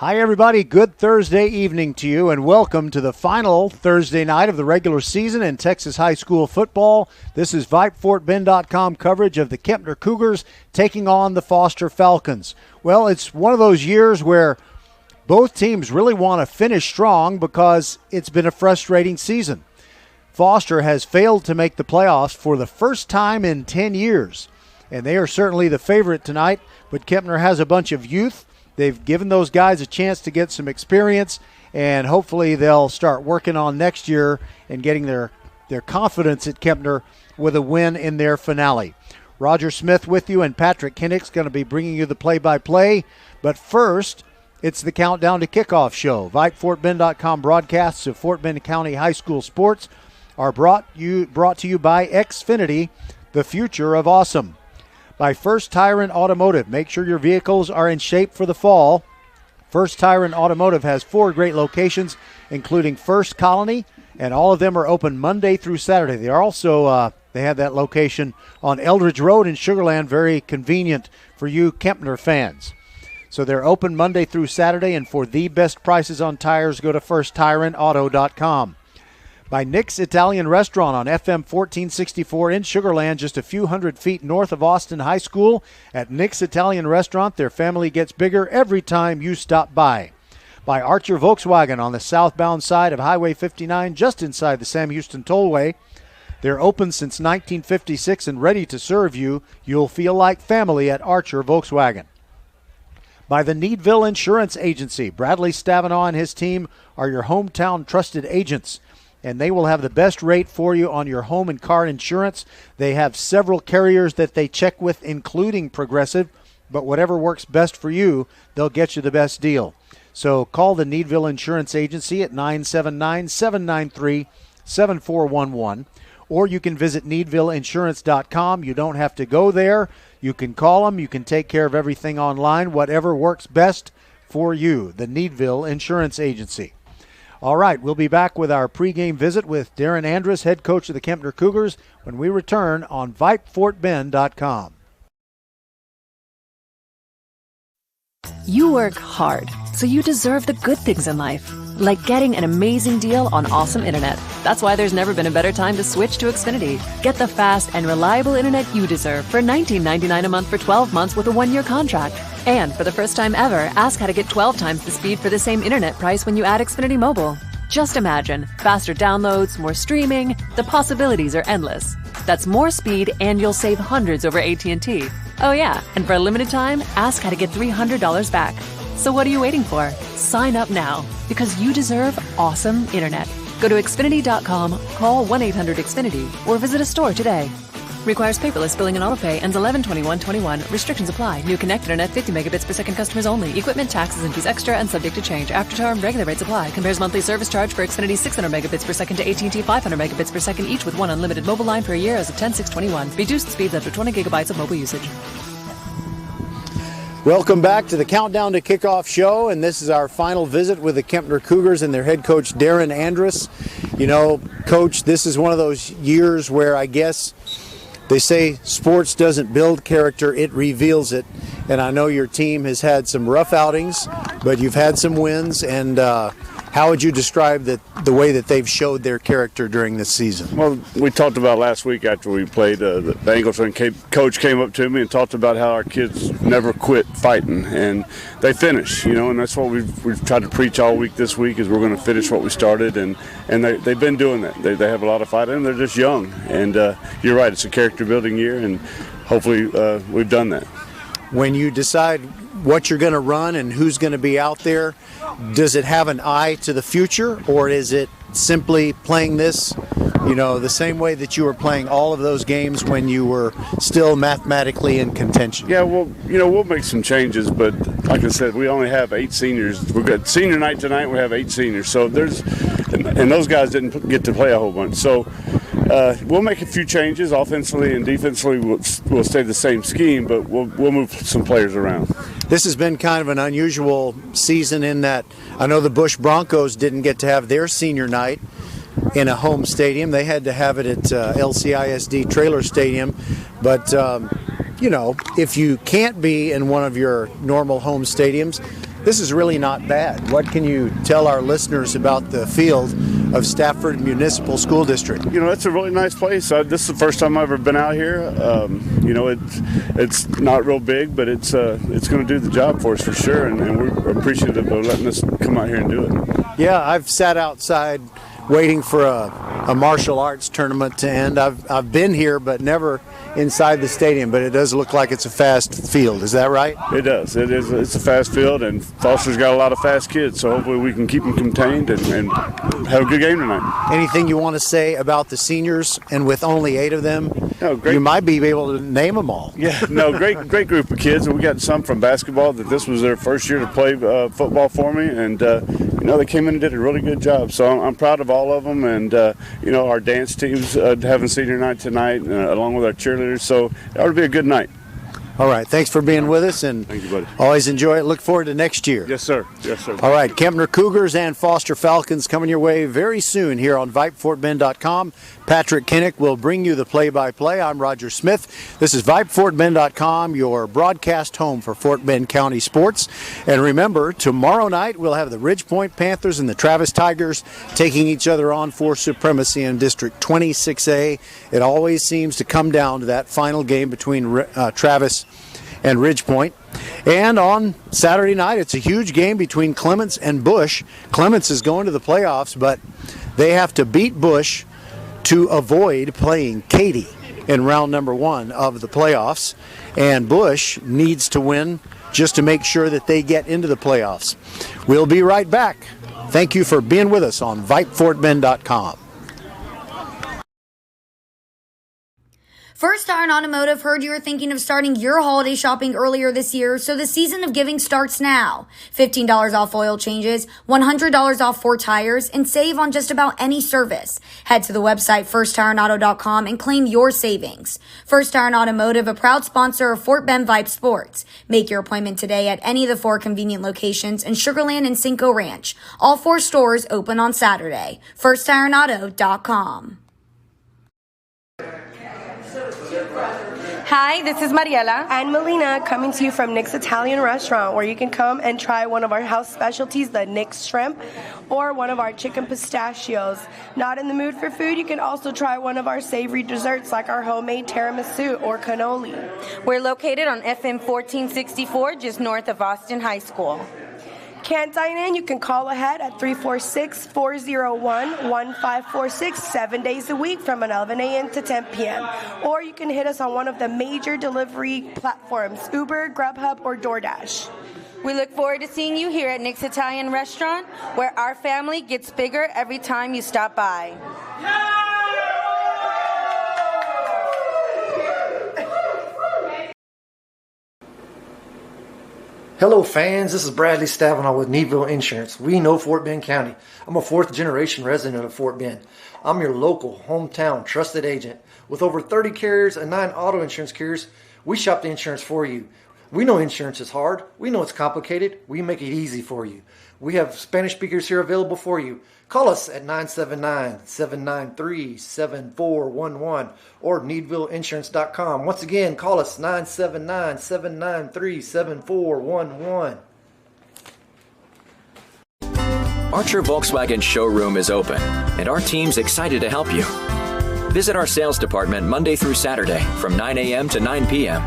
Hi, everybody. Good Thursday evening to you, and welcome to the final Thursday night of the regular season in Texas high school football. This is VypeFortBend.com coverage of the KEMPNER Cougars taking on the Foster Falcons. Well, it's one of those years where both teams really want to finish strong because it's been a frustrating season. Foster has failed to make the playoffs for the first time in 10 years, and they are certainly the favorite tonight, but KEMPNER has a bunch of youth. They've given those guys a chance to get some experience, and hopefully they'll start working on next year and getting their confidence at KEMPNER with a win in their finale. Roger Smith with you, and Patrick Kinnick's going to be bringing you the play-by-play. But first, it's the Countdown to Kickoff show. VypeFortBend.com broadcasts of Fort Bend County High School sports are brought to you by Xfinity, the future of awesome. By First Tire and Automotive. Make sure your vehicles are in shape for the fall. First Tire and Automotive has 4 great locations, including First Colony, and all of them are open Monday through Saturday. They are also they have that location on Eldridge Road in Sugar Land, very convenient for you KEMPNER fans. So they're open Monday through Saturday, and for the best prices on tires, go to firsttireandauto.com. By Nick's Italian Restaurant on FM 1464 in Sugar Land, just a few hundred feet north of Austin High School. At Nick's Italian Restaurant, their family gets bigger every time you stop by. By Archer Volkswagen on the southbound side of Highway 59, just inside the Sam Houston Tollway. They're open since 1956 and ready to serve you. You'll feel like family at Archer Volkswagen. By the Needville Insurance Agency, Bradley Stavanaugh and his team are your hometown trusted agents, and they will have the best rate for you on your home and car insurance. They have several carriers that they check with, including Progressive, but whatever works best for you, they'll get you the best deal. So call the Needville Insurance Agency at 979-793-7411, or you can visit needvilleinsurance.com. You don't have to go there. You can call them. You can take care of everything online, whatever works best for you, the Needville Insurance Agency. All right, we'll be back with our pregame visit with Darren Andrus, head coach of the KEMPNER Cougars, when we return on VypeFortBend.com. You work hard, so you deserve the good things in life, like getting an amazing deal on awesome internet. That's why there's never been a better time to switch to Xfinity. Get the fast and reliable internet you deserve for $19.99 a month for 12 months with a 1-year contract. And for the first time ever, ask how to get 12 times the speed for the same internet price when you add Xfinity Mobile. Just imagine, faster downloads, more streaming, the possibilities are endless. That's more speed and you'll save hundreds over AT&T. Oh yeah, and for a limited time, ask how to get $300 back. So what are you waiting for? Sign up now, because you deserve awesome internet. Go to Xfinity.com, call 1-800-XFINITY, or visit a store today. Requires paperless billing and autopay. Ends 11/21/21. Restrictions apply. New connect internet 50 megabits per second customers only. Equipment, taxes, and fees extra and subject to change. After term, regular rates apply. Compares monthly service charge for Xfinity 600 megabits per second to AT&T 500 megabits per second, each with one unlimited mobile line per year as of 10/6/21. Reduced speeds after 20 gigabytes of mobile usage. Welcome back to the Countdown to Kickoff show, and this is our final visit with the KEMPNER Cougars and their head coach, Darren Andrus. You know, Coach, this is one of those years where I guess they say sports doesn't build character, it reveals it. And I know your team has had some rough outings, but you've had some wins. And how would you describe the way that they've showed their character during this season? Well, we talked about last week after we played the Bengals, and coach came up to me and talked about how our kids never quit fighting, and they finish, you know, and that's what we've tried to preach all week this week is we're going to finish what we started, and they've been doing that. They have a lot of fight, and they're just young, and you're right, it's a character-building year, and hopefully we've done that. When you decide what you're going to run and who's going to be out there, does it have an eye to the future, or is it simply playing this, you know, the same way that you were playing all of those games when you were still mathematically in contention? Yeah, well, you know, we'll make some changes, but like I said, we only have 8 seniors. We've got senior night tonight, we have 8 seniors. So and those guys didn't get to play a whole bunch. So we'll make a few changes offensively and defensively. We'll stay the same scheme, but we'll move some players around. This has been kind of an unusual season in that I know the Bush Broncos didn't get to have their senior night in a home stadium. They had to have it at LCISD Trailer Stadium. But, you know, if you can't be in one of your normal home stadiums, this is really not bad. What can you tell our listeners about the field of Stafford Municipal School District? You know, it's a really nice place. This is the first time I've ever been out here. You know, it's not real big, but it's going to do the job for us for sure, and we're appreciative of letting us come out here and do it. Yeah, I've sat outside waiting for a martial arts tournament to end. I've been here, but never inside the stadium, but it does look like it's a fast field. Is that right? It does. It is. It's a fast field, and Foster's got a lot of fast kids, so hopefully we can keep them contained and have a good game tonight. Anything you want to say about the seniors, and with only 8 of them, no, great. You might be able to name them all. Yeah, no, great group of kids. We got some from basketball that this was their first year to play football for me, and you know, they came in and did a really good job. So I'm proud of all of them, and you know, our dance teams having senior night tonight, along with our cheerleaders. So it ought to be a good night. All right, thanks for being with us, and thank you, buddy. Always enjoy it. Look forward to next year. Yes, sir. Yes, sir. All right, Kempner Cougars and Foster Falcons coming your way very soon here on VypeFortBend.com. Patrick Kinnick will bring you the play-by-play. I'm Roger Smith. This is VypeFortBend.com, your broadcast home for Fort Bend County sports. And remember, tomorrow night we'll have the Ridgepoint Panthers and the Travis Tigers taking each other on for supremacy in District 26A. It always seems to come down to that final game between Travis and Ridgepoint. And on Saturday night, it's a huge game between Clements and Bush. Clements is going to the playoffs, but they have to beat Bush to avoid playing Katy in round number 1 of the playoffs. And Bush needs to win just to make sure that they get into the playoffs. We'll be right back. Thank you for being with us on VypeFortBend.com. First Iron Automotive heard you were thinking of starting your holiday shopping earlier this year, so the season of giving starts now. $15 off oil changes, $100 off 4 tires, and save on just about any service. Head to the website firstironauto.com and claim your savings. First Iron Automotive, a proud sponsor of Fort Bend Vype Sports. Make your appointment today at any of the 4 convenient locations in Sugar Land and Cinco Ranch. All 4 stores open on Saturday. firstironauto.com. Hi, this is Mariela and Melina coming to you from Nick's Italian Restaurant, where you can come and try one of our house specialties, the Nick's Shrimp, or one of our chicken pistachios. Not in the mood for food, you can also try one of our savory desserts like our homemade tiramisu or cannoli. We're located on FM 1464, just north of Austin High School. Can't dine in? You can call ahead at 346-401-1546 7 days a week from 11 a.m. to 10 p.m. Or you can hit us on one of the major delivery platforms, Uber, Grubhub, or DoorDash. We look forward to seeing you here at Nick's Italian Restaurant, where our family gets bigger every time you stop by. Hello fans, this is Bradley Stavanaugh with Needville Insurance. We know Fort Bend County. I'm a 4th generation resident of Fort Bend. I'm your local, hometown, trusted agent. With over 30 carriers and 9 auto insurance carriers, we shop the insurance for you. We know insurance is hard. We know it's complicated. We make it easy for you. We have Spanish speakers here available for you. Call us at 979-793-7411 or needvilleinsurance.com. Once again, call us 979-793-7411. Archer Volkswagen showroom is open, and our team's excited to help you. Visit our sales department Monday through Saturday from 9 a.m. to 9 p.m.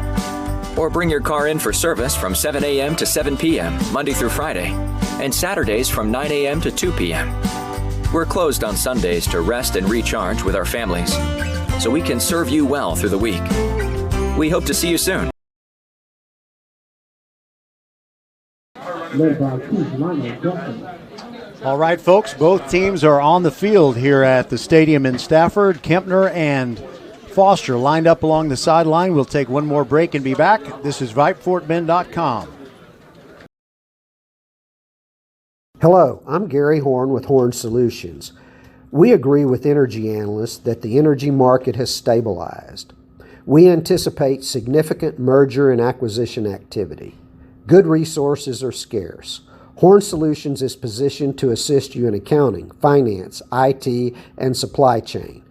Or bring your car in for service from 7 a.m. to 7 p.m. Monday through Friday, and Saturdays from 9 a.m. to 2 p.m. We're closed on Sundays to rest and recharge with our families, so we can serve you well through the week. We hope to see you soon. All right, folks, both teams are on the field here at the stadium in Stafford. Kempner and Foster lined up along the sideline. We'll take one more break and be back. This is VypeFortBend.com. Hello, I'm Gary Horn with Horn Solutions. We agree with energy analysts that the energy market has stabilized. We anticipate significant merger and acquisition activity. Good resources are scarce. Horn Solutions is positioned to assist you in accounting, finance, IT, and supply chain.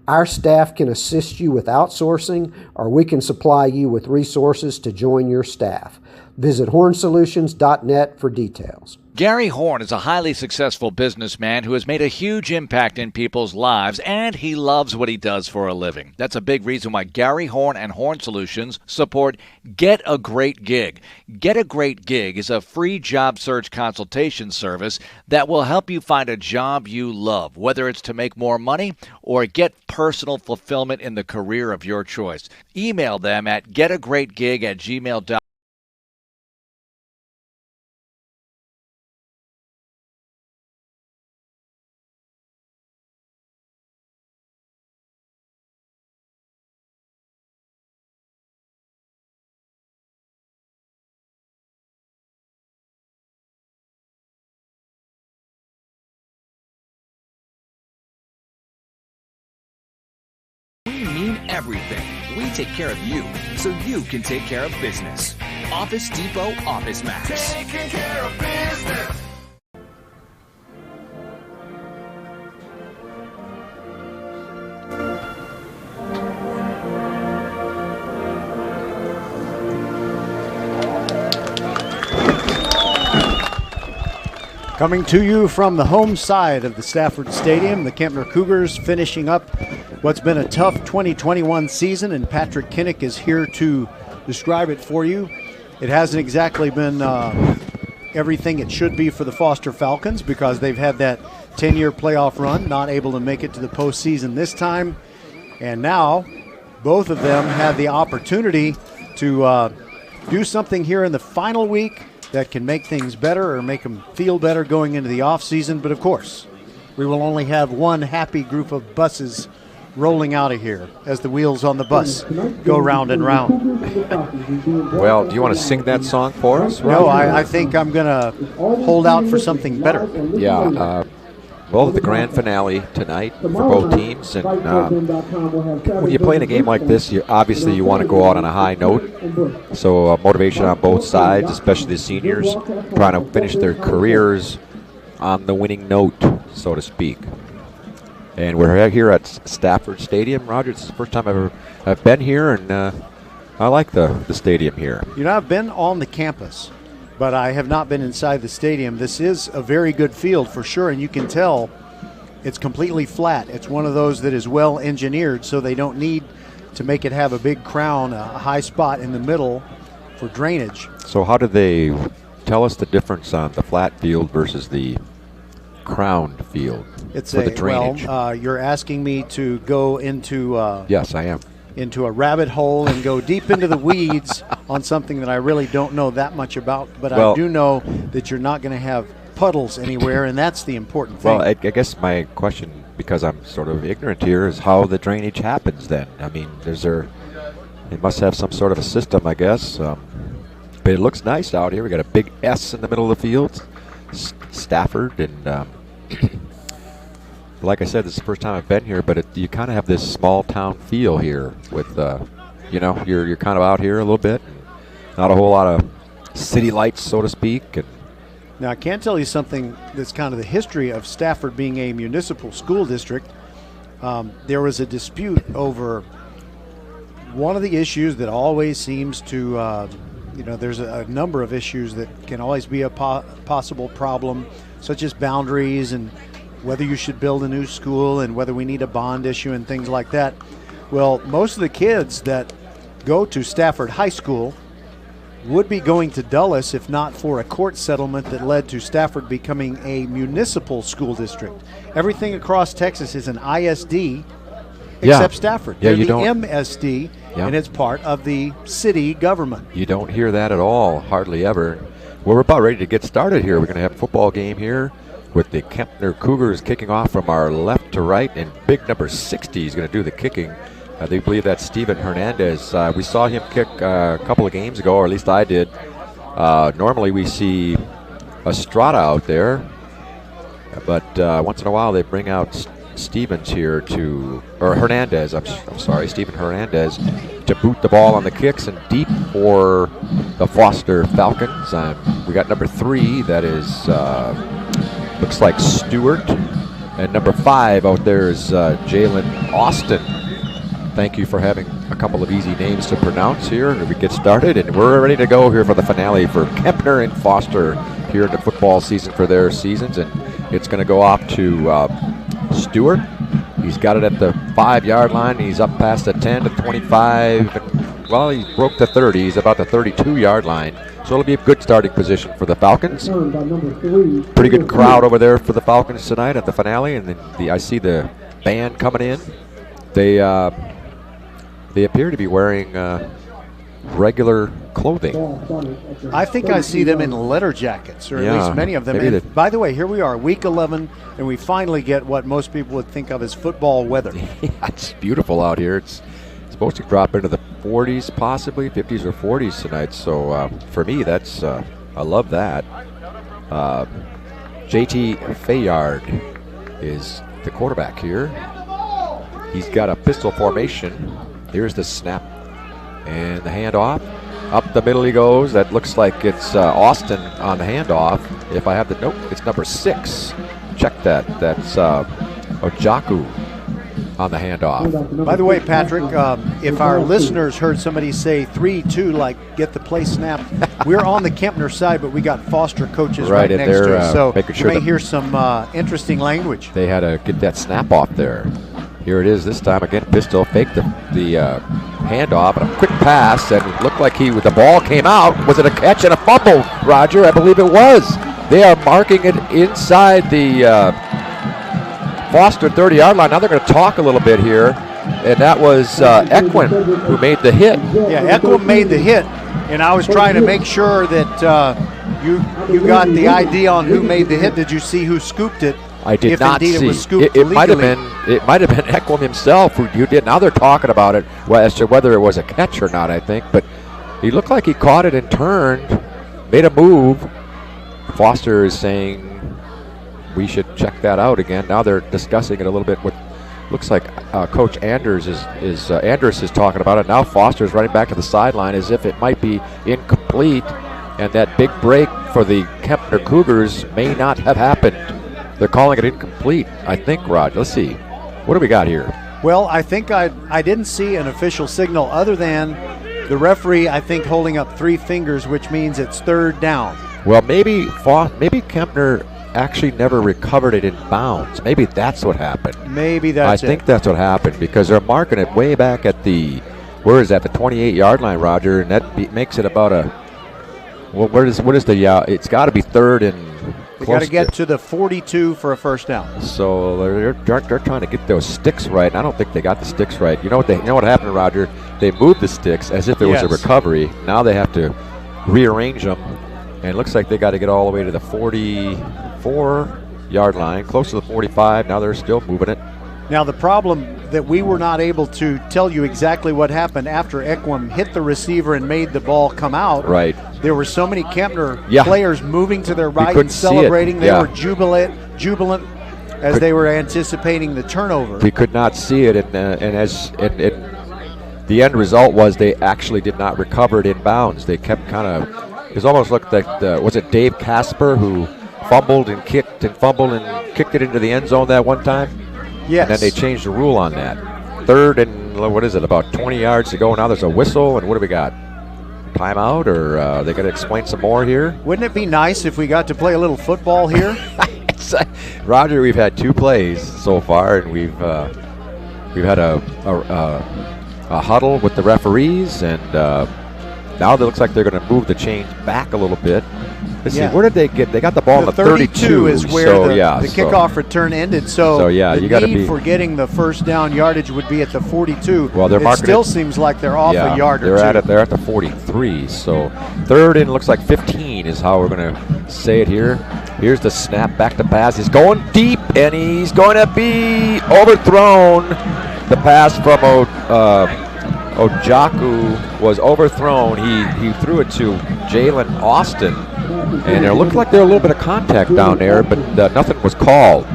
Our staff can assist you with outsourcing, or we can supply you with resources to join your staff. Visit hornsolutions.net for details. Gary Horn is a highly successful businessman who has made a huge impact in people's lives, and he loves what he does for a living. That's a big reason why Gary Horn and Horn Solutions support Get a Great Gig. Get a Great Gig is a free job search consultation service that will help you find a job you love, whether it's to make more money or get personal fulfillment in the career of your choice. Email them at getagreatgig@gmail.com. We mean everything. We take care of you, so you can take care of business. Office Depot Office Max. Taking care of business. Coming to you from the home side of the Stafford Stadium, the KEMPNER Cougars finishing up what's been a tough 2021 season, and Patrick Kinnick is here to describe it for you. It hasn't exactly been everything it should be for the Foster Falcons, because they've had that 10-year playoff run, not able to make it to the postseason this time. And now both of them have the opportunity to do something here in the final week that can make things better or make them feel better going into the offseason. But of course, we will only have one happy group of buses rolling out of here as the wheels on the bus go round and round. Well, do you want to sing that song for us, Roger? No, I think I'm going to hold out for something better. Yeah, well, the grand finale tonight for both teams, and when you play in a game like this, obviously you want to go out on a high note. So motivation on both sides, especially the seniors, trying to finish their careers on the winning note, so to speak. And we're here at Stafford Stadium, Roger. It's the first time I've been here, and I like the stadium here. You know, I've been on the campus, but I have not been inside the stadium. This is a very good field for sure, and you can tell it's completely flat. It's one of those that is well engineered, so they don't need to make it have a big crown, a high spot in the middle for drainage. So how do they tell us the difference on the flat field versus the crowned field for the drainage? Well, you're asking me to go into yes, I am. Into a rabbit hole and go deep into the weeds on something that I really don't know that much about, but I do know that you're not going to have puddles anywhere, and that's the important thing. Well, I guess my question, because I'm sort of ignorant here, is how the drainage happens then. I mean, it must have some sort of a system, I guess. But it looks nice out here. We got a big S in the middle of the field, Stafford, and like I said, this is the first time I've been here, but you kind of have this small town feel here with, you're kind of out here a little bit. Not a whole lot of city lights, so to speak. And now, I can tell you something that's kind of the history of Stafford being a municipal school district. There was a dispute over one of the issues that always seems to, there's a number of issues that can always be a possible problem, such as boundaries and whether you should build a new school and whether we need a bond issue and things like that. Well, most of the kids that go to Stafford High School would be going to Dulles if not for a court settlement that led to Stafford becoming a municipal school district. Everything across Texas is an ISD except Stafford. Yeah, They're the MSD, and it's part of the city government. You don't hear that at all, hardly ever. Well, we're about ready to get started here. We're going to have a football game here with the KEMPNER Cougars kicking off from our left to right, and big number 60 is going to do the kicking. I believe that's Steven Hernandez. We saw him kick a couple of games ago, or at least I did. Normally we see Estrada out there, but once in a while they bring out Stevens here Hernandez, I'm sorry, Steven Hernandez, to boot the ball on the kicks and deep for the Foster Falcons. We got number 3, that is, looks like Stewart, And number 5 out there is Jalen Austin. Thank you for having a couple of easy names to pronounce here. We get started, and we're ready to go here for the finale for Kempner and Foster here in the football season for their seasons. And it's going to go off to Stewart. He's got it at the 5-yard line. He's up past the 10 to 25. Well, he broke the 30. He's about the 32-yard line. So it'll be a good starting position for the Falcons. Pretty good crowd over there for the Falcons tonight at the finale. And I see the band coming in. They appear to be wearing regular clothing. I think I see them in leather jackets, or at least many of them. And by the way, here we are, week 11, and we finally get what most people would think of as football weather. Yeah, it's beautiful out here. It's supposed to drop into the 40s, possibly 50s or 40s tonight. So for me, that's I love that. JT Fayard is the quarterback here. He's got a pistol formation. Here's the snap and the handoff. Up the middle he goes. That looks like it's Austin on the handoff. If I have the nope, it's number 6. Check that. That's Ojaku on the handoff. By the way, Patrick, if our listeners heard somebody say 3-2, like get the play snap, we're on the Kempner side, but we got Foster coaches right next to us. So you may hear some interesting language. They had to get that snap off there. Here it is this time again. Pistol faked the handoff and a quick pass, and it looked like the ball came out. Was it a catch and a fumble, Roger? I believe it was. They are marking it inside the Foster 30-yard line. Now they're going to talk a little bit here, and that was Equin who made the hit. Yeah, Equin made the hit, and I was trying to make sure that you got the idea on who made the hit. Did you see who scooped it? I did not see. It was scooped it might have been Equin himself who did. Now they're talking about it as to whether it was a catch or not, I think. But he looked like he caught it and turned, made a move. Foster is saying we should check that out again. Now they're discussing it a little bit with, looks like Coach Anders Andrus is talking about it. Now Foster is running back to the sideline as if it might be incomplete, and that big break for the Kempner Cougars may not have happened. They're calling it incomplete, I think, Rod. Let's see. What do we got here? Well, I think I didn't see an official signal other than the referee, I think, holding up 3 fingers, which means it's 3rd down. Well, maybe Kempner actually never recovered it in bounds. Maybe that's what happened. Maybe that's I think that's what happened, because they're marking it way back at the, where is that, the 28-yard line, Roger, and that makes it about a, well, what is the, it's got to be 3rd and they got to get to the 42 for a first down. So they're trying to get those sticks right. I don't think they got the sticks right. You know what happened, Roger? They moved the sticks as if it was a recovery. Now they have to rearrange them, and it looks like they got to get all the way to the 44-yard line, close to the 45. Now they're still moving it. Now the problem that we were not able to tell you exactly what happened after Equim hit the receiver and made the ball come out. Right. There were so many Kempner players moving to their right and celebrating. They were jubilant as they were anticipating the turnover. We could not see it, and the end result was they actually did not recover it in bounds. They kept kind of, it almost looked like, was it Dave Casper who fumbled and kicked it into the end zone that one time? Yes. And then they changed the rule on that. 3rd and, what is it, about 20 yards to go. Now there's a whistle, and what do we got? Timeout, or are they going to explain some more here? Wouldn't it be nice if we got to play a little football here? Roger, we've had 2 plays so far, and we've had a huddle with the referees, and now it looks like they're going to move the chains back a little bit. Let's see, where did they get? They got the ball in the 32 is where the kickoff return ended. So the you need for getting the first down yardage would be at the 42. Well, they're marking still seems like they're off a yard or 2. They're at the 43. So 3rd and looks like 15 is how we're going to say it here. Here's the snap back to pass. He's going deep, and he's going to be overthrown. The pass from Ojaku was overthrown. He threw it to Jalen Austin. And it looked like there was a little bit of contact down there, but nothing was called.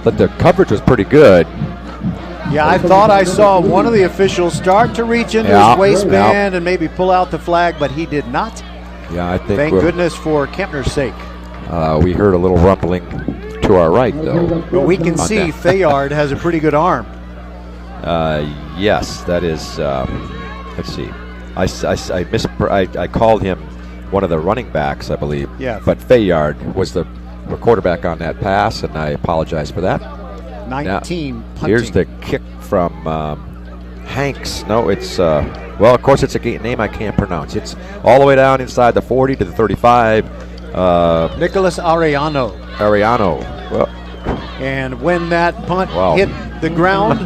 But the coverage was pretty good. Yeah, I thought I saw one of the officials start to reach into his waistband and maybe pull out the flag, but he did not. Yeah, I think. Thank goodness for Kempner's sake. We heard a little rumbling to our right, though. But we can see Fayard has a pretty good arm. Yes, that is. Let's see. I called him one of the running backs, I believe. Yeah. But Fayard was the quarterback on that pass, and I apologize for that. 19 punting. Here's the kick from Hanks. No, it's well, of course, it's a name I can't pronounce. It's all the way down inside the 40 to the 35. Nicholas Arellano. Well, and when that punt wow. hit the ground,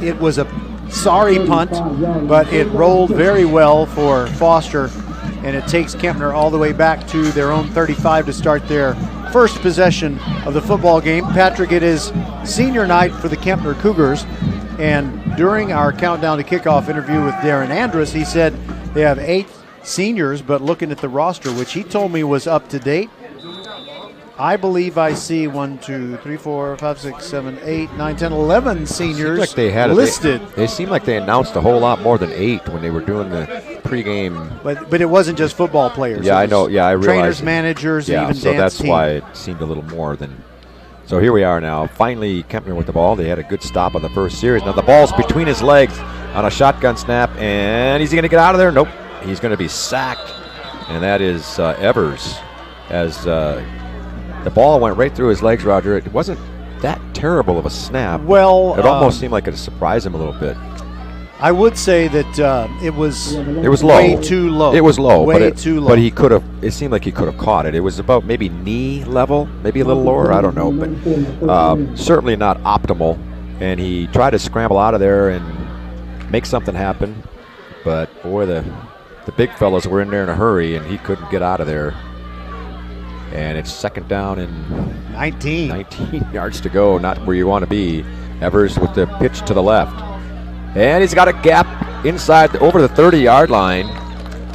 it was a sorry punt, but it rolled very well for Foster, and it takes Kempner all the way back to their own 35 to start their first possession of the football game. Patrick, it is senior night for the Kempner Cougars, and during our countdown to kickoff interview with Darren Andrus, he said they have 8 seniors, but looking at the roster, which he told me was up to date, I believe I see 1, 2, 3, 4, 5, 6, 7, 8, 9, 10, 11 seniors like they had listed. They seemed like they announced a whole lot more than 8 when they were doing the pregame. But it wasn't just football players. Yeah, I know. Yeah, I realized. Trainers, managers, yeah, even so dance that's team. why it seemed a little more than. So here we are now. Finally, Kempner with the ball. They had a good stop on the first series. Now the ball's between his legs on a shotgun snap, and is he going to get out of there? Nope. He's going to be sacked, and that is Evers. As the ball went right through his legs, Roger. It wasn't that terrible of a snap. Well, it almost seemed like it surprised him a little bit. I would say that it was low. Way too low. It was low. Way too low. But he could have. It seemed like he could have caught it. It was about maybe knee level, maybe a little lower. I don't know, but certainly not optimal. And he tried to scramble out of there and make something happen. But boy, the big fellas were in there in a hurry, and he couldn't get out of there. And it's second down and 19 yards to go. Not where you want to be. Evers with the pitch to the left. And he's got a gap inside over the 30-yard line.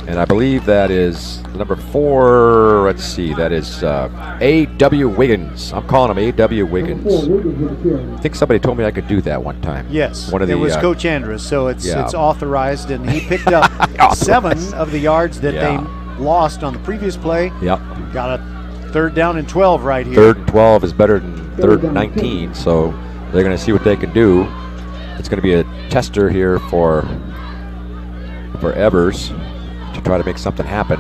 And I believe that is number 4. Let's see. That is A.W. Wiggins. I'm calling him A.W. Wiggins. I think somebody told me I could do that one time. Yes. It was Coach Andrus, so it's authorized. And he picked up 7 of the yards that they lost on the previous play. Yep. Got a 3rd down and 12 right here. 3rd and 12 is better than 3rd and 19, so they're going to see what they can do. It's going to be a tester here for Evers to try to make something happen.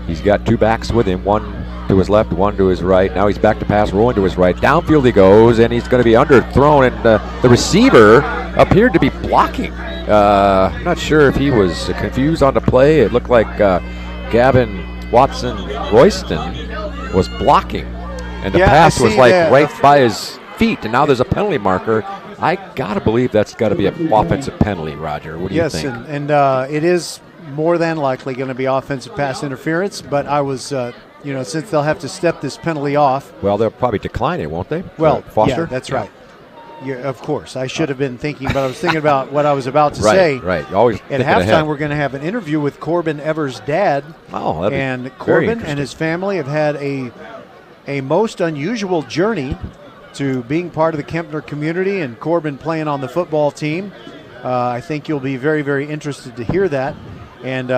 He's got 2 backs with him, one to his left, one to his right. Now he's back to pass, rolling to his right. Downfield he goes, and he's going to be underthrown, and the receiver appeared to be blocking. I'm not sure if he was confused on the play. It looked like Gavin Watson-Royston was blocking, and the pass was like right by his feet, and now there's a penalty marker. I gotta believe that's got to be an offensive penalty, Roger. What do you think? Yes, and it is more than likely going to be offensive pass interference. But I was, since they'll have to step this penalty off. Well, they'll probably decline it, won't they? Well, Foster? Yeah, that's right. Yeah, of course. I should have been thinking, but I was thinking about what I was about to say. Right. You always at halftime, we're going to have an interview with Corbin Evers' dad. Oh, that'd and be Corbin and his family have had a most unusual journey to being part of the Kempner community, and Corbin playing on the football team. I think you'll be very, very interested to hear that. And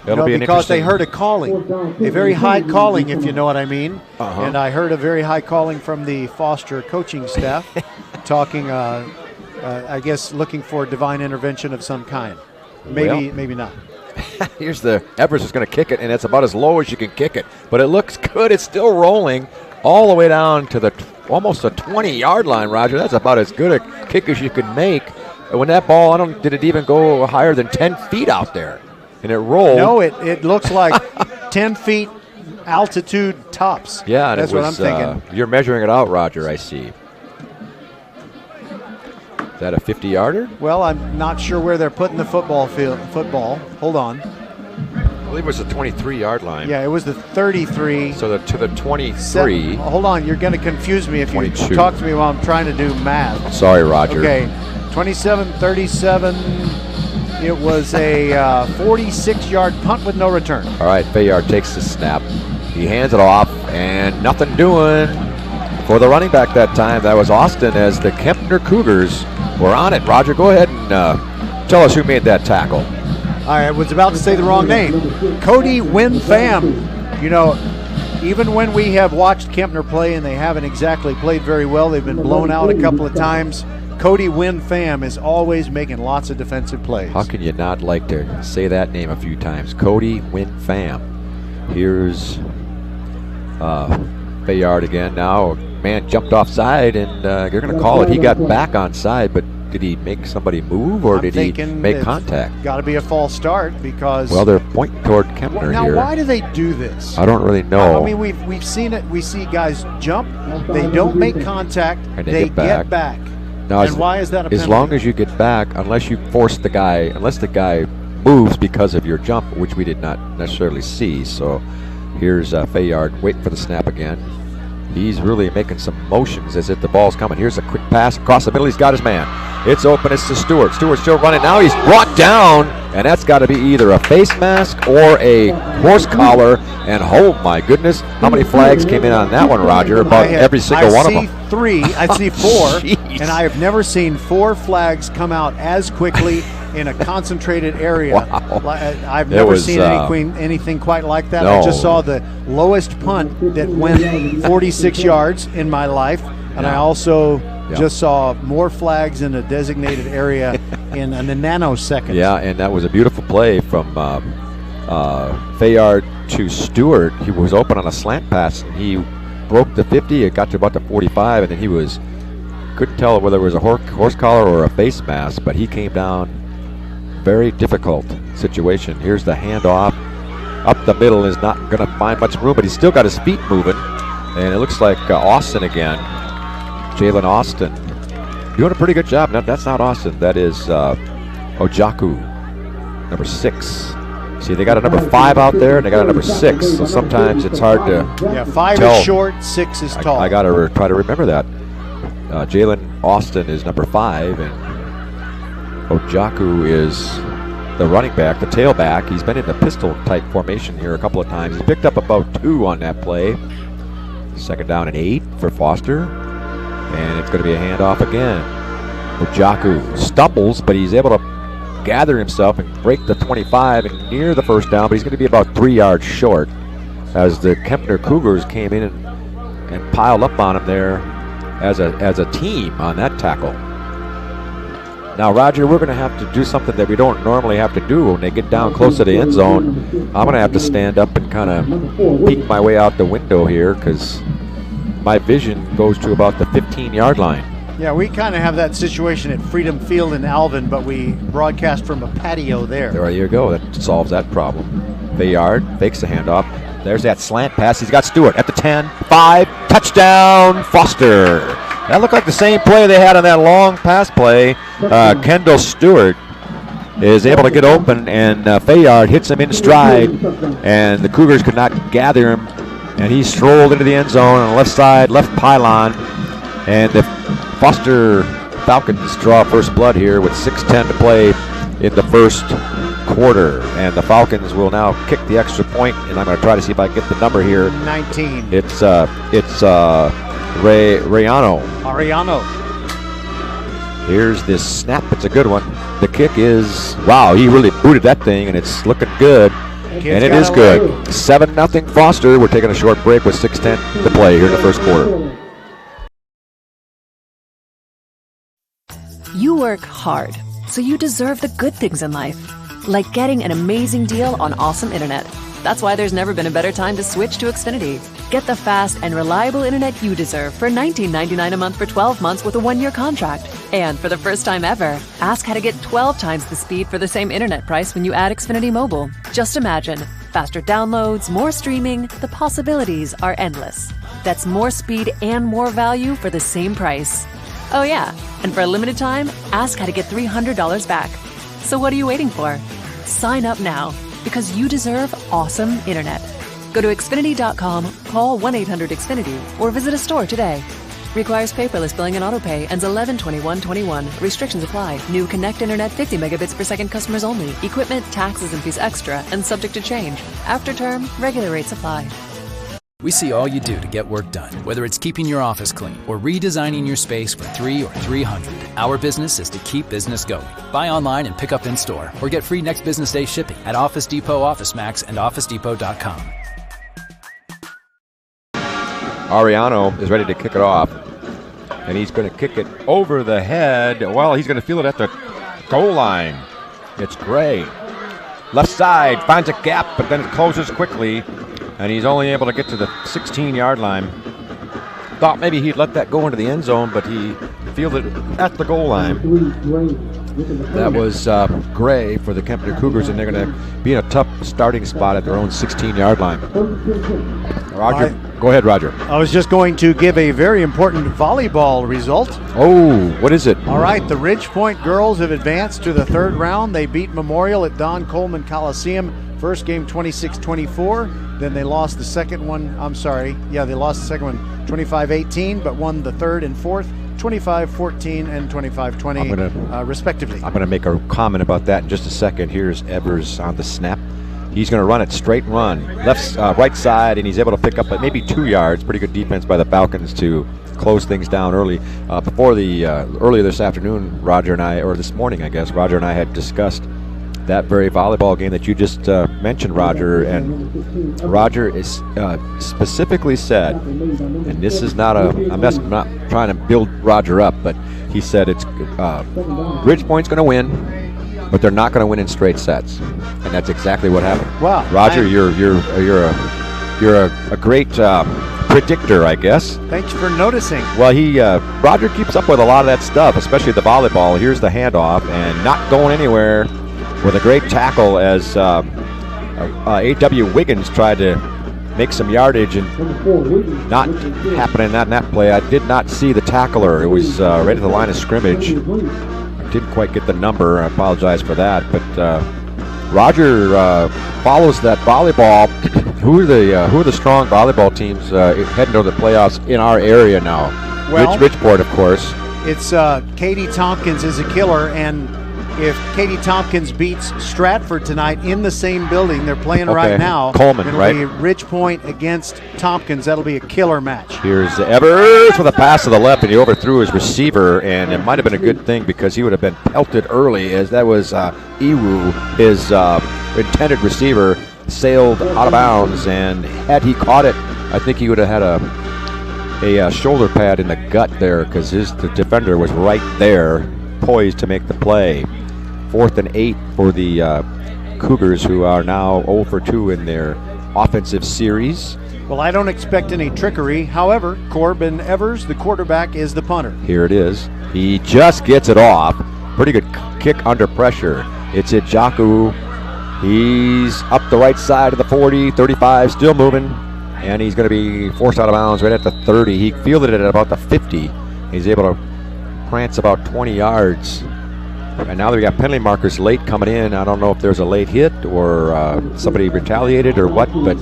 because they heard a calling, a very high calling, if you know what I mean. And I heard a very high calling from the Foster coaching staff, talking, I guess, looking for divine intervention of some kind. Maybe not. Here's the Evers is going to kick it, and it's about as low as you can kick it. But it looks good. It's still rolling all the way down to almost a 20-yard line, Roger. That's about as good a kick as you could make. When that ball, did it even go higher than 10 feet out there? And it rolled. No, it looks like 10 feet altitude tops. Yeah, and that's what I'm thinking. You're measuring it out, Roger, I see. Is that a 50-yarder? Well, I'm not sure where they're putting the football. Hold on. I believe it was the 23-yard line. Yeah, it was the 33. So to the 23. Hold on, you're going to confuse me if 22. You talk to me while I'm trying to do math. Sorry, Roger. Okay, 27, 37. It was a 46-yard punt with no return. All right, Fayard takes the snap. He hands it off, and nothing doing for the running back that time. That was Austin, as the Kempner Cougars were on it. Roger, go ahead and tell us who made that tackle. I was about to say the wrong name. Cody Win Pham. even when we have watched Kempner play and they haven't exactly played very well, they've been blown out a couple of times, Cody Wynn Pham is always making lots of defensive plays. How can you not like to say that name a few times? Cody Wynn Pham. Here's Bayard again. Now, man jumped offside, and you're going to call it. He got back on side, but did he make somebody move, or did he make contact? Got to be a false start because. Well, they're pointing toward Kempner now, here. Now, why do they do this? I don't really know. I mean, we've seen it. We see guys jump, they don't make contact, and they get back. Now, and why is that a penalty? As long as you get back, unless you force the guy, unless the guy moves because of your jump, which we did not necessarily see. So here's Fayard waiting for the snap again. He's really making some motions as if the ball's coming. Here's a quick pass across the middle. He's got his man. It's open. It's to Stewart. Stewart's still running. Now he's brought down, and that's got to be either a face mask or a horse collar. And oh my goodness, how many flags came in on that one, Roger? About every single one of them. I see 3. I see 4. And I have never seen 4 flags come out as quickly in a concentrated area. Wow. I've never seen anything quite like that. No. I just saw the lowest punt that went 46 yards in my life, and I also just saw more flags in a designated area in a nanosecond. Yeah, and that was a beautiful play from Fayard to Stewart. He was open on a slant pass, and he broke the 50. It got to about the 45, and then he couldn't tell whether it was a horse collar or a face mask, but he came down. Very difficult situation. Here's the handoff. Up the middle is not going to find much room, but he's still got his feet moving. And it looks like Austin again. Jalen Austin doing a pretty good job. No, that's not Austin. That is Ojaku, number 6. See, they got a number 5 out there, and they got a number 6. So sometimes it's hard to 5 tell. Is short, 6 is tall. I got to try to remember that. Jalen Austin is number 5, and Ojaku is the running back, the tailback. He's been in the pistol-type formation here a couple of times. He picked up about 2 on that play. 2nd down and 8 for Foster. And it's going to be a handoff again. Ojaku stumbles, but he's able to gather himself and break the 25 and near the 1st down, but he's going to be about 3 yards short as the Kempner Cougars came in and piled up on him there as a team on that tackle. Now, Roger, we're going to have to do something that we don't normally have to do when they get down close to the end zone. I'm going to have to stand up and kind of peek my way out the window here because my vision goes to about the 15-yard line. Yeah, we kind of have that situation at Freedom Field in Alvin, but we broadcast from a patio there. There you go. That solves that problem. Bayard fakes the handoff. There's that slant pass. He's got Stewart at the 10, 5, touchdown, Foster. That looked like the same play they had on that long pass play. Kendall Stewart is able to get open, and Fayard hits him in stride, and the Cougars could not gather him, and he strolled into the end zone on the left side, left pylon, and the Foster Falcons draw first blood here with 6:10 to play in the first quarter, and the Falcons will now kick the extra point, and I'm going to try to see if I can get the number here. 19. It's Ariano. Here's this snap. It's a good one. The kick is, wow, he really booted that thing, and it's looking good. And it is good. 7-0 Foster. We're taking a short break with 6:10 to play here in the first quarter. You work hard, so you deserve the good things in life, like getting an amazing deal on awesome internet. That's why there's never been a better time to switch to Xfinity. Get the fast and reliable internet you deserve for $19.99 a month for 12 months with a 1-year contract. And for the first time ever, ask how to get 12 times the speed for the same internet price when you add Xfinity Mobile. Just imagine. Faster downloads, more streaming, the possibilities are endless. That's more speed and more value for the same price. Oh yeah, and for a limited time, ask how to get $300 back. So what are you waiting for? Sign up now, because you deserve awesome internet. Go to Xfinity.com, call 1-800-XFINITY, or visit a store today. Requires paperless billing and autopay, ends 11/21/21. Restrictions apply. New Connect Internet 50 megabits per second customers only. Equipment, taxes, and fees extra, and subject to change. After term, regular rates apply. We see all you do to get work done, whether it's keeping your office clean or redesigning your space for 3 or 300. Our business is to keep business going. Buy online and pick up in store, or get free next business day shipping at Office Depot, Office Max, and OfficeDepot.com. Ariano is ready to kick it off. And he's going to kick it over the head. Well, he's going to feel it at the goal line. It's Gray. Left side, finds a gap, but then it closes quickly. And he's only able to get to the 16-yard line. Thought maybe he'd let that go into the end zone, but he fielded it at the goal line. That was Gray for the Kempner Cougars, and they're going to be in a tough starting spot at their own 16-yard line. Roger, go ahead, Roger. I was just going to give a very important volleyball result. Oh, what is it? All right, the Ridge Point girls have advanced to the third round. They beat Memorial at Don Coleman Coliseum. First game 26-24. Then they lost the second one. They lost the second one 25-18, but won the third and fourth 25-14 and 25-20, respectively. I'm going to make a comment about that in just a second. Here's Evers on the snap. He's going to run it straight run, right side, and he's able to pick up maybe 2 yards. Pretty good defense by the Falcons to close things down early. Earlier this afternoon, this morning, I guess, Roger and I had discussed that very volleyball game that you just mentioned, Roger, and Roger is specifically said, and this is not I'm not trying to build Roger up, but he said it's Ridge Point's going to win, but they're not going to win in straight sets, and that's exactly what happened. Wow, Roger, you're a great predictor, I guess. Thanks for noticing. Well, Roger keeps up with a lot of that stuff, especially the volleyball. Here's the handoff, and not going anywhere. With a great tackle as A.W. Wiggins tried to make some yardage and not happening in that play. I did not see the tackler. It was right at the line of scrimmage. I didn't quite get the number. I apologize for that. But Roger follows that volleyball. Who are the strong volleyball teams heading to the playoffs in our area now? Well, Richport, of course. It's Katie Tompkins is a killer, and if Katie Tompkins beats Stratford tonight in the same building they're playing right now, Coleman, it'll be Ridge Point against Tompkins. That'll be a killer match. Here's Evers with a pass to the left, and he overthrew his receiver, and it might have been a good thing because he would have been pelted early, as that was Iwu, his intended receiver, sailed out of bounds, and had he caught it, I think he would have had a shoulder pad in the gut there, because the defender was right there, poised to make the play. 4th and 8 for the Cougars, who are now 0 for 2 in their offensive series. Well, I don't expect any trickery. However, Corbin Evers, the quarterback, is the punter. Here it is. He just gets it off. Pretty good kick under pressure. It's Ijaku. He's up the right side of the 40, 35, still moving. And he's going to be forced out of bounds right at the 30. He fielded it at about the 50. He's able to prance about 20 yards. And now we got penalty markers late coming in. I don't know if there's a late hit or somebody retaliated or what, but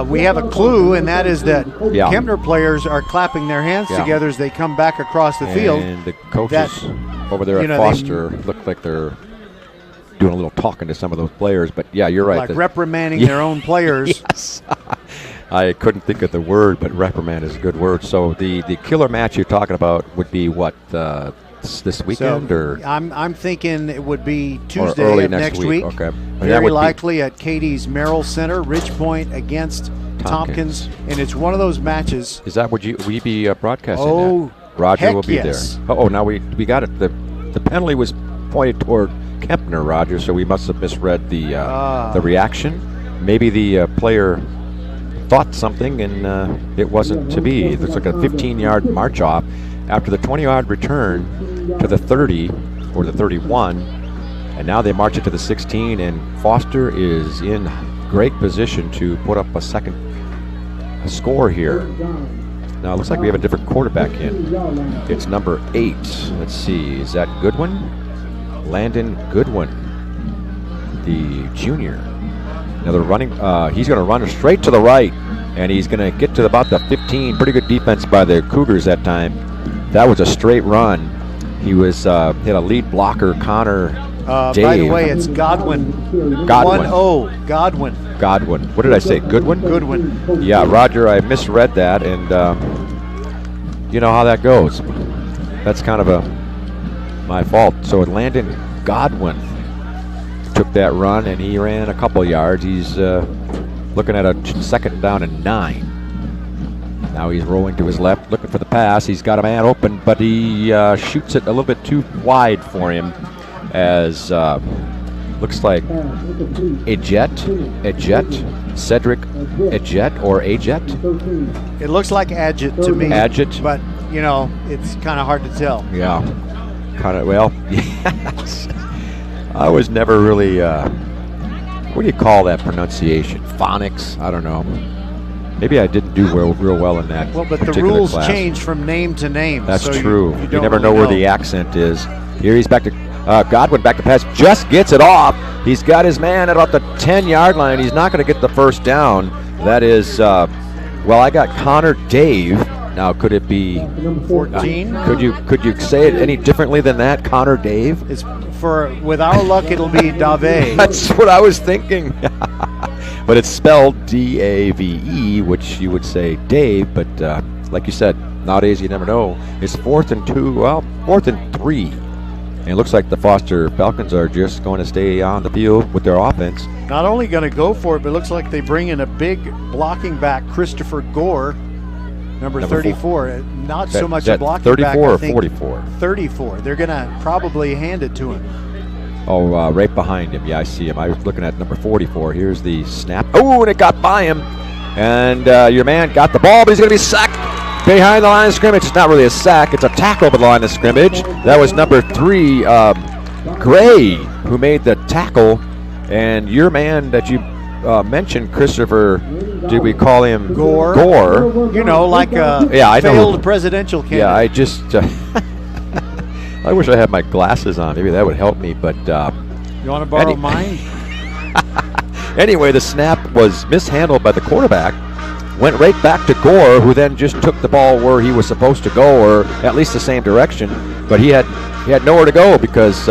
we have a clue, and that is that Kempner players are clapping their hands together as they come back across the field. And the coaches over there at Foster look like they're doing a little talking to some of those players. But yeah, you're right. Like reprimanding their own players. Yes. I couldn't think of the word, but reprimand is a good word. So the killer match you're talking about would be what, this weekend? Or I'm thinking it would be Tuesday early of next week. Okay. Very likely at Katie's Merrill Center, Ridge Point against Tompkins. And it's one of those matches. Is that will you be broadcasting? Oh, that? Roger will be yes. there. Oh, now we got it. The penalty was pointed toward Kempner, Roger, so we must have misread the reaction. Maybe the player thought something and it wasn't to be. It looks like a 15-yard march off after the 20-yard return to the 30 or the 31, and now they march it to the 16, and Foster is in great position to put up a score here. Now it looks like we have a different quarterback in. It's number 8. Let's see, is that Goodwin? Landon Goodwin, the junior. Now they're running, he's going to run straight to the right, and he's going to get to about the 15. Pretty good defense by the Cougars that time. That was a straight run. He was hit a lead blocker, Connor Dave. By the way, it's Godwin. 1-0, Godwin. Godwin. What did I say, Goodwin? Goodwin. Yeah, Roger, I misread that, and you know how that goes. That's kind of my fault. So Landon Godwin took that run, and he ran a couple yards. He's looking at a 2nd down and 9. Now he's rolling to his left, looking for the pass. He's got a man open, but he shoots it a little bit too wide for him, as looks like Cedric Adjet or Ajet. It looks like Adjet to me. Adjet. But, you know, it's kind of hard to tell. Yeah. Kind of, well, yes. I was never really, what do you call that pronunciation? Phonics? I don't know. Maybe I didn't do real well in that. Well, but the particular rules class. change from name to name. That's so true. You You never really know where the accent is. Here he's back to Godwin, back to pass. Just gets it off. He's got his man at about the 10-yard line. He's not going to get the first down. That is, well, I got Connor Dave. Now, could it be 14? Could you say it any differently than that, Connor Dave? It's with our luck, it'll be Dave. That's what I was thinking. But it's spelled D-A-V-E, which you would say Dave. But like you said, nowadays you never know. It's 4th and 3. And it looks like the Foster Falcons are just going to stay on the field with their offense. Not only going to go for it, but it looks like they bring in a big blocking back, Christopher Gore, number 34. Not so much a blocking 34 back. 34 or 44? 34. They're going to probably hand it to him. Oh, right behind him. Yeah, I see him. I was looking at number 44. Here's the snap. Oh, and it got by him. And your man got the ball, but he's going to be sacked behind the line of scrimmage. It's not really a sack. It's a tackle over the line of scrimmage. That was number 3, Gray, who made the tackle. And your man that you mentioned, Christopher, did we call him Gore? You know, like a failed presidential candidate. Yeah, I just... I wish I had my glasses on. Maybe that would help me, but... you want to borrow mine? Anyway, the snap was mishandled by the quarterback. Went right back to Gore, who then just took the ball where he was supposed to go, or at least the same direction. But he had nowhere to go because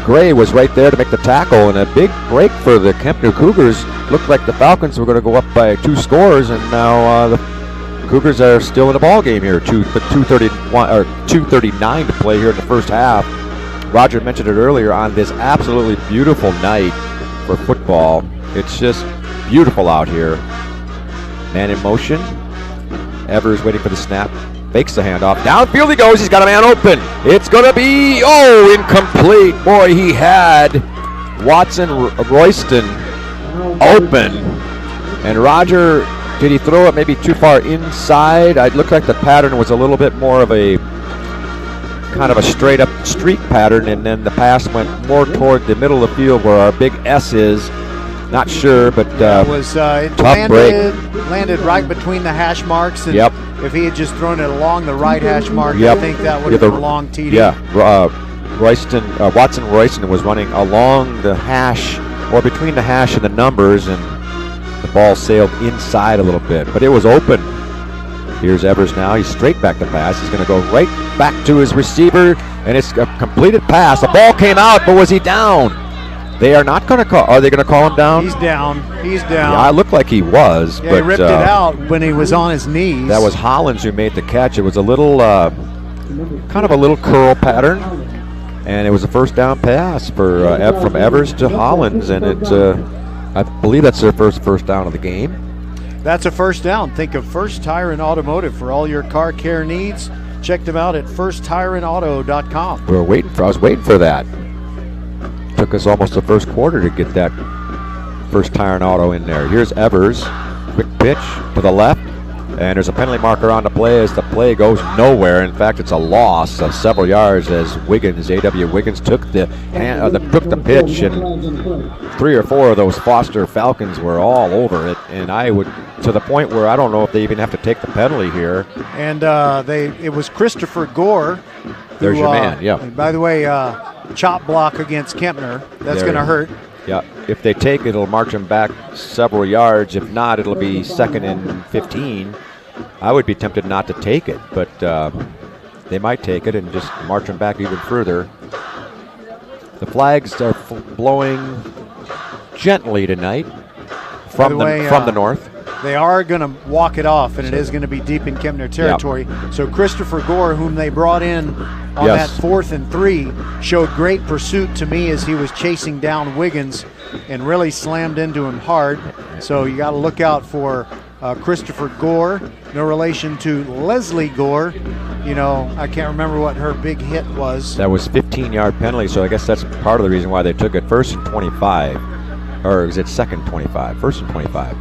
Gray was right there to make the tackle, and a big break for the KEMPNER Cougars. Looked like the Falcons were going to go up by 2 scores, and now the Cougars are still in the ball game here. 2:39 to play here in the first half. Roger mentioned it earlier, on this absolutely beautiful night for football. It's just beautiful out here. Man in motion. Evers waiting for the snap. Fakes the handoff. Downfield he goes. He's got a man open. It's going to be, incomplete. Boy, he had Watson Royston open. And Roger, did he throw it maybe too far inside? It looked like the pattern was a little bit more of a kind of a straight up streak pattern, and then the pass went more toward the middle of the field where our big S is. Not sure, but it was tough landed right between the hash marks. And if he had just thrown it along the right hash mark, I think that would have been a long TD. Yeah, Watson Royston was running along the hash, or between the hash and the numbers, and the ball sailed inside a little bit, but it was open. Here's Evers now. He's straight back to pass. He's going to go right back to his receiver, and it's a completed pass. The ball came out, but was he down? They are not going to call. Are they going to call him down? He's down. He's down. Yeah, it looked like he was. Yeah, but, he ripped it out when he was on his knees. That was Hollins who made the catch. It was a little, kind of a little curl pattern, and it was a first down pass for from Evers to Hollins, and it. I believe that's their first down of the game. That's a first down. Think of First Tire and Automotive for all your car care needs. Check them out at firsttireandauto.com. I was waiting for that. Took us almost the first quarter to get that First Tire and Auto in there. Here's Evers. Quick pitch to the left. And there's a penalty marker on the play as the play goes nowhere. In fact, it's a loss of several yards as A.W. Wiggins took the pitch, and 3 or 4 of those Foster Falcons were all over it. And to the point where I don't know if they even have to take the penalty here. And it was Christopher Gore. There's your man, yeah. By the way, chop block against KEMPNER. That's going to hurt. Yeah, if they take it, it'll march them back several yards. If not, it'll be 2nd and 15. I would be tempted not to take it, but they might take it and just march them back even further. The flags are blowing gently tonight from the north. They are going to walk it off, and it is going to be deep in KEMPNER territory. Yep. So Christopher Gore, whom they brought in on that 4th and 3, showed great pursuit to me as he was chasing down Wiggins. and really slammed into him hard. So you got to look out for Christopher Gore, no relation to Leslie Gore. You know, I can't remember what her big hit was. That was 15-yard penalty, so I guess that's part of the reason why they took it. First and 25, or is it second 25? First and 25.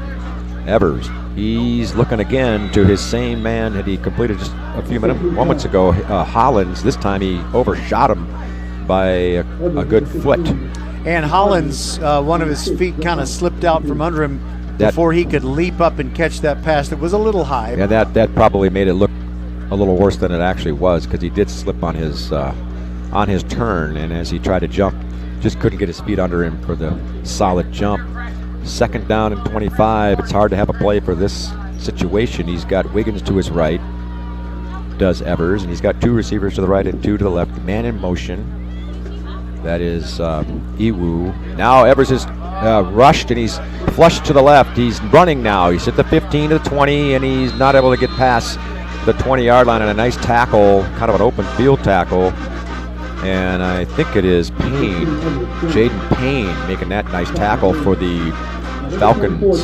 Evers, he's looking again to his same man that he completed just a few moments ago, Hollins. This time he overshot him by a good foot. And Hollins, one of his feet kind of slipped out from under him before he could leap up and catch that pass. It was a little high. Yeah, that probably made it look a little worse than it actually was, because he did slip on his turn, and as he tried to jump, just couldn't get his feet under him for the solid jump. Second down and 25. It's hard to have a play for this situation. He's got Wiggins to his right, does Evers, and he's got two receivers to the right and two to the left. Man in motion. That is Iwu. Now Evers is rushed and he's flushed to the left. He's running now. He's at the 15 to the 20, and he's not able to get past the 20-yard line, and a nice tackle, kind of an open field tackle. And I think it is Payne, Jaden Payne, making that nice tackle for the Falcons.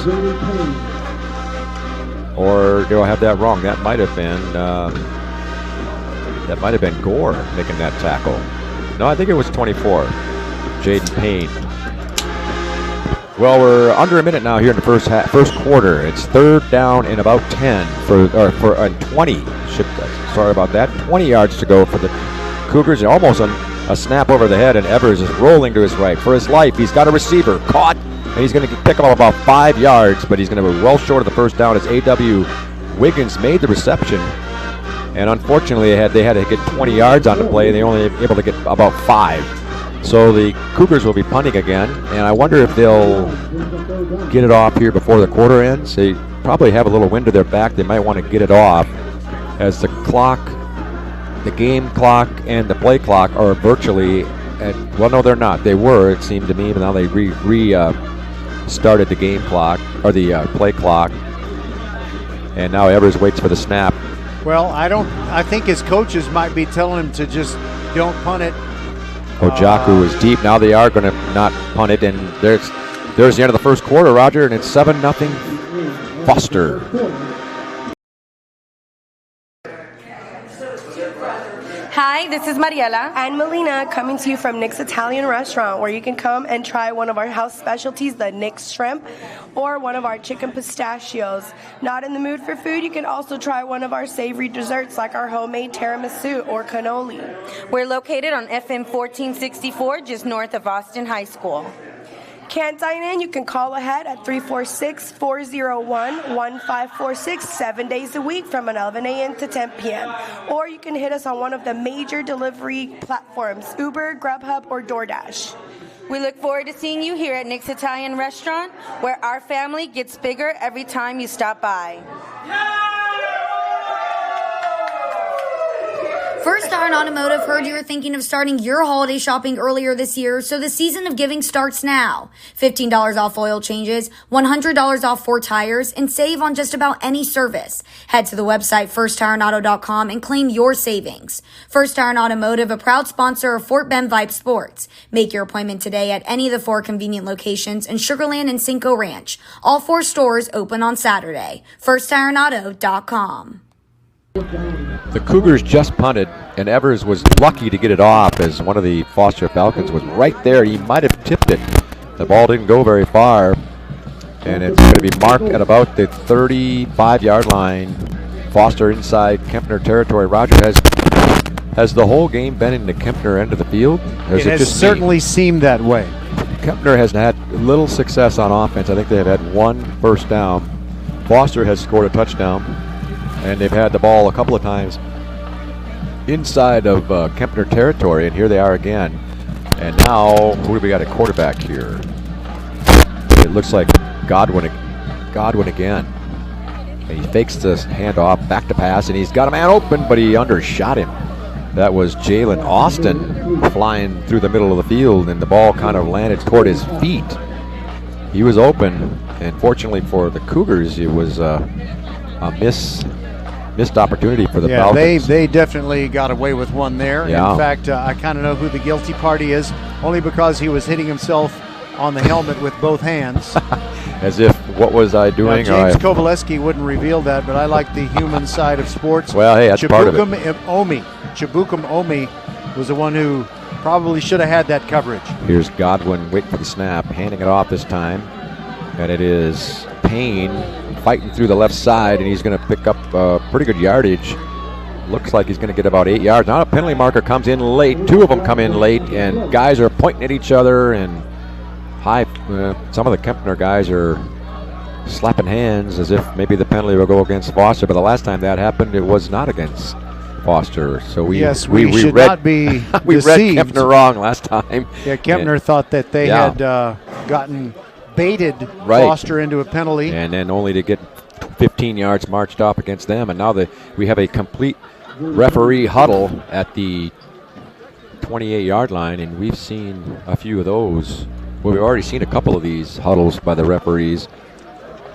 Or do I have that wrong? That might have been Gore making that tackle. No, I think it was 24, Jaden Payne. Well, we're under a minute now here in the first quarter. It's third down and about 10 for 20. Sorry about that. 20 yards to go for the Cougars. Almost a snap over the head, and Evers is rolling to his right for his life. He's got a receiver caught, and he's going to pick him up about 5 yards, but he's going to be well short of the first down as A.W. Wiggins made the reception. And unfortunately, they had to get 20 yards on the play. They only were able to get about 5. So the Cougars will be punting again, and I wonder if they'll get it off here before the quarter ends. They probably have a little wind to their back. They might want to get it off as the game clock and the play clock are virtually well, no, they're not. They were, it seemed to me, but now they started the game clock, or the play clock, and now Evers waits for the snap. Well, I think his coaches might be telling him to just don't punt it. Ojaku is deep. Now they are going to not punt it, and there's the end of the first quarter, Roger, and it's 7-0 Foster. Hi, this is Mariela and Melina coming to you from Nick's Italian Restaurant, where you can come and try one of our house specialties, the Nick's Shrimp, or one of our chicken pistachios. Not in the mood for food? You can also try one of our savory desserts like our homemade tiramisu or cannoli. We're located on FM 1464, just north of Austin High School. Can't dine in? You can call ahead at 346-401-1546 7 days a week from 11 a.m. to 10 p.m. Or you can hit us on one of the major delivery platforms, Uber, Grubhub, or DoorDash. We look forward to seeing you here at Nick's Italian Restaurant, where our family gets bigger every time you stop by. First Iron Automotive heard you were thinking of starting your holiday shopping earlier this year, so the season of giving starts now. $15 off oil changes, $100 off 4 tires, and save on just about any service. Head to the website firstironauto.com and claim your savings. First Iron Automotive, a proud sponsor of Fort Bend Vype Sports. Make your appointment today at any of the 4 convenient locations in Sugar Land and Cinco Ranch. All 4 stores open on Saturday. firstironauto.com. The Cougars just punted, and Evers was lucky to get it off as one of the Foster Falcons was right there. He might have tipped it. The ball didn't go very far, and it's going to be marked at about the 35-yard line. Foster inside Kempner territory. Roger, has the whole game been in the Kempner end of the field? It has certainly seemed that way. Kempner has had little success on offense. I think they have had 1 first down. Foster has scored a touchdown, and they've had the ball a couple of times inside of Kempner territory, and here they are again. And now, who do we got at quarterback here? It looks like Godwin again. And he fakes the handoff, back to pass, and he's got a man open, but he undershot him. That was Jalen Austin flying through the middle of the field, and the ball kind of landed toward his feet. He was open, and fortunately for the Cougars, it was a missed opportunity for the Falcons. They definitely got away with one there. Yeah. In fact, I kind of know who the guilty party is, only because he was hitting himself on the helmet with both hands. As if, what was I doing? James Kovaleski wouldn't reveal that, but I like the human side of sports. Well, hey, that's part of it. Chibukum Omi was the one who probably should have had that coverage. Here's Godwin waiting for the snap, handing it off this time. And it is Payne fighting through the left side, and he's going to pick up pretty good yardage. Looks like he's going to get about 8 yards. Now a penalty marker comes in late. 2 of them come in late, and guys are pointing at each other. And some of the Kempner guys are slapping hands as if maybe the penalty will go against Foster. But the last time that happened, it was not against Foster. So we should read, not be we deceived. read Kempner wrong last time. Yeah, Kempner thought that they had gotten baited Foster into a penalty. And then only to get 15 yards marched off against them. And now we have a complete referee huddle at the 28-yard line, and we've seen a few of those. Well, we've already seen a couple of these huddles by the referees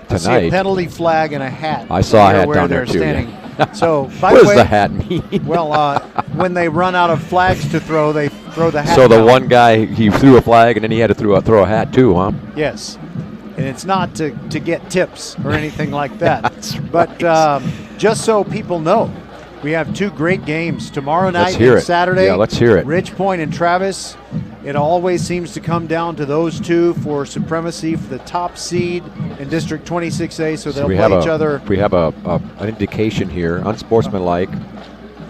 tonight. I see a penalty flag and a hat. I saw a hat down there too. Yeah. So, by what the does way, the hat mean? Well, when they run out of flags to throw, they throw the hat. So the down. one guy, he threw a flag, and then he had to throw a hat too, huh? Yes. And it's not to get tips or anything like that. That's right. But just so people know, we have 2 great games tomorrow night and Saturday. Yeah, let's hear it. Rich Point and Travis. It always seems to come down to those 2 for supremacy for the top seed in District 26A. So they'll play each other. We have an indication here, unsportsmanlike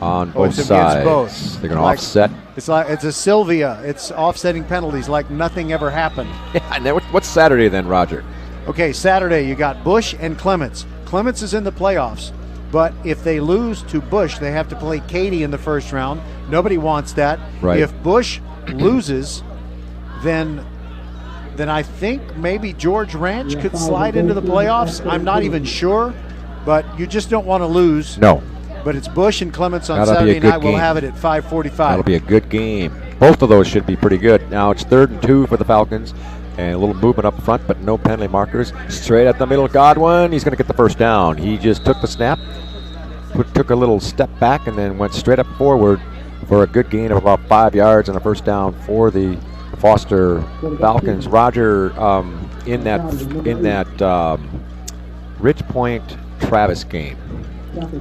on both it's sides. Against both. They're going to offset. It's a Sylvia. It's offsetting penalties like nothing ever happened. Yeah, and then what's Saturday then, Roger? Okay, Saturday you got Bush and Clements. Clements is in the playoffs. But if they lose to Bush, they have to play Katy in the first round. Nobody wants that. Right. If Bush loses, then I think maybe George Ranch could slide into the playoffs. I'm not even sure, but you just don't want to lose. No. But it's Bush and Clements on That'll Saturday night. Game. We'll have it at 5:45. That'll be a good game. Both of those should be pretty good. Now it's 3rd and 2 for the Falcons. And a little movement up front, but no penalty markers. Straight at the middle, Godwin. He's going to get the first down. He just took the snap, took a little step back, and then went straight up forward for a good gain of about 5 yards and a first down for the Foster Falcons. Roger, in that Rich Point Travis game,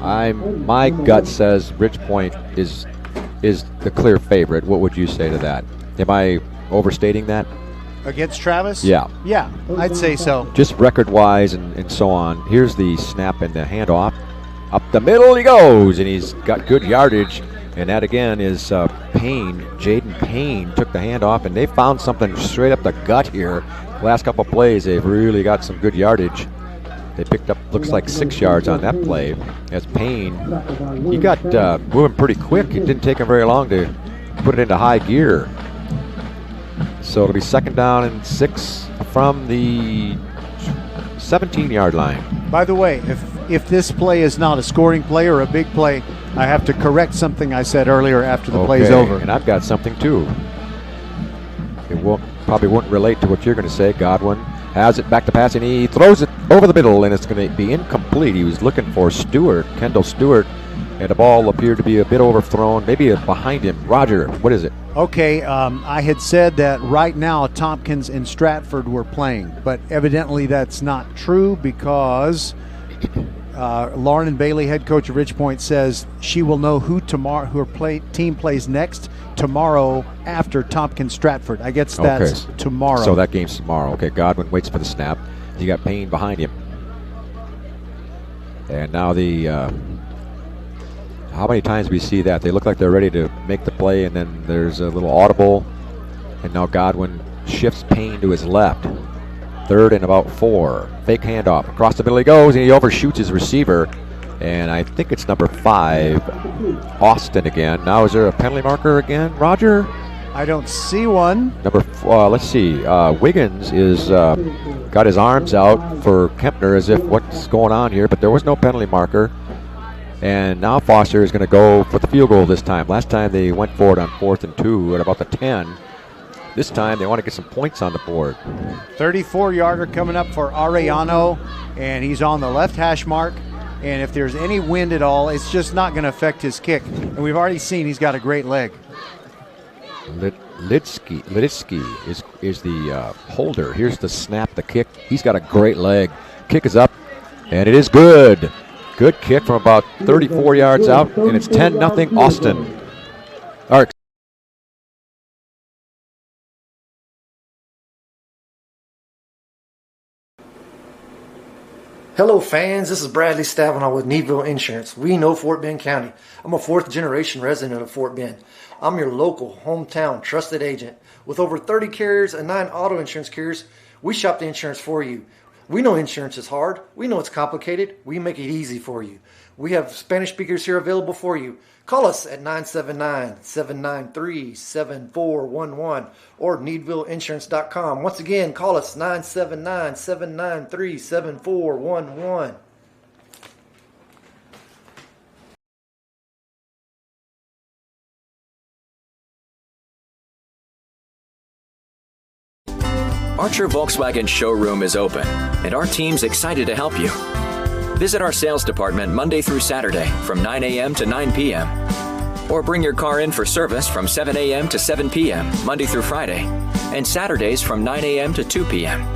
my gut says Rich Point is the clear favorite. What would you say to that? Am I overstating that? Against Travis? Yeah. Yeah, I'd say so. Just record-wise and so on. Here's the snap and the handoff. Up the middle he goes, and he's got good yardage. And that, again, is Payne. Jaden Payne took the handoff, and they found something straight up the gut here. Last couple plays, they've really got some good yardage. They picked up, looks like 6 yards on that play. As Payne, he got moving pretty quick. It didn't take him very long to put it into high gear. So it'll be 2nd down and 6 from the 17-yard line. By the way, if this play is not a scoring play or a big play, I have to correct something I said earlier after the play's over. And I've got something too. It probably won't relate to what you're going to say. Godwin has it back to pass, and he throws it over the middle, and it's going to be incomplete. He was looking for Kendall Stewart, and the ball appeared to be a bit overthrown, maybe behind him. Roger, what is it? Okay, I had said that right now Tompkins and Stratford were playing, but evidently that's not true because Lauren Bailey, head coach of Rich Point, says she will know who her team plays next tomorrow after Tompkins Stratford. I guess that's tomorrow. So that game's tomorrow. Okay, Godwin waits for the snap. You got Payne behind him. And now how many times we see that? They look like they're ready to make the play, and then there's a little audible, and now Godwin shifts Payne to his left. 3rd and about 4. Fake handoff. Across the middle he goes, and he overshoots his receiver. And I think it's number 5, Austin again. Now is there a penalty marker again, Roger? I don't see one. Number 4, let's see. Wiggins is got his arms out for Kempner as if what's going on here, but there was no penalty marker. And now Foster is going to go for the field goal this time. Last time they went for it on 4th and 2 at about the 10. This time they want to get some points on the board. 34-yarder coming up for Arellano, and he's on the left hash mark. And if there's any wind at all, it's just not going to affect his kick. And we've already seen he's got a great leg. Liditsky is the holder. Here's the snap, the kick. He's got a great leg. Kick is up, and it is good. Good kick from about 34 yards out, and it's 10-0 Austin. Hello fans, this is Bradley Stavanaugh with Needville Insurance. We know Fort Bend County. I'm a 4th generation resident of Fort Bend. I'm your local, hometown, trusted agent. With over 30 carriers and 9 auto insurance carriers, we shop the insurance for you. We know insurance is hard. We know it's complicated. We make it easy for you. We have Spanish speakers here available for you. Call us at 979-793-7411 or needvilleinsurance.com. Once again, call us 979-793-7411. Archer Volkswagen showroom is open, and our team's excited to help you. Visit our sales department Monday through Saturday from 9 a.m. to 9 p.m. Or bring your car in for service from 7 a.m. to 7 p.m. Monday through Friday, and Saturdays from 9 a.m. to 2 p.m.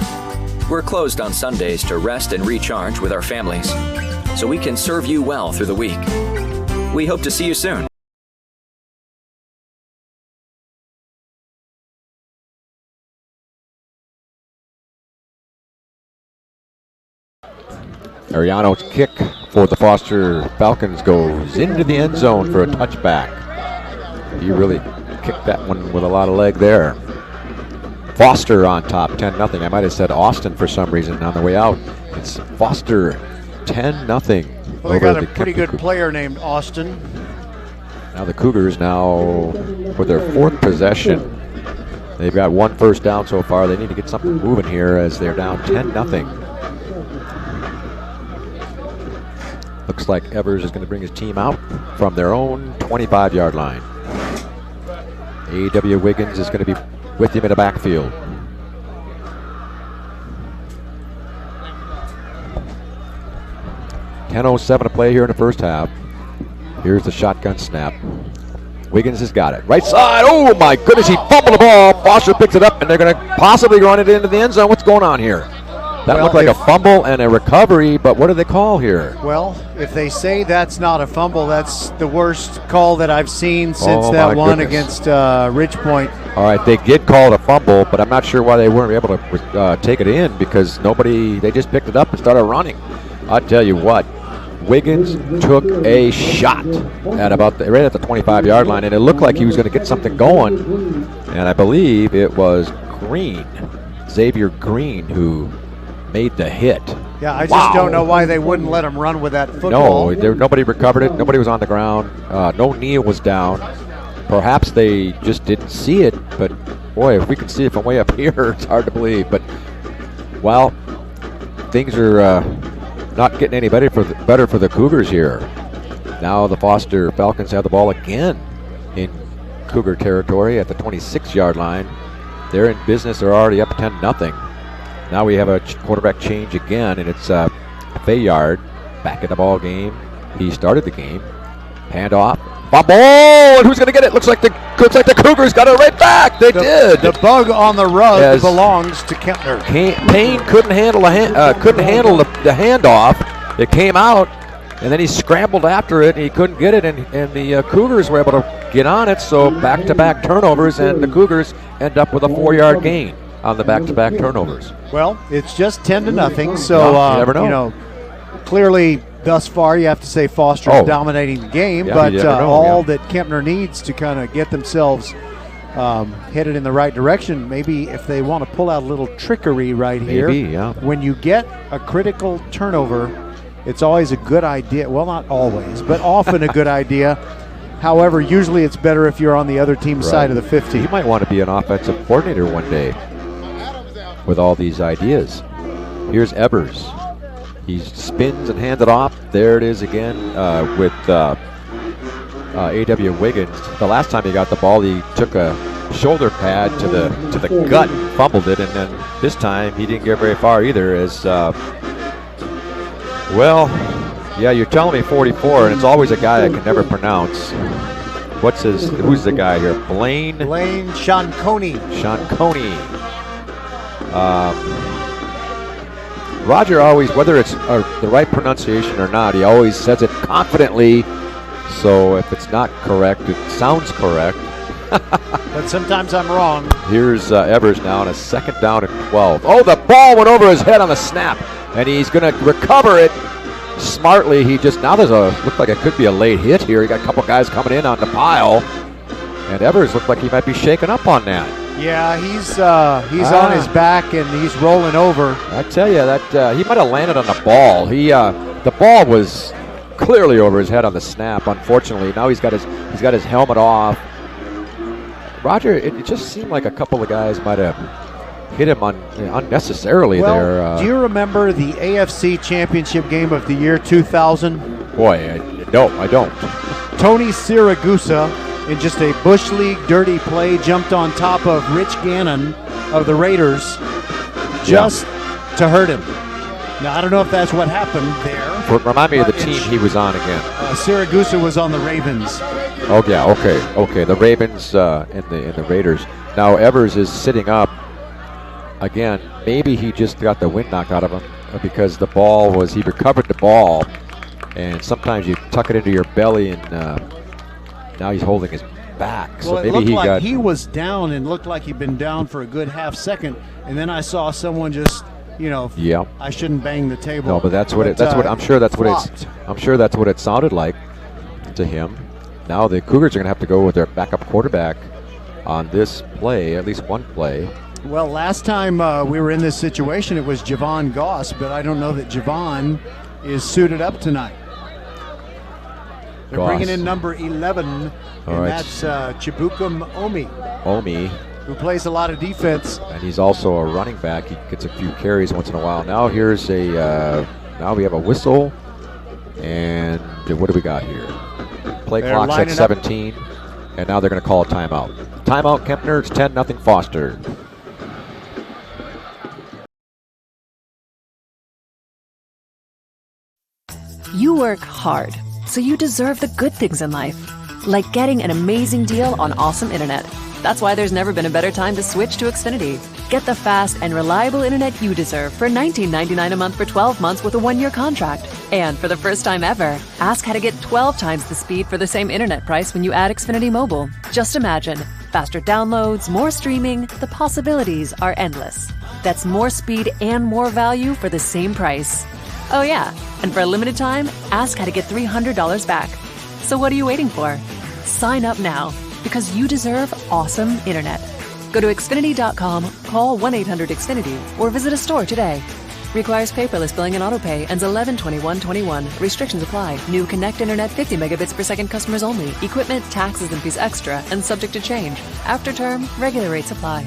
We're closed on Sundays to rest and recharge with our families, so we can serve you well through the week. We hope to see you soon. Ariano's kick for the Foster Falcons goes into the end zone for a touchback. He really kicked that one with a lot of leg there. Foster on top, 10-0. I might have said Austin for some reason on the way out. It's Foster, 10-0. Well, they got a pretty good player named Austin. Now the Cougars with their 4th possession. They've got 1 first down so far. They need to get something moving here as they're down 10-0. Looks like Evers is going to bring his team out from their own 25-yard line. A.W. Wiggins is going to be with him in the backfield. $10:07 to play here in the first half. Here's the shotgun snap. Wiggins has got it. Right side. Oh, my goodness. He fumbled the ball. Foster picks it up, and they're going to possibly run it into the end zone. What's going on here? That looked like a fumble and a recovery, but what do they call here? Well, if they say that's not a fumble, that's the worst call that I've seen since that one against Richmond. All right, they did call it a fumble, but I'm not sure why they weren't able to take it in because they just picked it up and started running. I'll tell you what, Wiggins took a shot at right at the 25-yard line, and it looked like he was going to get something going, and I believe it was Xavier Green, who made the hit. Yeah, I just don't know why they wouldn't let him run with that football. No, nobody recovered it. Nobody was on the ground. No kneel was down. Perhaps they just didn't see it, but boy, if we can see it from way up here, it's hard to believe. But, well, things are not getting any better for the Cougars here. Now the Foster Falcons have the ball again in Cougar territory at the 26-yard line. They're in business. They're already up 10-0. Now we have a quarterback change again, and it's Fayard back in the ball game. He started the game. Handoff. Fumble! And who's going to get it? Looks like the Cougars got it right back. They did. The bug on the rug belongs to Kempner. Payne couldn't handle the handoff. It came out, and then he scrambled after it, and he couldn't get it, and the Cougars were able to get on it. So back-to-back turnovers, and the Cougars end up with a 4-yard gain on the back-to-back turnovers. Well, it's just 10-0, so you never know. Clearly thus far you have to say Foster's dominating the game, but all that Kempner needs to kind of get themselves headed in the right direction, maybe if they want to pull out a little trickery right here. When you get a critical turnover, it's always a good idea. Well, not always, but often a good idea. However, usually it's better if you're on the other team's side of the 50. You might want to be an offensive coordinator one day with all these ideas. Here's Evers. He spins and hands it off. There it is again with A.W. Wiggins. The last time he got the ball, he took a shoulder pad to the gut, fumbled it, and then this time he didn't get very far either. You're telling me 44, and it's always a guy I can never pronounce. Who's the guy here? Blaine Shanconi. Roger always, whether it's the right pronunciation or not, he always says it confidently. So if it's not correct, it sounds correct. But sometimes I'm wrong. Here's Evers now on a 2nd down and 12. Oh, the ball went over his head on the snap, and he's going to recover it smartly. Now looked like it could be a late hit here. He got a couple guys coming in on the pile, and Evers looked like he might be shaken up on that. Yeah, he's on his back and he's rolling over. I tell you that he might have landed on the ball. The ball was clearly over his head on the snap. Unfortunately, now he's got his helmet off. Roger, it just seemed like a couple of guys might have hit him unnecessarily there. Do you remember the AFC Championship game of the year 2000? Boy, no, I don't. Tony Siragusa, in just a Bush League dirty play, jumped on top of Rich Gannon of the Raiders just to hurt him. Now, I don't know if that's what happened there. Remind me of the team he was on again. Siragusa was on the Ravens. Oh, yeah, okay. The Ravens and the Raiders. Now, Evers is sitting up. Again, maybe he just got the wind knocked out of him because he recovered the ball, and sometimes you tuck it into your belly, and now he's holding his back. Well, so maybe he was down and looked like he'd been down for a good half second, and then I saw someone just, Yeah. I shouldn't bang the table. No, but I'm sure that's what it sounded like to him. Now the Cougars are going to have to go with their backup quarterback on this play, at least one play. Well, last time we were in this situation, it was Javon Goss, but I don't know that Javon is suited up tonight. They're bringing in number 11, and that's Chibukum Omi, who plays a lot of defense. And he's also a running back. He gets a few carries once in a while. Now now we have a whistle, and what do we got here? Play clock's at 17, and now they're going to call a timeout. Timeout, Kempner. It's 10-0 Foster. You work hard, so you deserve the good things in life, like getting an amazing deal on awesome internet. That's why there's never been a better time to switch to Xfinity. Get the fast and reliable internet you deserve for $19.99 a month for 12 months with a 1-year contract. And for the first time ever, ask how to get 12 times the speed for the same internet price when you add Xfinity Mobile. Just imagine. Faster downloads, more streaming, the possibilities are endless. That's more speed and more value for the same price. Oh yeah, and for a limited time, ask how to get $300 back. So what are you waiting for? Sign up now, because you deserve awesome internet. Go to Xfinity.com, call 1-800-XFINITY, or visit a store today. Requires paperless billing and autopay, ends 11/21/21. Restrictions apply. New Connect Internet 50 megabits per second customers only. Equipment, taxes, and fees extra, and subject to change. After term, regular rates apply.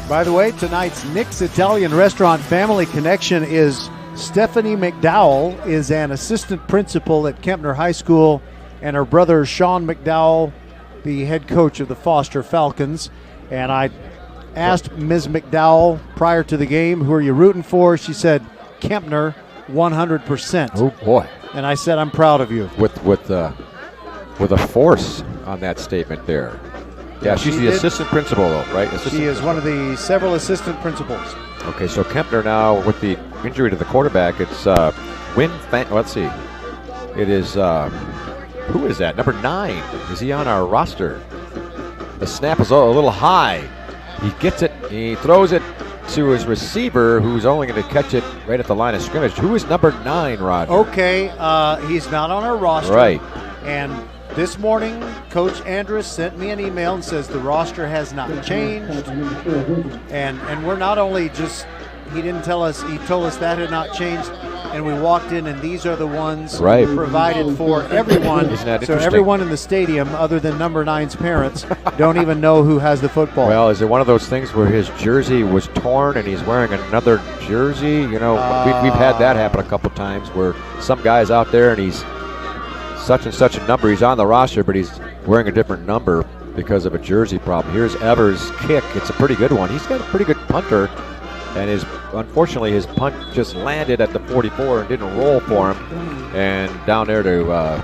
By the way, tonight's Nick's Italian Restaurant Family Connection is Stephanie McDowell is an assistant principal at Kempner High School, and her brother Sean McDowell, the head coach of the Foster Falcons. And I asked Ms. McDowell prior to the game, who are you rooting for? She said, Kempner, 100%. Oh, boy. And I said, I'm proud of you. With a force on that statement there. Yeah, she's the assistant principal, though, right? She is one of the several assistant principals. Okay, so Kempner now, with the injury to the quarterback, it's let's see. It is, who is that? Number 9. Is he on our roster? The snap is a little high. He gets it, he throws it to his receiver, who's only going to catch it right at the line of scrimmage. Who is number 9, Roger? Okay, he's not on our roster. Right. And this morning, Coach Andrus sent me an email and says the roster has not changed. And we're not only just, he didn't tell us, he told us that had not changed. And we walked in, and these are the ones provided for everyone. Isn't that so interesting? everyone in the stadium, other than number 9's parents, don't even know who has the football. Well, is it one of those things where his jersey was torn and he's wearing another jersey? You know, we've had that happen a couple times where some guy's out there and he's such and such a number. He's on the roster, but he's wearing a different number because of a jersey problem. Here's Evers' kick. It's a pretty good one. He's got a pretty good punter, and unfortunately his punt just landed at the 44 and didn't roll for him. And down there to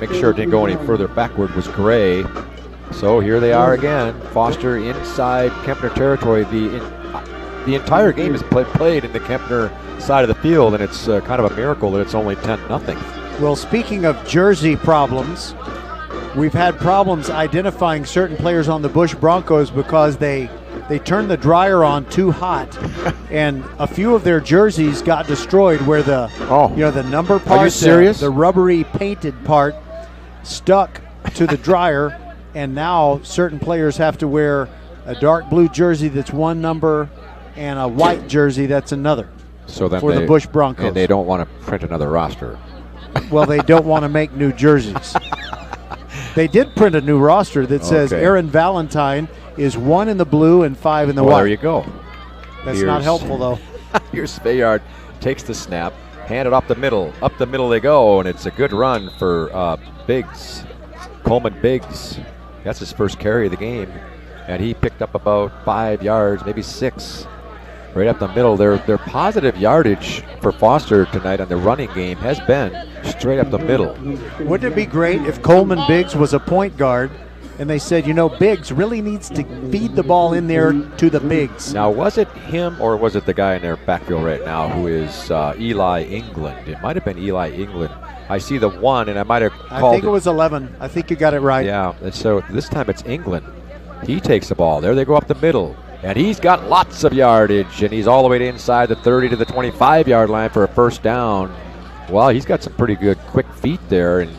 make sure it didn't go any further backward, was Gray. So here they are again. Foster inside Kempner territory. The entire game is played in the Kempner side of the field, and it's kind of a miracle that it's only 10-0. Well, speaking of jersey problems, we've had problems identifying certain players on the Bush Broncos because they turned the dryer on too hot, and a few of their jerseys got destroyed where the the number part, Are you serious? The rubbery painted part stuck to the dryer, and now certain players have to wear a dark blue jersey that's one number and a white jersey that's another. So then for the Bush Broncos. And they don't want to print another roster. Well, they don't want to make new jerseys. They did print a new roster that says Aaron Valentine is 1 in the blue and 5 in the white. There you go. That's not helpful, though. Here's Fayard, takes the snap, hand it up the middle. Up the middle they go, and it's a good run for Biggs. Coleman Biggs. That's his first carry of the game, and he picked up about 5 yards, maybe 6. Right up the middle. Their positive yardage for Foster tonight on the running game has been straight up the middle. Wouldn't it be great if Coleman Biggs was a point guard and they said, Biggs really needs to feed the ball in there to the bigs? Now, was it him or was it the guy in their backfield right now who is Eli England? It might have been Eli England. I see the 1, and I might have called I think it was 11. I think you got it right. Yeah, and so this time it's England. He takes the ball. There they go up the middle. And he's got lots of yardage, and he's all the way to inside the 30 to the 25-yard line for a first down. Well, he's got some pretty good quick feet there, and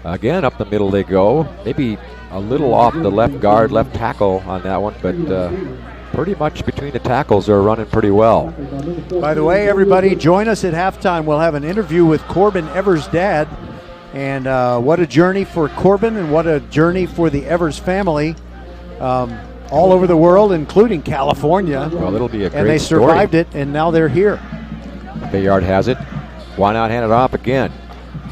again, up the middle they go. Maybe a little off the left guard, left tackle on that one, but pretty much between the tackles they're running pretty well. By the way, everybody, join us at halftime. We'll have an interview with Corbin Evers' dad, and what a journey for Corbin and what a journey for the Evers family. All over the world, including California. Well, it'll be a great And they survived it, and now they're here. Bayard has it. Why not hand it off again?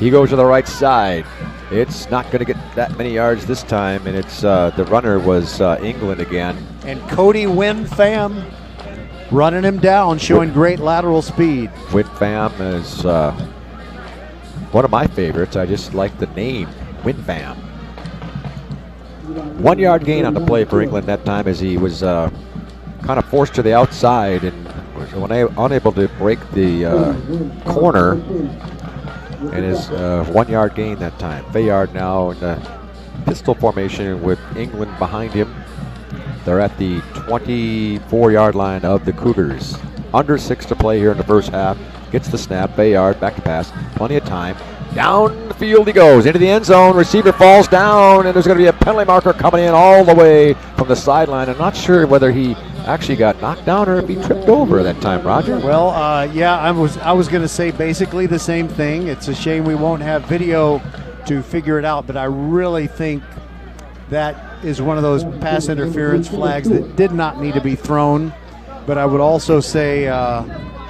He goes to the right side. It's not going to get that many yards this time, and it's the runner was England again. And Cody Wynn Pham running him down, showing great lateral speed. Wynn Pham is one of my favorites. I just like the name, Wynn Pham. 1 yard gain on the play for England that time as he was kind of forced to the outside and was unable to break the corner, and his 1 yard gain that time. Fayard now in the pistol formation with England behind him. They're at the 24-yard line of the Cougars. Under 6 to play here in the first half. Gets the snap. Bayard back to pass. Plenty of time. Down the field he goes, into the end zone. Receiver falls down, and there's going to be a penalty marker coming in all the way from the sideline. I'm not sure whether he actually got knocked down or if he tripped over that time, Roger. Well, yeah, I was going to say basically the same thing. It's a shame we won't have video to figure it out, but I really think that is one of those pass interference flags that did not need to be thrown. But I would also say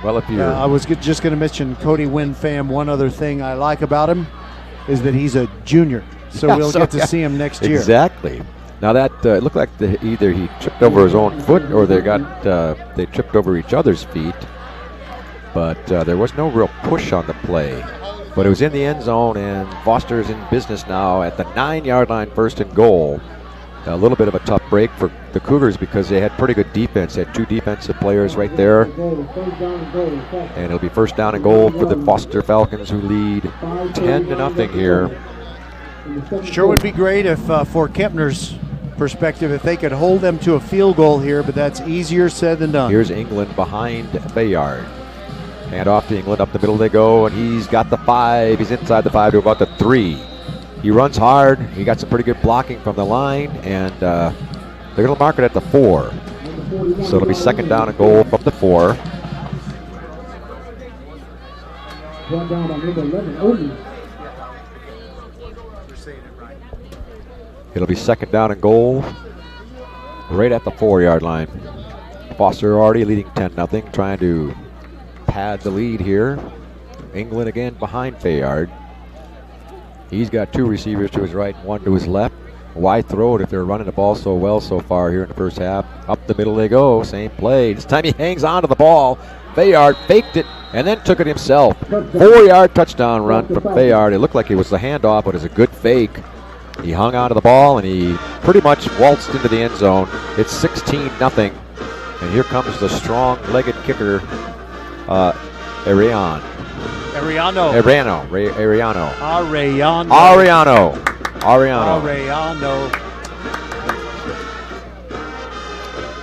well, if you I was just going to mention Cody Wynn Pham. One other thing I like about him is that he's a junior, so we'll get to see him next year. Exactly. Now that it looked like either he tripped over his own foot or they tripped over each other's feet, but there was no real push on the play. But it was in the end zone, and Foster's in business now at the 9-yard line, first and goal. A little bit of a tough break for the Cougars because they had pretty good defense. They had 2 defensive players right there. And it'll be first down and goal for the Foster Falcons, who lead 10-0 here. Sure would be great if, for Kempner's perspective, if they could hold them to a field goal here, but that's easier said than done. Here's England behind Bayard. Hand off to England, up the middle they go, and he's got the 5. He's inside the 5 to about the 3. He runs hard. He got some pretty good blocking from the line, and they're going to mark it at the 4. So it'll be second down and goal from the 4. It'll be second down and goal right at the 4-yard line. Foster already leading 10-0, trying to pad the lead here. England again behind Fayard. He's got 2 receivers to his right and 1 to his left. Why throw it if they're running the ball so well so far here in the first half? Up the middle they go, same play. This time he hangs on to the ball. Fayard, faked it, and then took it himself. 4-yard touchdown run from Fayard. It looked like it was the handoff, but it was a good fake. He hung on to the ball, and he pretty much waltzed into the end zone. It's 16-0, and here comes the strong-legged kicker, Arellano.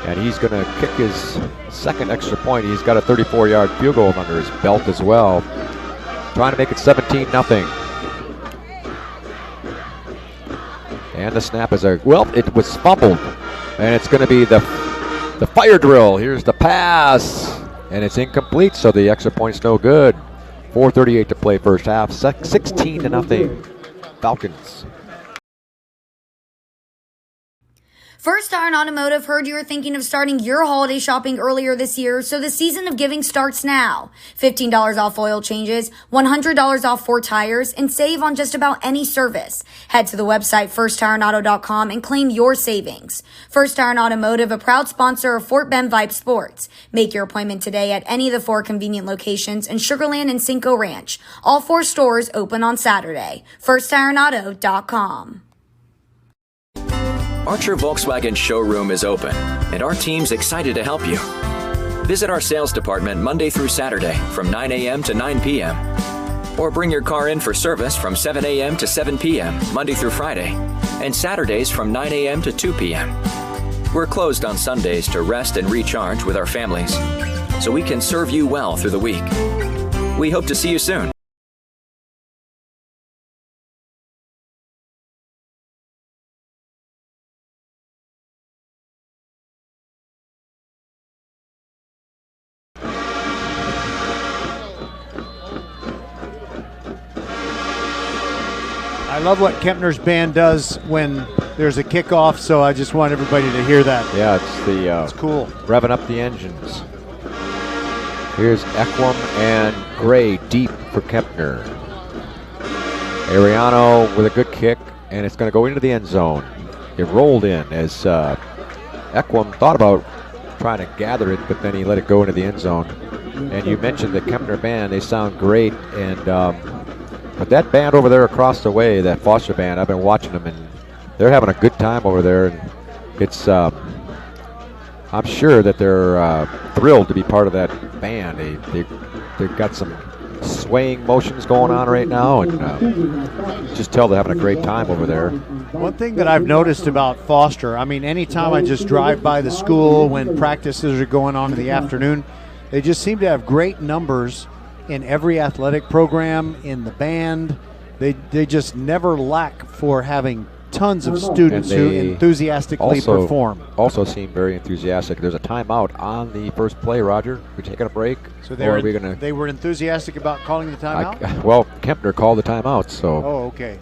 And he's going to kick his second extra point. He's got a 34-yard field goal under his belt as well. Trying to make it 17-0. And the snap is it was fumbled. And it's going to be the fire drill. Here's the pass. And it's incomplete, so the extra point's no good. 4:38 to play first half. 16-0. Falcons. First Iron Automotive heard you were thinking of starting your holiday shopping earlier this year, so the season of giving starts now. $15 off oil changes, $100 off 4 tires, and save on just about any service. Head to the website firstironauto.com and claim your savings. First Iron Automotive, a proud sponsor of Fort Bend Vype Sports. Make your appointment today at any of the 4 convenient locations in Sugar Land and Cinco Ranch. All 4 stores open on Saturday. firstironauto.com. Archer Volkswagen showroom is open, and our team's excited to help you. Visit our sales department Monday through Saturday from 9 a.m. to 9 p.m. Or bring your car in for service from 7 a.m. to 7 p.m. Monday through Friday, and Saturdays from 9 a.m. to 2 p.m. We're closed on Sundays to rest and recharge with our families, so we can serve you well through the week. We hope to see you soon. I love what Kempner's band does when there's a kickoff, so I just want everybody to hear that. Yeah, it's cool. Revving up the engines. Here's Ekwem and Gray deep for Kempner. Arellano with a good kick, and it's going to go into the end zone. It rolled in as Ekwem thought about trying to gather it, but then he let it go into the end zone. And you mentioned the Kempner band. They sound great, and but that band over there across the way, that Foster band, I've been watching them, and they're having a good time over there. And it's, I'm sure that they're thrilled to be part of that band. They've got some swaying motions going on right now, and just tell they're having a great time over there. One thing that I've noticed about Foster, I mean, anytime I just drive by the school when practices are going on in the afternoon, they just seem to have great numbers in every athletic program, in the band. They just never lack for having tons of students who enthusiastically perform. Also seem very enthusiastic. There's a timeout on the first play, Roger. We're taking a break. So they were enthusiastic about calling the timeout? Well, Kempner called the timeout, so. Oh, okay.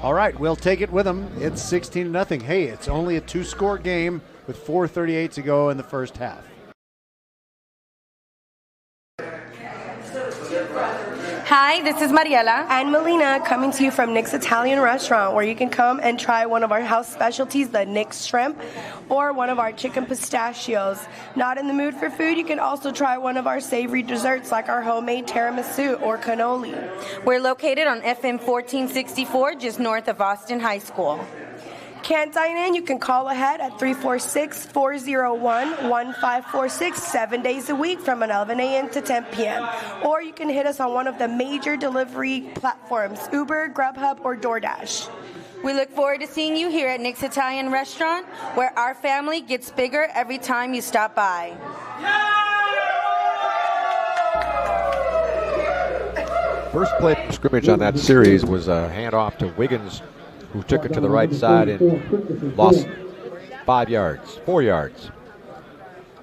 All right, we'll take it with them. It's 16-0. Hey, it's only a 2-score game with 4:38 to go in the first half. Hi, this is Mariela and Melina coming to you from Nick's Italian Restaurant, where you can come and try one of our house specialties, the Nick's Shrimp, or one of our chicken pistachios. Not in the mood for food, you can also try one of our savory desserts like our homemade tiramisu or cannoli. We're located on FM 1464, just north of Austin High School. Can't dine in? You can call ahead at 346-401-1546 7 days a week from 11 a.m. to 10 p.m. Or you can hit us on one of the major delivery platforms, Uber, Grubhub, or DoorDash. We look forward to seeing you here at Nick's Italian Restaurant, where our family gets bigger every time you stop by. First play scrimmage on that series was a handoff to Wiggins, who took it to the right side and lost 4 yards.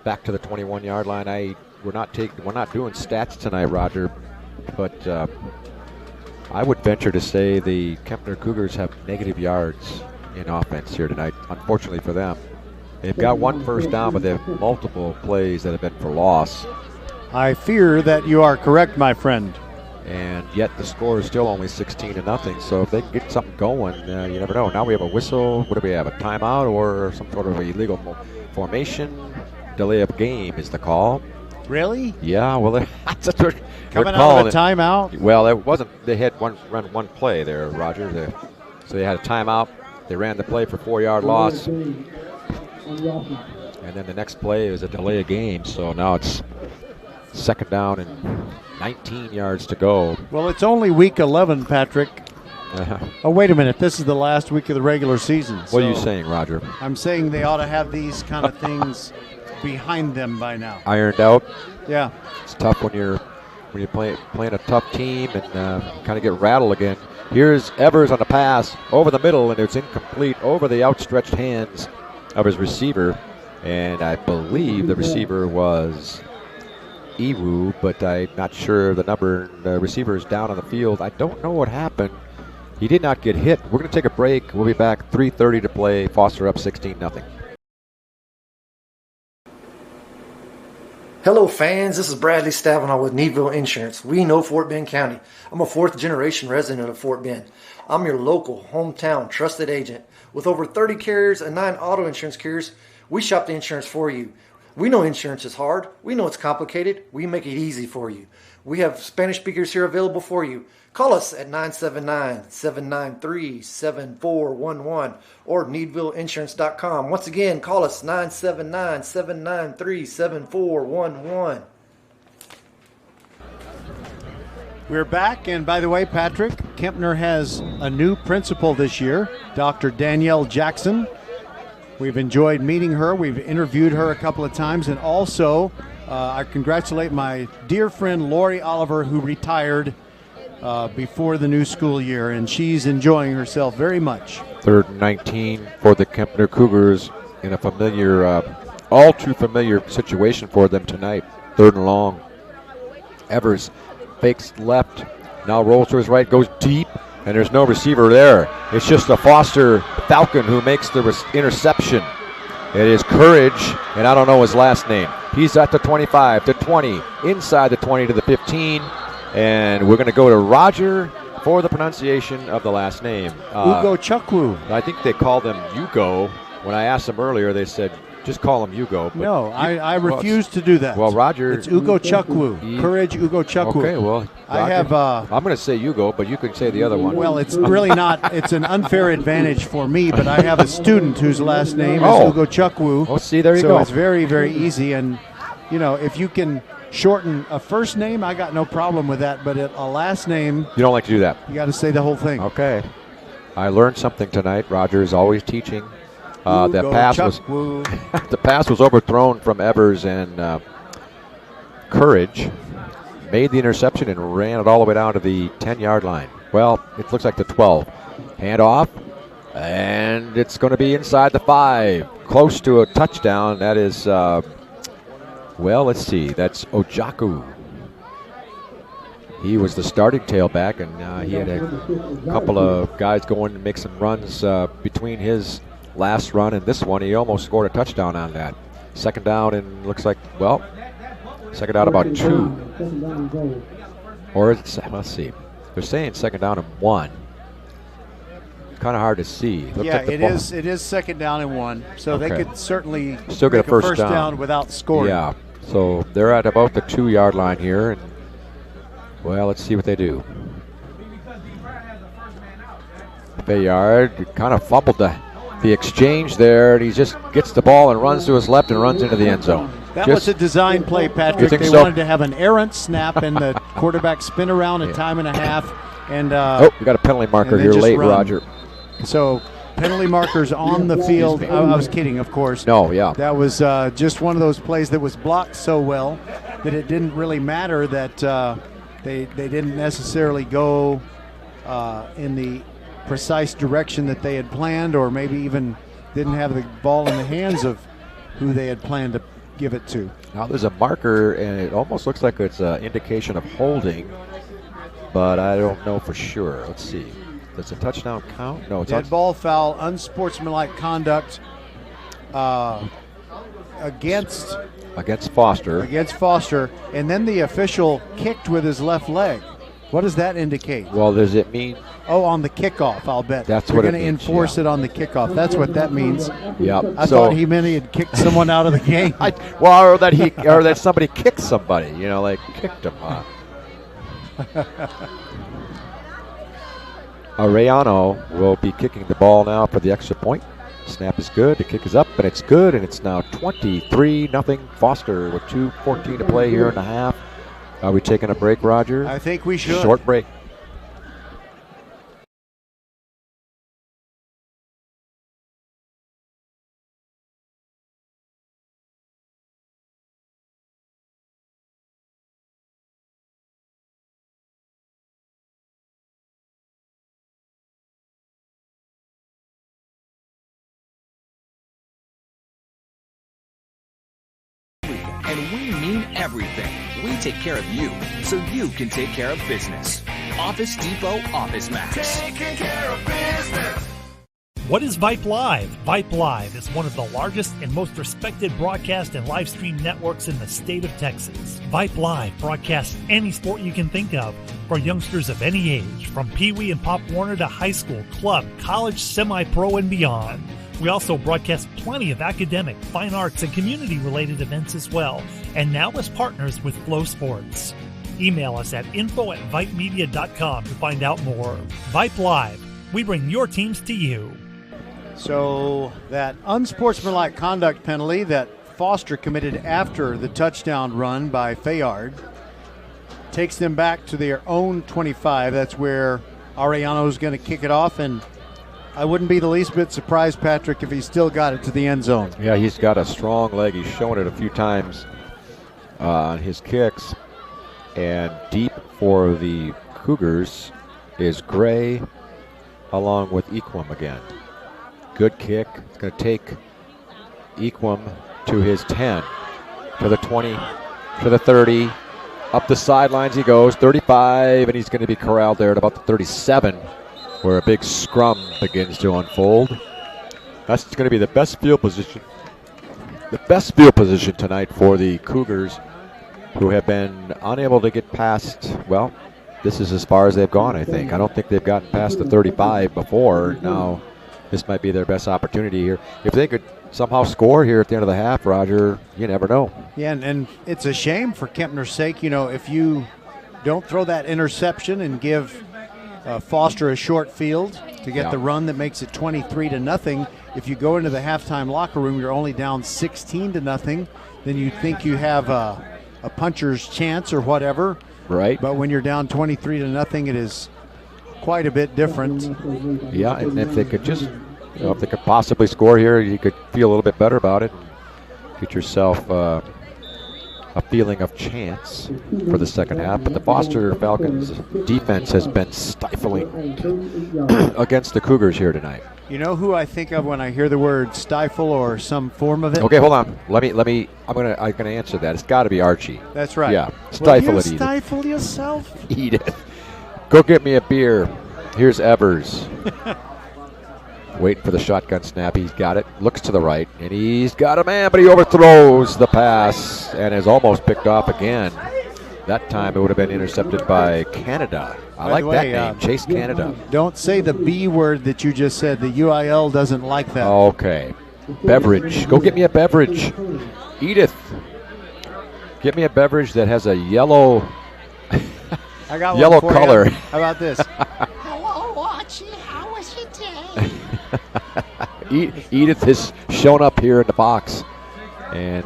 Back to the 21-yard line. We're not doing stats tonight, Roger, but I would venture to say the Kempner Cougars have negative yards in offense here tonight, unfortunately for them. They've got 1 first down, but they have multiple plays that have been for loss. I fear that you are correct, my friend. And yet the score is still only 16-0. So if they can get something going, you never know. Now we have a whistle. What do we have? A timeout or some sort of illegal formation? Delay of game is the call. Really? Yeah, well, that's what they're Coming calling out of a timeout? Well, it wasn't. They had run one play there, Roger. So they had a timeout. They ran the play for 4-yard loss. And then the next play was a delay of game. So now it's second down and 19 yards to go. Well, it's only week 11, Patrick. Uh-huh. Oh, wait a minute. This is the last week of the regular season. What are you saying, Roger? I'm saying they ought to have these kind of things behind them by now. Ironed out? Yeah. It's tough when you're playing a tough team and kind of get rattled again. Here's Evers on the pass over the middle, and it's incomplete over the outstretched hands of his receiver. And I believe the receiver was Iwu, but I'm not sure the number. The receiver is down on the field. I don't know what happened. He did not get hit. We're going to take a break. We'll be back. 3:30 to play. Foster up 16-0. Hello fans, this is Bradley Stavanaugh with Needville Insurance. We know Fort Bend County. I'm a 4th generation resident of Fort Bend. I'm your local, hometown, trusted agent. With over 30 carriers and 9 auto insurance carriers, we shop the insurance for you. We know insurance is hard. We know it's complicated. We make it easy for you. We have Spanish speakers here available for you. Call us at 979-793-7411 or needvilleinsurance.com. Once again, call us 979-793-7411. We're back, and by the way, Patrick, Kempner has a new principal this year, Dr. Danielle Jackson. We've enjoyed meeting her. We've interviewed her a couple of times, and also I congratulate my dear friend Lori Oliver, who retired before the new school year, and she's enjoying herself very much. 3rd and 19 for the Kempner Cougars in a familiar, all too familiar situation for them tonight. 3rd and long. Evers fakes left, now rolls to his right, goes deep, and there's no receiver there. It's just a Foster Falcon who makes the interception. It is Courage, and I don't know his last name. He's at the 25, to 20, inside the 20 to the 15. And we're going to go to Roger for the pronunciation of the last name. Ugo Chukwu. I think they called him Ugo. When I asked them earlier, they said, just call him Ugo. But no, I refuse to do that. Well, Roger. It's Ugo Chukwu. Courage Ugo Chukwu. Okay, well, Roger, I have. I'm going to say Ugo, but you can say the other one. Well, it's really not. It's an unfair advantage for me, but I have a student whose last name is Ugo Chukwu. Oh, see, there you go. So it's very, very easy. And, you know, if you can shorten a first name, I got no problem with that, but a last name, you don't like to do that. You got to say the whole thing. Okay. I learned something tonight. Roger is always teaching. The pass was overthrown from Evers, and Courage made the interception and ran it all the way down to the 10-yard line. Well, it looks like the 12. Hand off, and it's going to be inside the 5, close to a touchdown. That is well, let's see. That's Ojaku. He was the starting tailback, and he had a couple of guys going to make some runs between his last run and this one. He almost scored a touchdown on that. Second down, and looks like, well, second down about 2. Or it's, let's see. They're saying second down and 1. Kind of hard to see. Yeah, it is second down and 1, so okay. They could certainly still get make a first down without scoring. Yeah, so they're at about the 2-yard line here, and well, let's see what they do. Bayard kind of fumbled the exchange there, and he just gets the ball and runs to his left and runs into the end zone. That was a design play, Patrick. They wanted to have an errant snap and the quarterback spin around a time and a half. And we got a penalty marker here late, Roger. So penalty markers on the field. I was kidding, of course. No, yeah. That was just one of those plays that was blocked so well that it didn't really matter that they didn't necessarily go in the precise direction that they had planned, or maybe even didn't have the ball in the hands of who they had planned to give it to. Now there's a marker, and it almost looks like it's an indication of holding, but I don't know for sure. Let's see. Does a touchdown count? No, it's dead ball foul, unsportsmanlike conduct against Foster. Against Foster, and then the official kicked with his left leg. What does that indicate? Well, does it mean? Oh, on the kickoff, I'll bet. That's They're what it going to means, enforce yeah. it on the kickoff. That's what that means. Yep. I thought he meant he had kicked someone out of the game. or that somebody kicked somebody, like kicked them. Arellano will be kicking the ball now for the extra point. Snap is good. The kick is up, and it's good, and it's now 23-0 Foster with 2:14 to play here in the half. Are we taking a break, Roger? I think we should. Short break. And we mean everything. We take care of you, so you can take care of business. Office Depot Office Max. Taking care of business. What is Vype Live? Vype Live is one of the largest and most respected broadcast and live stream networks in the state of Texas. Vype Live broadcasts any sport you can think of for youngsters of any age, from Pee Wee and Pop Warner to high school, club, college, semi-pro, and beyond. We also broadcast plenty of academic, fine arts, and community-related events as well, and now as partners with Flow Sports. Email us at info@vypemedia.com to find out more. Vype Live. We bring your teams to you. So that unsportsmanlike conduct penalty that Foster committed after the touchdown run by Fayard takes them back to their own 25. That's where Arellano is going to kick it off, and I wouldn't be the least bit surprised, Patrick, if he still got it to the end zone. Yeah, he's got a strong leg. He's shown it a few times on his kicks. And deep for the Cougars is Gray along with Equum again. Good kick. It's going to take Equum to his 10, to the 20, to the 30. Up the sidelines he goes, 35, and he's going to be corralled there at about the 37. Where a big scrum begins to unfold. That's going to be the best field position. The best field position tonight for the Cougars, who have been unable to get past, well, this is as far as they've gone, I think. I don't think they've gotten past the 35 before. Now, this might be their best opportunity here. If they could somehow score here at the end of the half, Roger, you never know. Yeah, and it's a shame for Kempner's sake, if you don't throw that interception and give Foster a short field to get the run that makes it 23-0. If you go into the halftime locker room, you're only down 16-0. Then you think you have a puncher's chance or whatever. Right. But when you're down 23-0, it is quite a bit different. Yeah, and if they could just, if they could possibly score here, you could feel a little bit better about it. Get yourself a feeling of chance for the second half. But the Foster Falcons defense has been stifling against the Cougars here tonight. You know who I think of when I hear the word stifle or some form of it? Okay, hold on. Let me. I'm gonna answer that. It's got to be Archie. That's right. Yeah, stifle it. Stifle yourself. Eat it. Go get me a beer. Here's Evers. Waiting for the shotgun snap. He's got it. Looks to the right, and he's got a man, but he overthrows the pass and is almost picked off again. That time it would have been intercepted by Canada. I like that name, Chase Canada. Don't say the B word that you just said. The UIL doesn't like that. Okay. Beverage. Go get me a beverage. Edith. Get me a beverage that has a yellow I got yellow one for color. You. How about this? Hello, Archie. How was your day? Edith has shown up here in the box and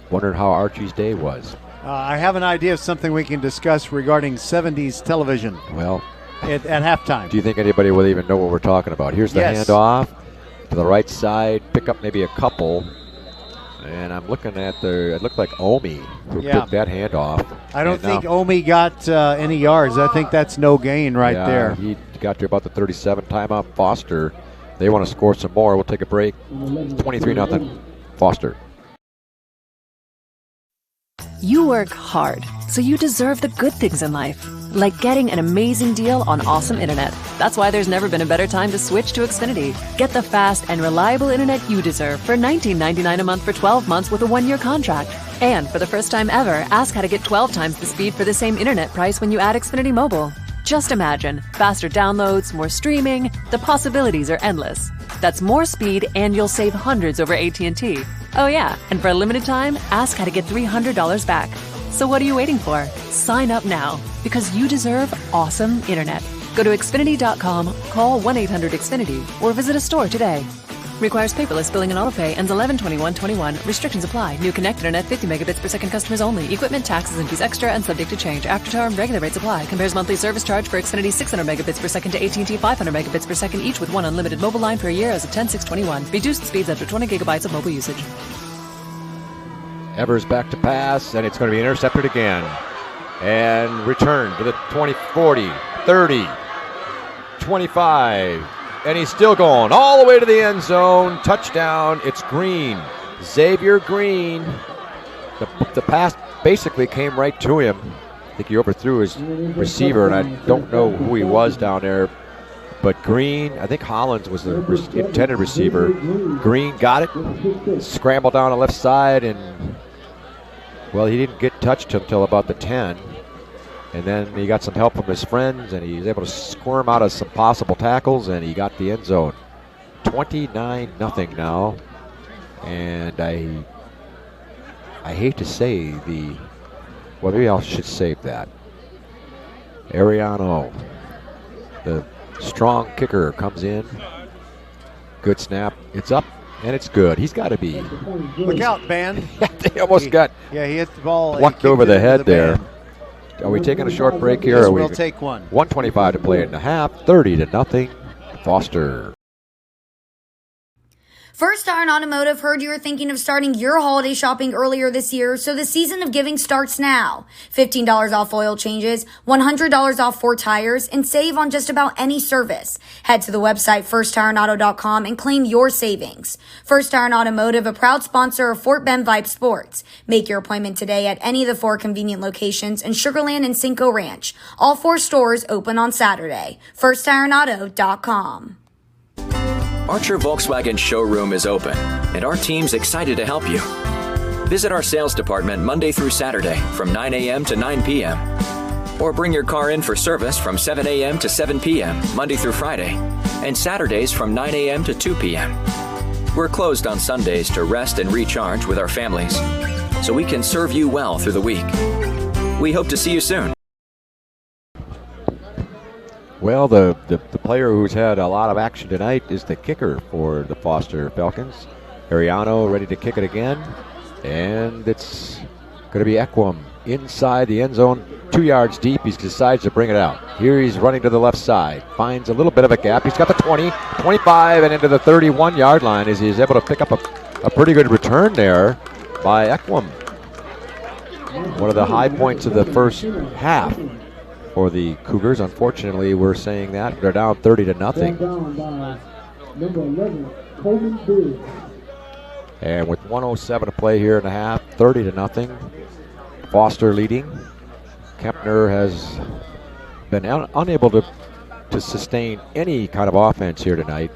wondered how Archie's day was. I have an idea of something we can discuss regarding 70s television. Well, at halftime. Do you think anybody will even know what we're talking about? Here's the handoff to the right side. Pick up maybe a couple. And I'm looking at it looked like Omi who took that handoff. I don't think Omi got any yards. I think that's no gain right there. He got to about the 37 timeout. Foster, they want to score some more. We'll take a break. 23-0 Foster. You work hard, so you deserve the good things in life, like getting an amazing deal on awesome internet. That's why there's never been a better time to switch to Xfinity. Get the fast and reliable internet you deserve for $19.99 a month for 12 months with a 1-year contract. And for the first time ever, ask how to get 12 times the speed for the same internet price when you add Xfinity Mobile. Just imagine, faster downloads, more streaming, the possibilities are endless. That's more speed and you'll save hundreds over AT&T. Oh yeah, and for a limited time, ask how to get $300 back. So what are you waiting for? Sign up now, because you deserve awesome internet. Go to Xfinity.com, call 1-800-XFINITY, or visit a store today. Requires paperless billing and autopay. Ends 11/21/21. Restrictions apply. New Connect Internet 50 megabits per second customers only. Equipment, taxes, and fees extra and subject to change. After term, regular rates apply. Compares monthly service charge for Xfinity 600 megabits per second to AT&T 500 megabits per second, each with one unlimited mobile line per year as of 10/6/21. Reduced speeds up to 20 gigabytes of mobile usage. Evers back to pass, and it's going to be intercepted again. And returned to the 20, 40, 30, 25. And he's still going all the way to the end zone. Touchdown. It's Green. Xavier Green. The pass basically came right to him. I think he overthrew his receiver, and I don't know who he was down there. But Green, I think Hollins was the intended receiver. Green got it, scrambled down the left side, and, well, he didn't get touched until about the 10. And then he got some help from his friends, and he was able to squirm out of some possible tackles, and he got the end zone. 29-0 now. And I hate to say well, maybe I should save that. Ariano, the strong kicker, comes in. Good snap. It's up, and it's good. He's got to be. Look out, band. They almost got. Yeah, he hit the ball. Plucked over the head there. Are we taking a short break here? Yes, we'll take one. 1:25 to play in the half. 30-0. Foster. First Iron Automotive heard you were thinking of starting your holiday shopping earlier this year, so the season of giving starts now. $15 off oil changes, $100 off 4 tires, and save on just about any service. Head to the website firstironauto.com and claim your savings. First Iron Automotive, a proud sponsor of Fort Bend Vype Sports. Make your appointment today at any of the 4 convenient locations in Sugar Land and Cinco Ranch. All 4 stores open on Saturday. firstironauto.com. Archer Volkswagen showroom is open, and our team's excited to help you. Visit our sales department Monday through Saturday from 9 a.m. to 9 p.m. Or bring your car in for service from 7 a.m. to 7 p.m. Monday through Friday, and Saturdays from 9 a.m. to 2 p.m. We're closed on Sundays to rest and recharge with our families, so we can serve you well through the week. We hope to see you soon. Well, the player who's had a lot of action tonight is the kicker for the Foster Falcons. Ariano ready to kick it again. And it's going to be Ekwem inside the end zone, 2 yards deep. He decides to bring it out. Here he's running to the left side. Finds a little bit of a gap. He's got the 20, 25, and into the 31-yard line as he's able to pick up a pretty good return there by Ekwem. One of the high points of the first half for the Cougars. Unfortunately, we're saying that they're down 30-0. And with 1:07 to play here in the half, 30-0. Foster leading. Kempner has been unable to sustain any kind of offense here tonight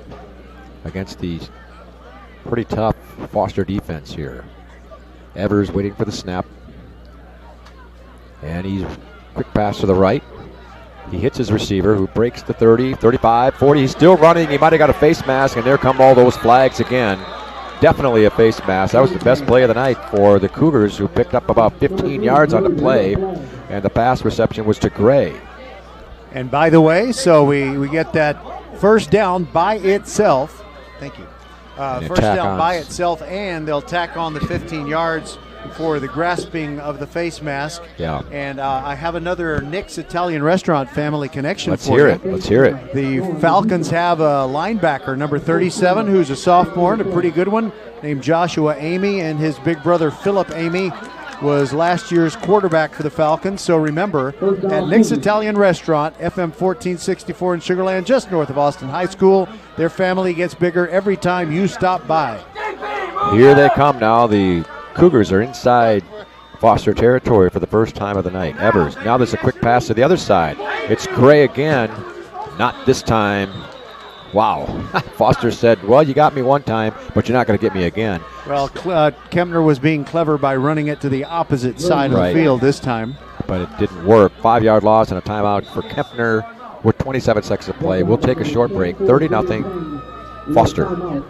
against the pretty tough Foster defense here. Evers waiting for the snap. And he's quick pass to the right. He hits his receiver, who breaks the 30, 35, 40. He's still running. He might have got a face mask, and there come all those flags again. Definitely a face mask. That was the best play of the night for the Cougars, who picked up about 15 yards on the play, and the pass reception was to Gray. And by the way, so we get that first down by itself. Thank you. First down by itself, and they'll tack on the 15 yards for the grasping of the face mask. Yeah. And I have another Nick's Italian Restaurant family connection Let's for hear you. it. Let's hear it. The Falcons have a linebacker, number 37, who's a sophomore and a pretty good one, named Joshua Amy, and his big brother Philip Amy was last year's quarterback for the Falcons. So remember, at Nick's Italian Restaurant, FM 1464 in Sugar Land, just north of Austin High School, their family gets bigger every time you stop by. Here they come now. The Cougars are inside Foster territory for the first time of the night. Evers. Now there's a quick pass to the other side. It's Gray again. Not this time Wow. Foster said, well, you got me one time, but you're not going to get me again. Well, Kempner was being clever by running it to the opposite side of the field this time. But it didn't work. 5-yard loss and a timeout for Kempner with 27 seconds to play. We'll take a short break. 30-0 Foster.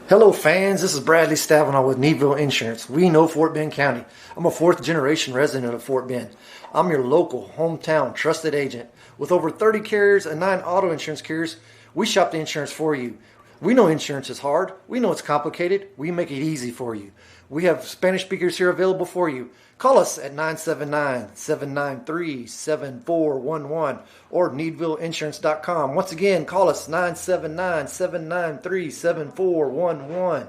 Hello fans, this is Bradley Stavanaugh with Needville Insurance. We know Fort Bend County. I'm a 4th generation resident of Fort Bend. I'm your local, hometown, trusted agent. With over 30 carriers and 9 auto insurance carriers, we shop the insurance for you. We know insurance is hard. We know it's complicated. We make it easy for you. We have Spanish speakers here available for you. Call us at 979-793-7411 or needvilleinsurance.com. Once again, call us 979-793-7411.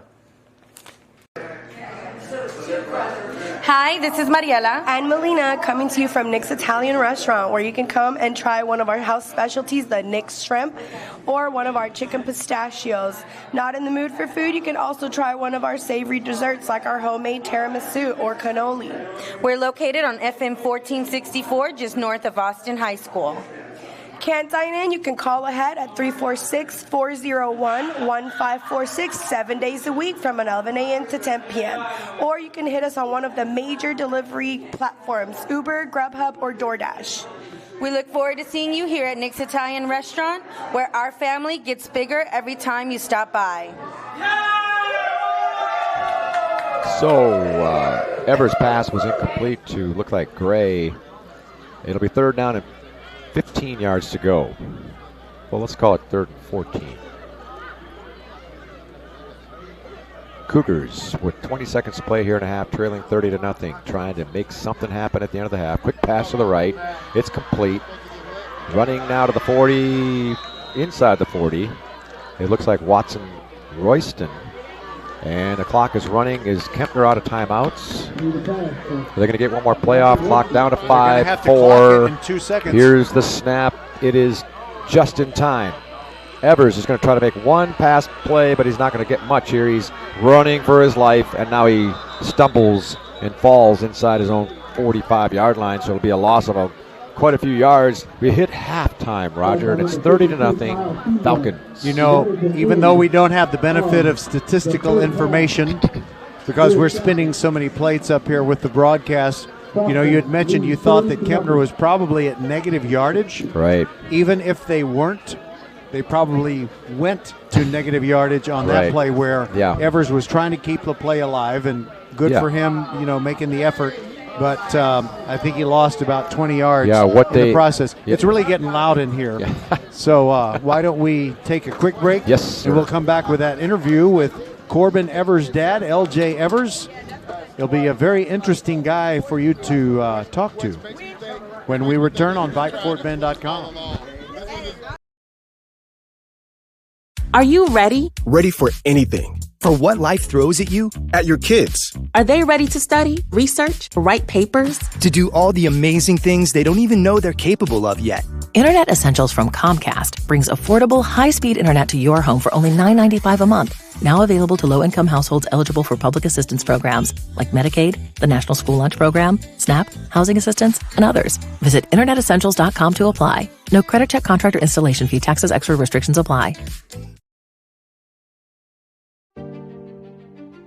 Hi, this is Mariela and Melina coming to you from Nick's Italian Restaurant, where you can come and try one of our house specialties, the Nick's Shrimp, or one of our chicken pistachios. Not in the mood for food, you can also try one of our savory desserts like our homemade tiramisu or cannoli. We're located on FM 1464, just north of Austin High School. Can't dine in? You can call ahead at 346-401-1546 7 days a week from 11 a.m. to 10 p.m. Or you can hit us on one of the major delivery platforms, Uber, Grubhub, or DoorDash. We look forward to seeing you here at Nick's Italian Restaurant, where our family gets bigger every time you stop by. So, Evers' pass was incomplete to look like Gray. It'll be 3rd down and 15 yards to go. Well, let's call it 3rd and 14. Cougars with 20 seconds to play here in a half, trailing 30-0, trying to make something happen at the end of the half. Quick pass to the right. It's complete. Running now to the 40, inside the 40. It looks like Watson Royston. And the clock is running. Is Kempner out of timeouts? They're going to get one more playoff. Clock down to 5, 4. In 2 seconds. Here's the snap. It is just in time. Evers is going to try to make one pass play, but he's not going to get much here. He's running for his life, and now he stumbles and falls inside his own 45-yard line, so it'll be a loss of quite a few yards. We hit halftime, Roger, and it's 30-0 Falcons. You know, even though we don't have the benefit of statistical information, because we're spinning so many plates up here with the broadcast, you know, you had mentioned you thought that Kempner was probably at negative yardage. Right. Even if they weren't, they probably went to negative yardage on that play where Evers was trying to keep the play alive, and good for him, you know, making the effort. But I think he lost about 20 yards in the process. It's really getting loud in here. So why don't we take a quick break? Yes, sir. And we'll come back with that interview with Corbin Evers' dad, L.J. Evers. He'll be a very interesting guy for you to talk to when we return on VypeFortBend.com. Are you ready? Ready for anything. For what life throws at you, at your kids. Are they ready to study, research, write papers? To do all the amazing things they don't even know they're capable of yet. Internet Essentials from Comcast brings affordable, high-speed internet to your home for only $9.95 a month. Now available to low-income households eligible for public assistance programs like Medicaid, the National School Lunch Program, SNAP, housing assistance, and others. Visit InternetEssentials.com to apply. No credit check, contract, or installation fee. Taxes, extra restrictions apply.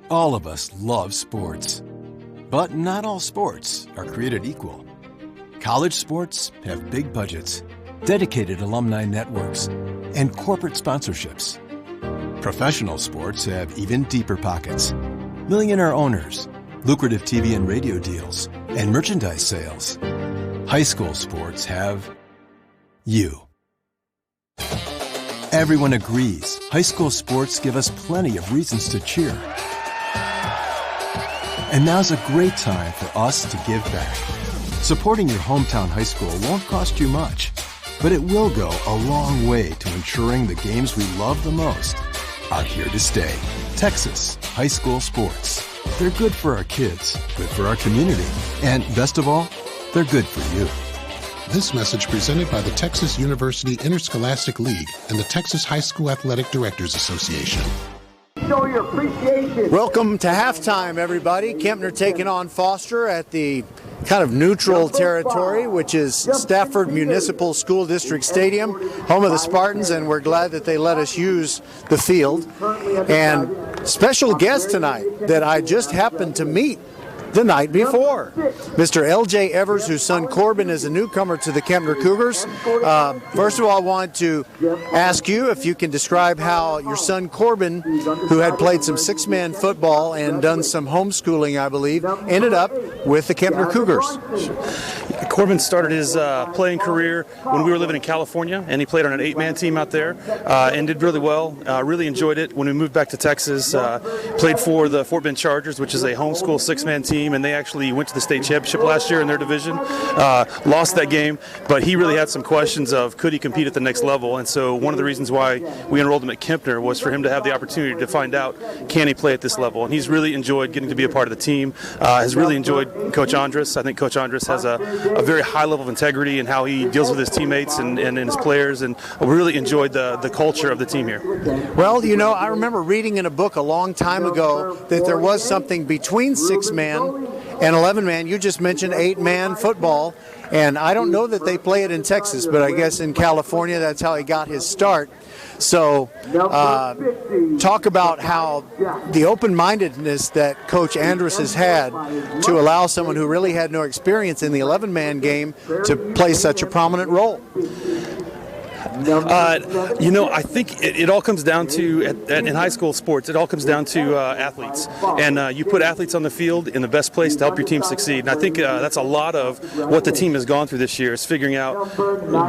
All of us love sports, but not all sports are created equal. College sports have big budgets, dedicated alumni networks, and corporate sponsorships. Professional sports have even deeper pockets, millionaire owners, lucrative TV and radio deals, and merchandise sales. High school sports have you. Everyone agrees high school sports give us plenty of reasons to cheer. And now's a great time for us to give back. Supporting your hometown high school won't cost you much, but it will go a long way to ensuring the games we love the most are here to stay. Texas high school sports. They're good for our kids, good for our community, and best of all, they're good for you. This message presented by the Texas University Interscholastic League and the Texas High School Athletic Directors Association. Show your appreciation. Welcome to halftime, everybody. Kempner taking on Foster at the kind of neutral territory, which is Stafford Municipal School District Stadium, home of the Spartans, and we're glad that they let us use the field. And special guest tonight that I just happened to meet the night before, Mr. L.J. Evers, whose son Corbin is a newcomer to the Kempner Cougars. First of all, I want to ask you if you can describe how your son Corbin, who had played some six-man football and done some homeschooling, I believe, ended up with the Kempner Cougars. Corbin started his playing career when we were living in California, and he played on an 8-man team out there and did really well. Really enjoyed it. When we moved back to Texas, played for the Fort Bend Chargers, which is a homeschool 6-man team, and they actually went to the state championship last year in their division. Lost that game, but he really had some questions of could he compete at the next level, and so one of the reasons why we enrolled him at Kempner was for him to have the opportunity to find out can he play at this level, and he's really enjoyed getting to be a part of the team. Has really enjoyed Coach Andres. I think Coach Andres has a very high level of integrity in how he deals with his teammates and his players, and we really enjoyed the culture of the team here. Well, you know, I remember reading in a book a long time ago that there was something between 6-man and 11-man. You just mentioned 8-man football, and I don't know that they play it in Texas, but I guess in California that's how he got his start. So talk about how the open-mindedness that Coach Andrus has had to allow someone who really had no experience in the 11-man game to play such a prominent role. You know, I think it all comes down to, in high school sports, it all comes down to athletes. And you put athletes on the field in the best place to help your team succeed. And I think that's a lot of what the team has gone through this year, is figuring out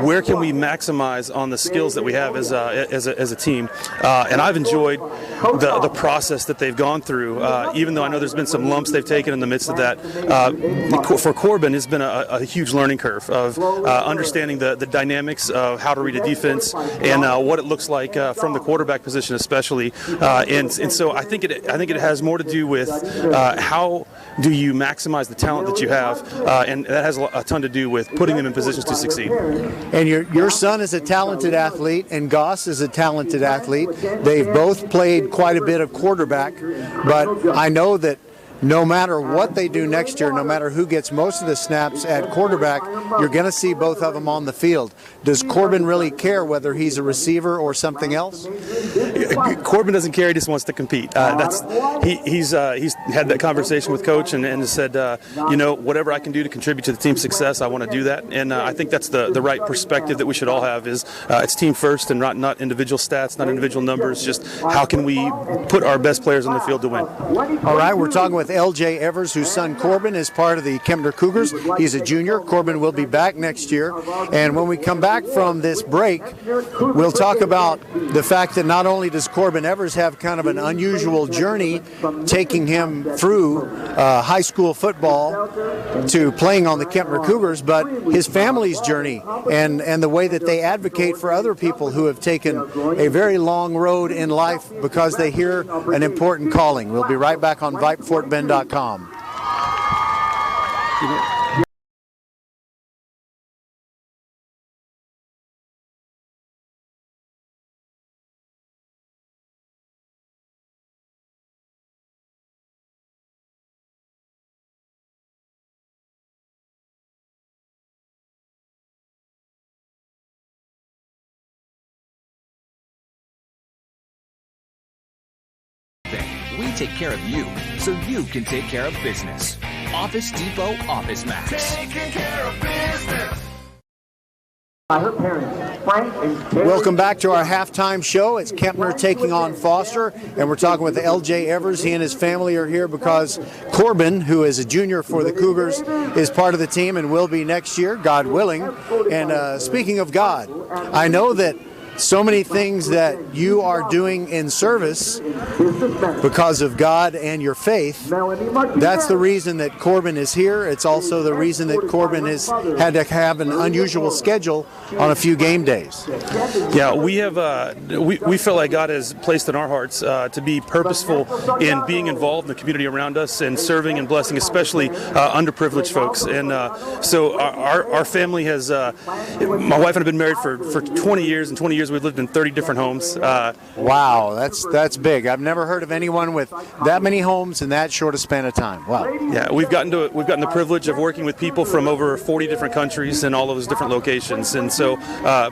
where can we maximize on the skills that we have as a team. And I've enjoyed the process that they've gone through, even though I know there's been some lumps they've taken in the midst of that. For Corbin, it's been a huge learning curve of understanding the dynamics of how to read a defense and what it looks like from the quarterback position, especially. And so I think it has more to do with how do you maximize the talent that you have, and that has a ton to do with putting them in positions to succeed. And your son is a talented athlete, and Goss is a talented athlete. They've both played quite a bit of quarterback, but I know that no matter what they do next year, no matter who gets most of the snaps at quarterback, you're going to see both of them on the field. Does Corbin really care whether he's a receiver or something else? Corbin doesn't care. He just wants to compete. He's had that conversation with Coach and said, you know, whatever I can do to contribute to the team's success, I want to do that. And I think that's the right perspective that we should all have, is it's team first and not individual stats, not individual numbers, just how can we put our best players on the field to win. All right, we're talking with L.J. Evers, whose son Corbin is part of the Kempner Cougars. He's a junior. Corbin will be back next year. And when we come back from this break, we'll talk about the fact that not only does Corbin Evers have kind of an unusual journey taking him through high school football to playing on the Kempner Cougars, but his family's journey and the way that they advocate for other people who have taken a very long road in life because they hear an important calling. We'll be right back on VypeFortBend.com. We take care of you, so you can take care of business. Office Depot Office Max. Taking care of business. Welcome back to our halftime show. It's Kempner taking on Foster, and we're talking with L.J. Evers. He and his family are here because Corbin, who is a junior for the Cougars, is part of the team and will be next year, God willing. And speaking of God, I know that so many things that you are doing in service because of God and your faith, that's the reason that Corbin is here. It's also the reason that Corbin has had to have an unusual schedule on a few game days. Yeah, we have we feel like God has placed in our hearts to be purposeful in being involved in the community around us and serving and blessing, especially underprivileged folks. And so our family has, my wife and I have been married for 20 years, and 20 years years, we've lived in 30 different homes. Wow, that's big. I've never heard of anyone with that many homes in that short a span of time. Wow. Yeah, we've gotten the privilege of working with people from over 40 different countries in all of those different locations. And so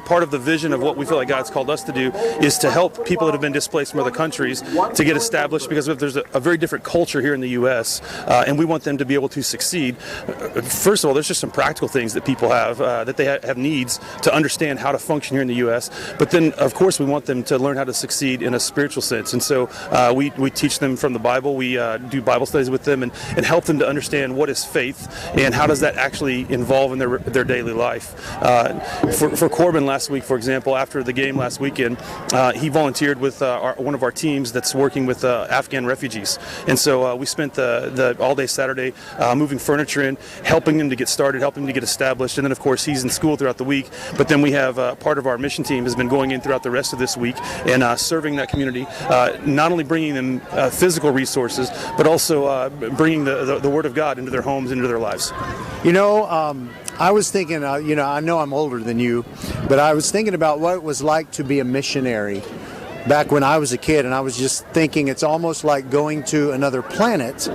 part of the vision of what we feel like God's called us to do is to help people that have been displaced from other countries to get established, because there's a very different culture here in the U.S., and we want them to be able to succeed. First of all, there's just some practical things that people have, that they have needs to understand how to function here in the U.S. But then, of course, we want them to learn how to succeed in a spiritual sense. And so we teach them from the Bible. We do Bible studies with them and help them to understand what is faith and how does that actually involve in their daily life. For Corbin last week, for example, after the game last weekend, he volunteered with one of our teams that's working with Afghan refugees. And so we spent the all-day Saturday moving furniture in, helping them to get started, helping them to get established. And then, of course, he's in school throughout the week. But then we have part of our mission team has been going in throughout the rest of this week and serving that community, not only bringing them physical resources, but also bringing the Word of God into their homes, into their lives. You know, I was thinking, I know I'm older than you, but I was thinking about what it was like to be a missionary back when I was a kid, and I was just thinking it's almost like going to another planet,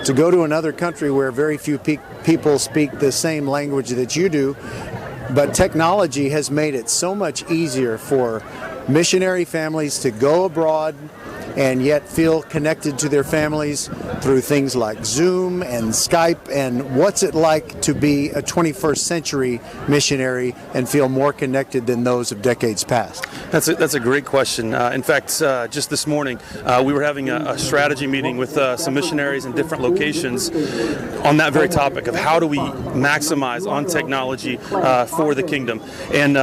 to go to another country where very few people speak the same language that you do. But technology has made it so much easier for missionary families to go abroad and yet feel connected to their families through things like Zoom and Skype. And what's it like to be a 21st century missionary and feel more connected than those of decades past? That's a great question. In fact, just this morning, we were having a strategy meeting with some missionaries in different locations on that very topic of how do we maximize on technology for the kingdom. And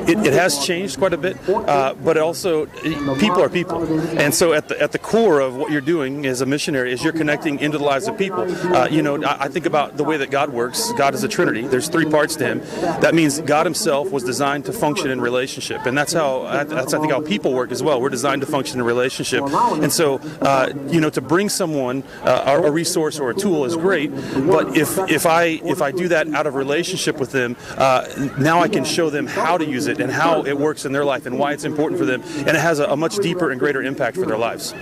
it has changed quite a bit, but also people are people. And so at the core of what you're doing as a missionary is you're connecting into the lives of people. I think about the way that God works. God is a Trinity. There's three parts to Him. That means God Himself was designed to function in relationship, and that's I think how people work as well. We're designed to function in relationship, and so to bring someone a resource or a tool is great. But if I do that out of relationship with them, now I can show them how to use it and how it works in their life and why it's important for them, and it has a much deeper and greater impact for their lives.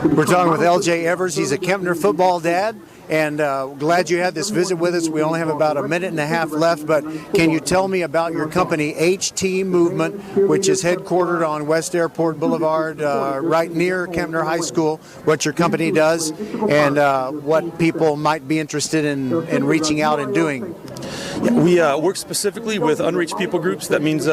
We're talking with L.J. Evers. He's a KEMPNER football dad, and glad you had this visit with us. We only have about a minute and a half left, but can you tell me about your company, HT Movement, which is headquartered on West Airport Boulevard, right near KEMPNER High School, what your company does, and what people might be interested in reaching out and doing? We work specifically with unreached people groups. That means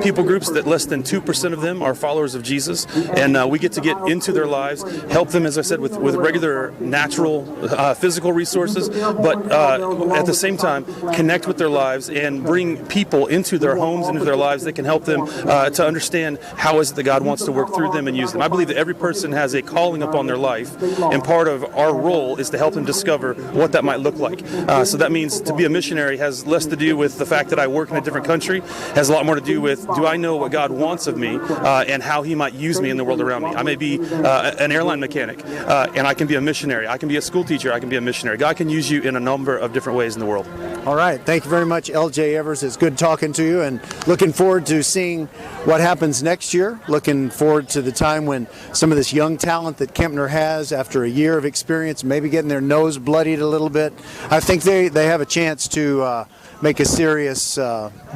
people groups that less than 2% of them are followers of Jesus. And we get to get into their lives, help them, as I said, with regular, natural, physical resources, but at the same time, connect with their lives and bring people into their homes, into their lives that can help them to understand how is it that God wants to work through them and use them. I believe that every person has a calling upon their life, and part of our role is to help them discover what that might look like. So that means to be a missionary has less to do with the fact that I work in a different country, has a lot more to do with, do I know what God wants of me and how He might use me in the world around me. I may be an airline mechanic, and I can be a missionary. I can be a school teacher. I can be a missionary. God can use you in a number of different ways in the world. All right. Thank you very much, L.J. Evers. It's good talking to you, and looking forward to seeing what happens next year. Looking forward to the time when some of this young talent that KEMPNER has, after a year of experience, maybe getting their nose bloodied a little bit, I think they have a chance to make a serious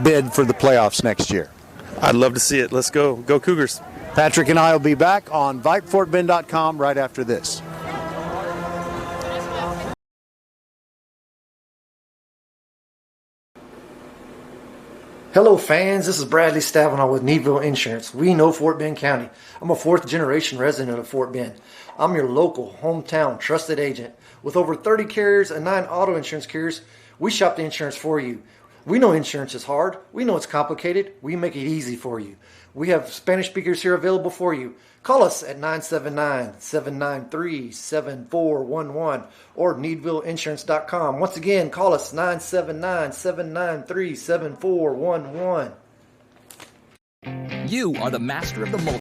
bid for the playoffs next year. I'd love to see it. Let's go. Go Cougars. Patrick and I will be back on VypeFortBend.com right after this. Hello fans, this is Bradley Stavanaugh with Needville Insurance. We know Fort Bend County. I'm a 4th generation resident of Fort Bend. I'm your local, hometown, trusted agent. With over 30 carriers and 9 auto insurance carriers, we shop the insurance for you. We know insurance is hard. We know it's complicated. We make it easy for you. We have Spanish speakers here available for you. Call us at 979-793-7411 or needvilleinsurance.com. Once again, call us 979-793-7411. You are the master of the multi.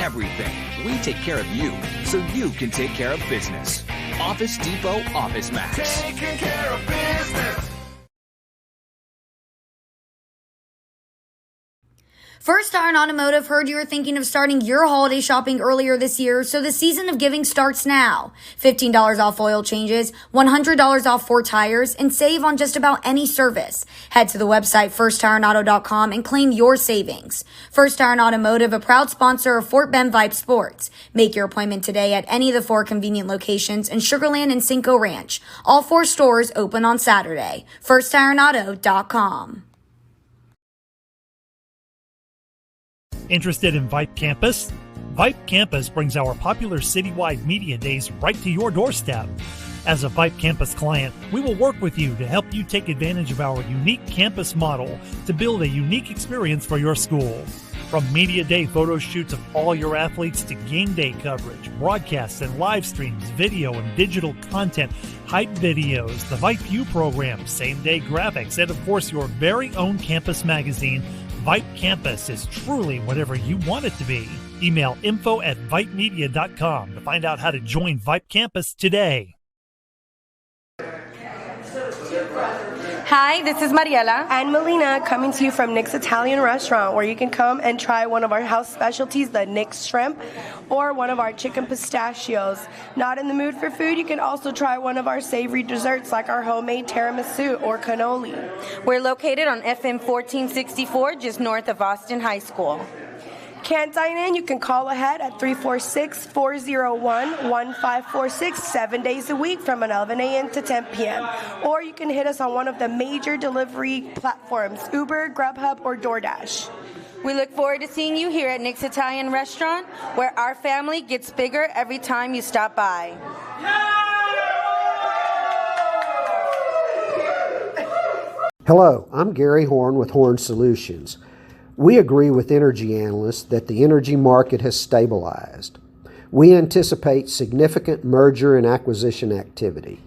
everything. We take care of you so you can take care of business. Office Depot Office Max. Taking care of business. First Iron Automotive heard you were thinking of starting your holiday shopping earlier this year, so the season of giving starts now. $15 off oil changes, $100 off 4 tires, and save on just about any service. Head to the website firstironauto.com and claim your savings. First Iron Automotive, a proud sponsor of Fort Bend Vype Sports. Make your appointment today at any of the 4 convenient locations in Sugar Land and Cinco Ranch. All 4 stores open on Saturday. firstironauto.com. Interested in Vype Campus? Vype Campus brings our popular citywide media days right to your doorstep. As a Vype Campus client, we will work with you to help you take advantage of our unique campus model to build a unique experience for your school. From media day photo shoots of all your athletes to game day coverage, broadcasts and live streams, video and digital content, hype videos, the Vype U program, same-day graphics, and of course your very own campus magazine, Vype Campus is truly whatever you want it to be. Email info@vypemedia.com to find out how to join Vype Campus today. Hi, this is Mariela and Melina coming to you from Nick's Italian Restaurant, where you can come and try one of our house specialties, the Nick's Shrimp, or one of our chicken pistachios. Not in the mood for food, you can also try one of our savory desserts like our homemade tiramisu or cannoli. We're located on FM 1464, just north of Austin High School. Can't dine in? You can call ahead at 346-401-1546 7 days a week from 11 a.m. to 10 p.m. Or you can hit us on one of the major delivery platforms, Uber, Grubhub, or DoorDash. We look forward to seeing you here at Nick's Italian Restaurant, where our family gets bigger every time you stop by. Hello, I'm Gary Horn with Horn Solutions. We agree with energy analysts that the energy market has stabilized. We anticipate significant merger and acquisition activity.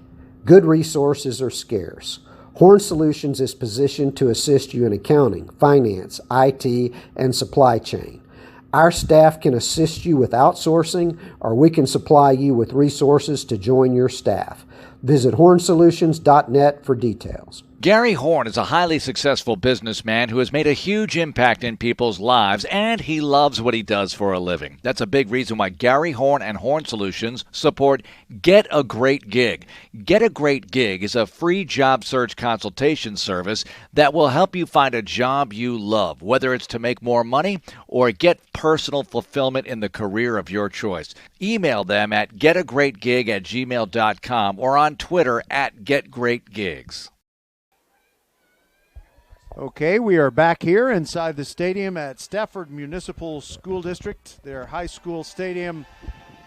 Good resources are scarce. Horn Solutions is positioned to assist you in accounting, finance, IT, and supply chain. Our staff can assist you with outsourcing, or we can supply you with resources to join your staff. Visit hornsolutions.net for details. Gary Horn is a highly successful businessman who has made a huge impact in people's lives, and he loves what he does for a living. That's a big reason why Gary Horn and Horn Solutions support Get a Great Gig. Get a Great Gig is a free job search consultation service that will help you find a job you love, whether it's to make more money or get personal fulfillment in the career of your choice. Email them at getagreatgig@gmail.com or on Twitter at getgreatgigs. Okay, we are back here inside the stadium at Stafford Municipal School District, their high school stadium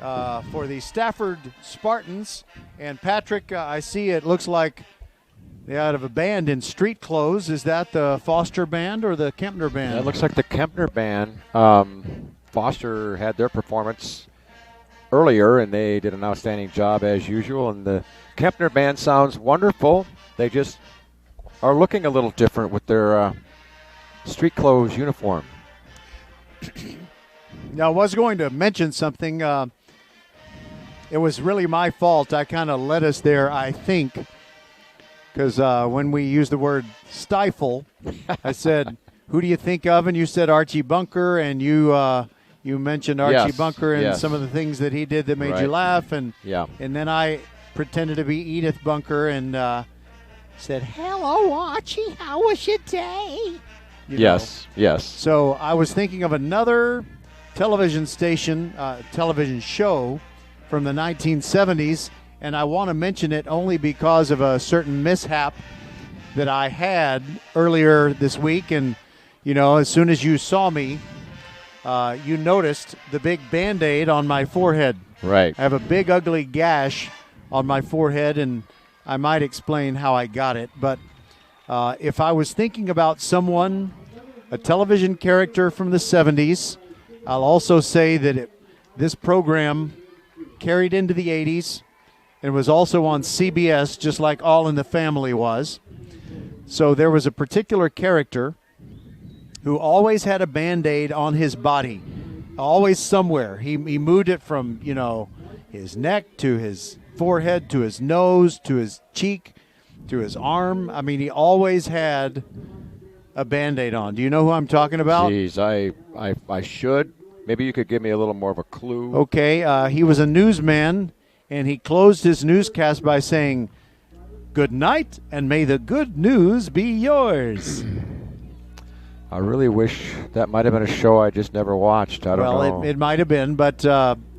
for the Stafford Spartans. And Patrick, I see it looks like they have a band in street clothes. Is that the Foster Band or the Kempner Band? Yeah, it looks like the Kempner Band. Foster had their performance earlier, and they did an outstanding job as usual. And the Kempner Band sounds wonderful. They just are looking a little different with their street clothes uniform. Now, I was going to mention something. It was really my fault. I kind of led us there, I think, because when we used the word stifle, I said, who do you think of? And you said Archie Bunker, and you mentioned Archie Bunker and some of the things that he did that made you laugh. And then I pretended to be Edith Bunker and said, hello, Archie, how was your day? Yes. So I was thinking of another television station, television show from the 1970s, and I want to mention it only because of a certain mishap that I had earlier this week. And, you know, as soon as you saw me, you noticed the big Band-Aid on my forehead. Right. I have a big, ugly gash on my forehead, and I might explain how I got it, but if I was thinking about someone, a television character from the 70s, I'll also say that this program carried into the 80s and was also on CBS, just like All in the Family was. So there was a particular character who always had a Band-Aid on his body. Always somewhere. He moved it from, his neck to his forehead to his nose to his cheek to his arm. I mean, he always had a Band-Aid on. Do you know who I'm talking about? Geez, I should. Maybe you could give me a little more of a clue. Okay, he was a newsman, and he closed his newscast by saying, "Good night, and may the good news be yours." I really wish that might have been a show I just never watched. I don't know. Well, it might have been, but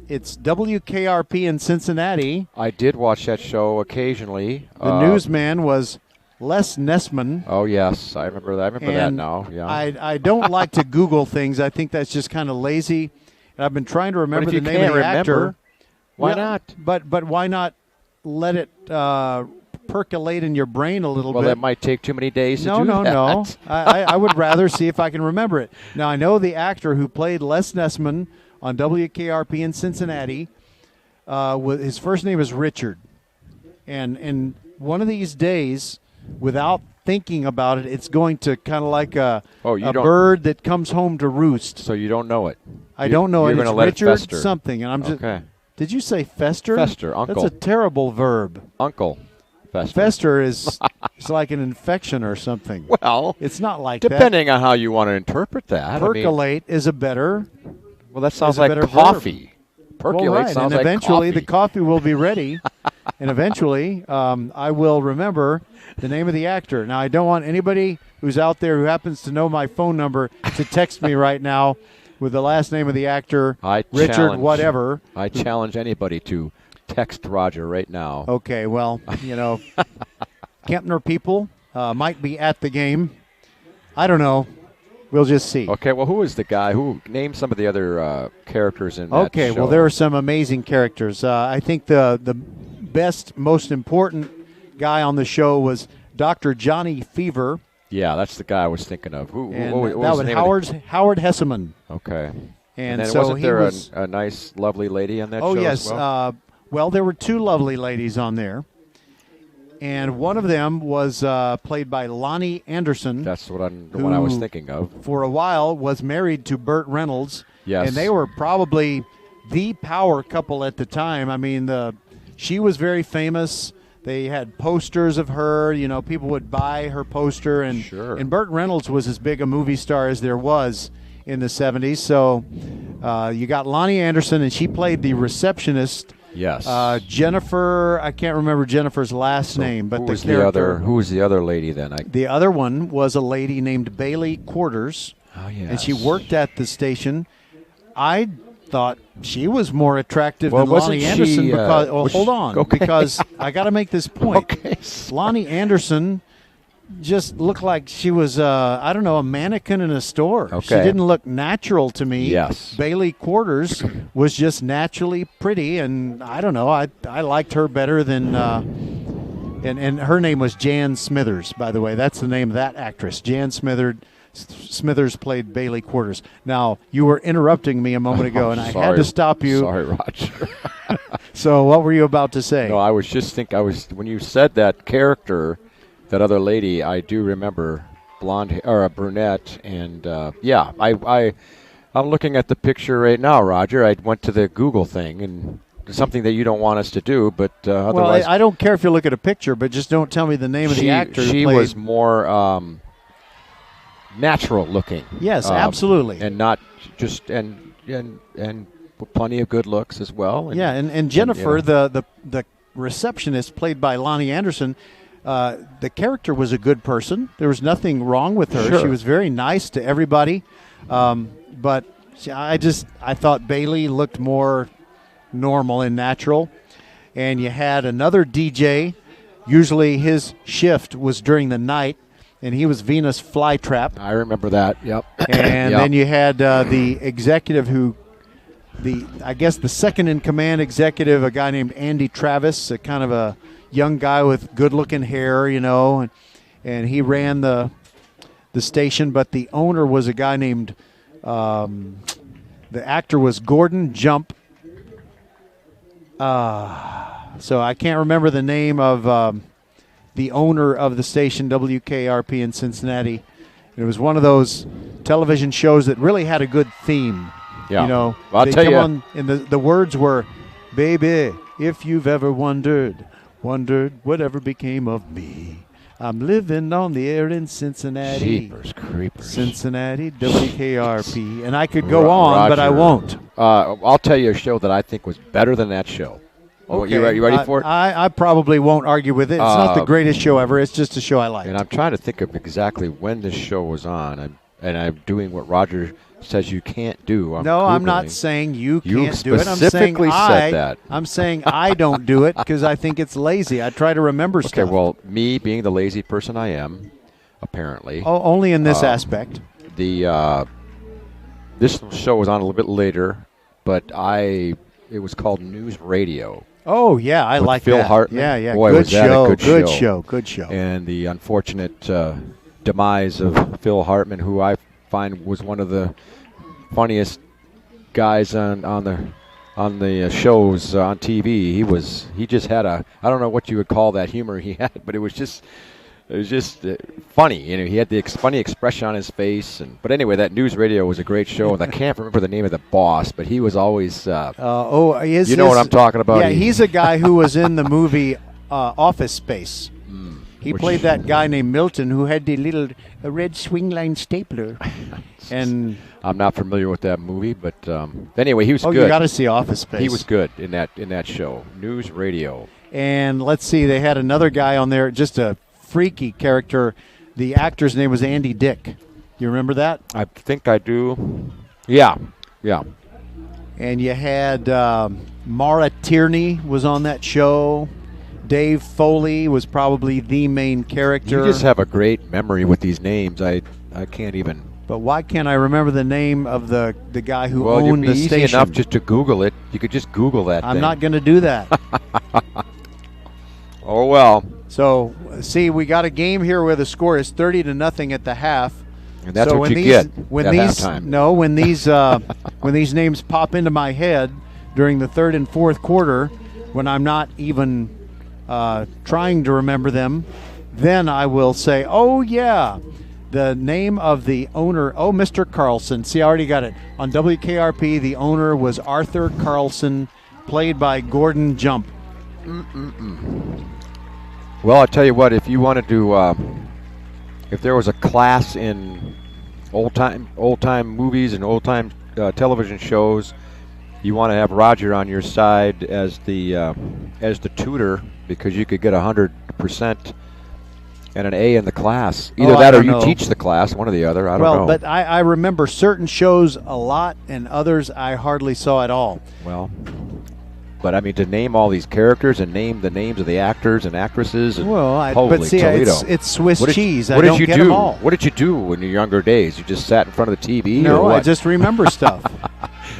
it's WKRP in Cincinnati. I did watch that show occasionally. The newsman was Les Nessman. Oh, yes. I remember that. I remember that now. Yeah. I don't like to Google things. I think that's just kind of lazy. And I've been trying to remember the name of the actor. Why not? But why not let it percolate in your brain a little bit? Well, that might take too many days to do that. No. I would rather see if I can remember it. Now, I know the actor who played Les Nessman on WKRP in Cincinnati. His first name is Richard. And one of these days, without thinking about it, it's going to kind of like a bird that comes home to roost. So you don't know it. I don't know it. You're It's let Richard it fester. something. And I'm just. Okay. Did you say fester? Fester, uncle. That's a terrible verb. Uncle. Fester. Fester is it's like an infection or something. Well, it's not like depending on how you want to interpret that. Percolate is a better. Well, that sounds like coffee. Percolate well, right. sounds and like eventually coffee. the coffee will be ready, and eventually I will remember the name of the actor. Now, I don't want anybody who's out there who happens to know my phone number to text me right now with the last name of the actor, Richard whatever. I challenge anybody to text Roger right now. Okay, well, Kempner people might be at the game. I don't know. We'll just see. Okay, well, who is the guy who named some of the other characters in that show? Okay, well, there are some amazing characters. I think the best, most important guy on the show was Dr. Johnny Fever. Yeah, that's the guy I was thinking of. What that was was the name Howard Hesseman. Okay. And then so wasn't there was, a nice, lovely lady on that show yes. as well? Well, there were two lovely ladies on there. And one of them was played by Lonnie Anderson. That's the one I was thinking of. For a while was married to Burt Reynolds. Yes. And they were probably the power couple at the time. I mean, she was very famous. They had posters of her. People would buy her poster. And, sure. And Burt Reynolds was as big a movie star as there was in the 70s. So you got Lonnie Anderson, and she played the receptionist. Yes. Jennifer, I can't remember Jennifer's last name, but who was the other lady then? The other one was a lady named Bailey Quarters. Oh, yes. And she worked at the station. I thought she was more attractive than Lonnie Anderson because hold on, okay. because I got to make this point. Okay. Lonnie Anderson just looked like she was a mannequin in a store. Okay. She didn't look natural to me. Yes. Bailey Quarters was just naturally pretty, and I don't know, I liked her better than and her name was Jan Smithers, by the way. That's the name of that actress. Jan Smithers played Bailey Quarters. Now, you were interrupting me a moment ago, and I had to stop you. Sorry, Roger. So what were you about to say? No, I was just when you said that character, that other lady, I do remember blonde or a brunette, and I'm looking at the picture right now, Roger. I went to the Google thing, and something that you don't want us to do, but otherwise, I don't care if you look at a picture, but just don't tell me the name of the actor. She was more natural looking. Yes, absolutely, and not just and plenty of good looks as well. And Jennifer, the receptionist, played by Lonnie Anderson. The character was a good person. There was nothing wrong with her. Sure. She was very nice to everybody. But I thought Bailey looked more normal and natural. And you had another DJ. Usually his shift was during the night, and he was Venus Flytrap. I remember that, yep. And then you had the executive I guess the second in command executive, a guy named Andy Travis, a kind of a young guy with good-looking hair, and he ran the station. But the owner was a guy named the actor was Gordon Jump. So I can't remember the name of the owner of the station, WKRP in Cincinnati. It was one of those television shows that really had a good theme. Yeah. You know, Well, I'll they tell come you. on, and the words were, "Baby, if you've ever wondered whatever became of me. I'm living on the air in Cincinnati." Jeepers creepers. Cincinnati, WKRP. And I could go on, but I Roger. won't. I'll tell you a show that I think was better than that show. Okay. You ready for it? I probably won't argue with it. It's not the greatest show ever. It's just a show I like. And I'm trying to think of exactly when this show was on. I'm doing what Roger says you can't do. I'm Googling. not saying you You can't do it. I'm saying specifically said that. I'm saying I don't do it because I think it's lazy. I try to remember stuff. Okay, well, me being the lazy person I am, apparently. Oh, only in this aspect. This show was on a little bit later, but it was called News Radio. Oh, yeah, I with like Phil that. Hartman. Yeah. Boy, good was that show. a good show. And the unfortunate demise of Phil Hartman, who I find was one of the funniest guys on the shows on TV. He just had I don't know what you would call that humor he had, but it was just funny. You know, he had the funny expression on his face. But anyway, that News Radio was a great show, and I can't remember the name of the boss, but he was always. You know what I'm talking about? Yeah, he's a guy who was in the movie Office Space. He played that guy named Milton who had the little red swing line stapler. And I'm not familiar with that movie, but anyway, he was good. Oh, you got to see Office Space. He was good in that show, News Radio. And let's see, they had another guy on there, just a freaky character. The actor's name was Andy Dick. You remember that? I think I do. Yeah. And you had Mara Tierney was on that show. Dave Foley was probably the main character. You just have a great memory with these names. I can't even. But why can't I remember the name of the guy who Well, owned it'd the be station? easy enough just to Google it. You could just Google that I'm thing. not going to do that. Oh, well. So, see, we got a game here where the score is 30-0 at the half. And that's so what when you these, get when at these, halftime. No, when these when these names pop into my head during the third and fourth quarter, when I'm not even trying to remember them, then I will say, oh, yeah, the name of the owner, Mr. Carlson. See, I already got it. On WKRP, the owner was Arthur Carlson, played by Gordon Jump. Well, I'll tell you what, if you wanted to, if there was a class in old time movies and old time television shows, you want to have Roger on your side as the tutor, because you could get 100% and an A in the class. Either that or you teach the class, one or the other. I don't know. Well, but I remember certain shows a lot, and others I hardly saw at all. Well, but I mean, to name all these characters and name the names of the actors and actresses. And holy but see, Toledo. it's Swiss cheese. I What don't did you get do? them all. What did you do in your younger days? You just sat in front of the TV? No, or what? I just remember stuff.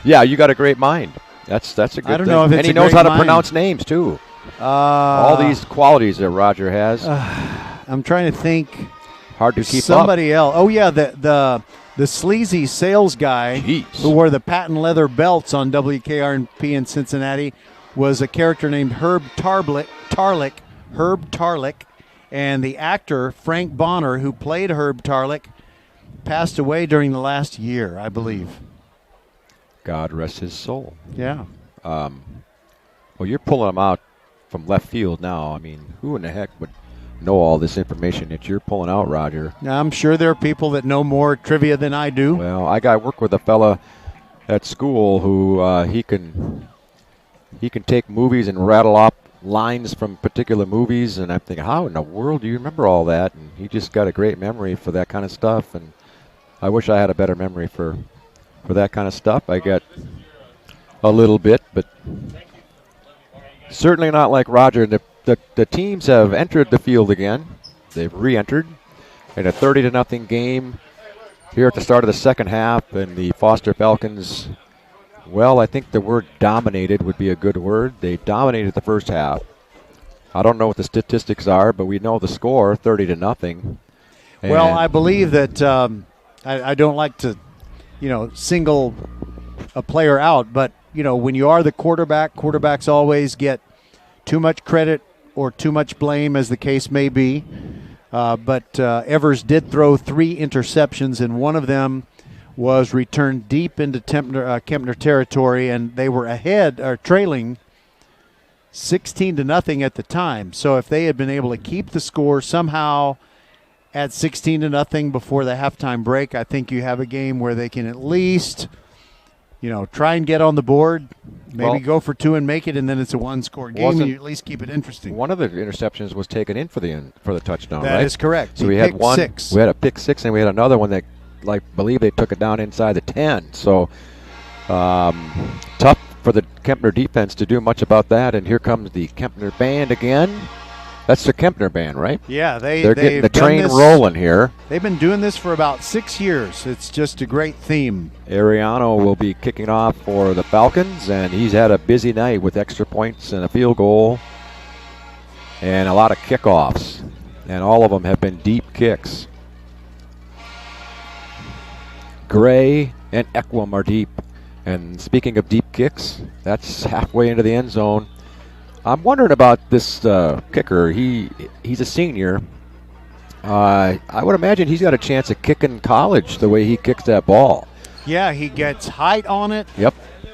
Yeah, you got a great mind. That's a good thing. I don't know if it's and he a knows great how to mind. pronounce names too. All these qualities that Roger has. I'm trying to think. Hard to keep Somebody else. Oh yeah, the sleazy sales guy who wore the patent leather belts on WKRP in Cincinnati was a character named Herb Tarlick, and the actor Frank Bonner, who played Herb Tarlick, passed away during the last year, I believe. God rest his soul. Yeah. Well, you're pulling them out from left field now. I mean, who in the heck would know all this information that you're pulling out, Roger? Now, I'm sure there are people that know more trivia than I do. Well, I work with a fella at school who he can take movies and rattle off lines from particular movies, and I'm thinking, how in the world do you remember all that? And he just got a great memory for that kind of stuff, and I wish I had a better memory for that kind of stuff. I got a little bit, but certainly not like Roger. The teams have entered the field again. They've re-entered in a 30-0 game here at the start of the second half, and the Foster Falcons, well, I think the word dominated would be a good word. They dominated the first half. I don't know what the statistics are, but we know the score, 30-0. Well, I believe that I don't like to, single a player out, but, when you are the quarterback, quarterbacks always get too much credit or too much blame, as the case may be. But Evers did throw 3 interceptions, and one of them was returned deep into Kempner territory, and they were ahead or trailing 16-0 at the time. So if they had been able to keep the score somehow at 16-0 before the halftime break, I think you have a game where they can at least, try and get on the board, maybe go for two and make it, and then it's a one-score game, and you at least keep it interesting. One of the interceptions was taken in for the touchdown, right? That is correct. So we had one. Six. We had a pick six, and we had another one that, I believe they took it down inside the 10. So tough for the Kempner defense to do much about that. And here comes the Kempner band again. That's the Kempner band, right? Yeah, they're getting the train rolling here. They've been doing this for about 6 years. It's just a great theme. Ariano will be kicking off for the Falcons, and he's had a busy night with extra points and a field goal and a lot of kickoffs. And all of them have been deep kicks. Gray and Ekwem are deep. And speaking of deep kicks, that's halfway into the end zone. I'm wondering about this kicker. He's a senior. I would imagine he's got a chance of kicking college the way he kicks that ball. Yeah, he gets height on it. Yep.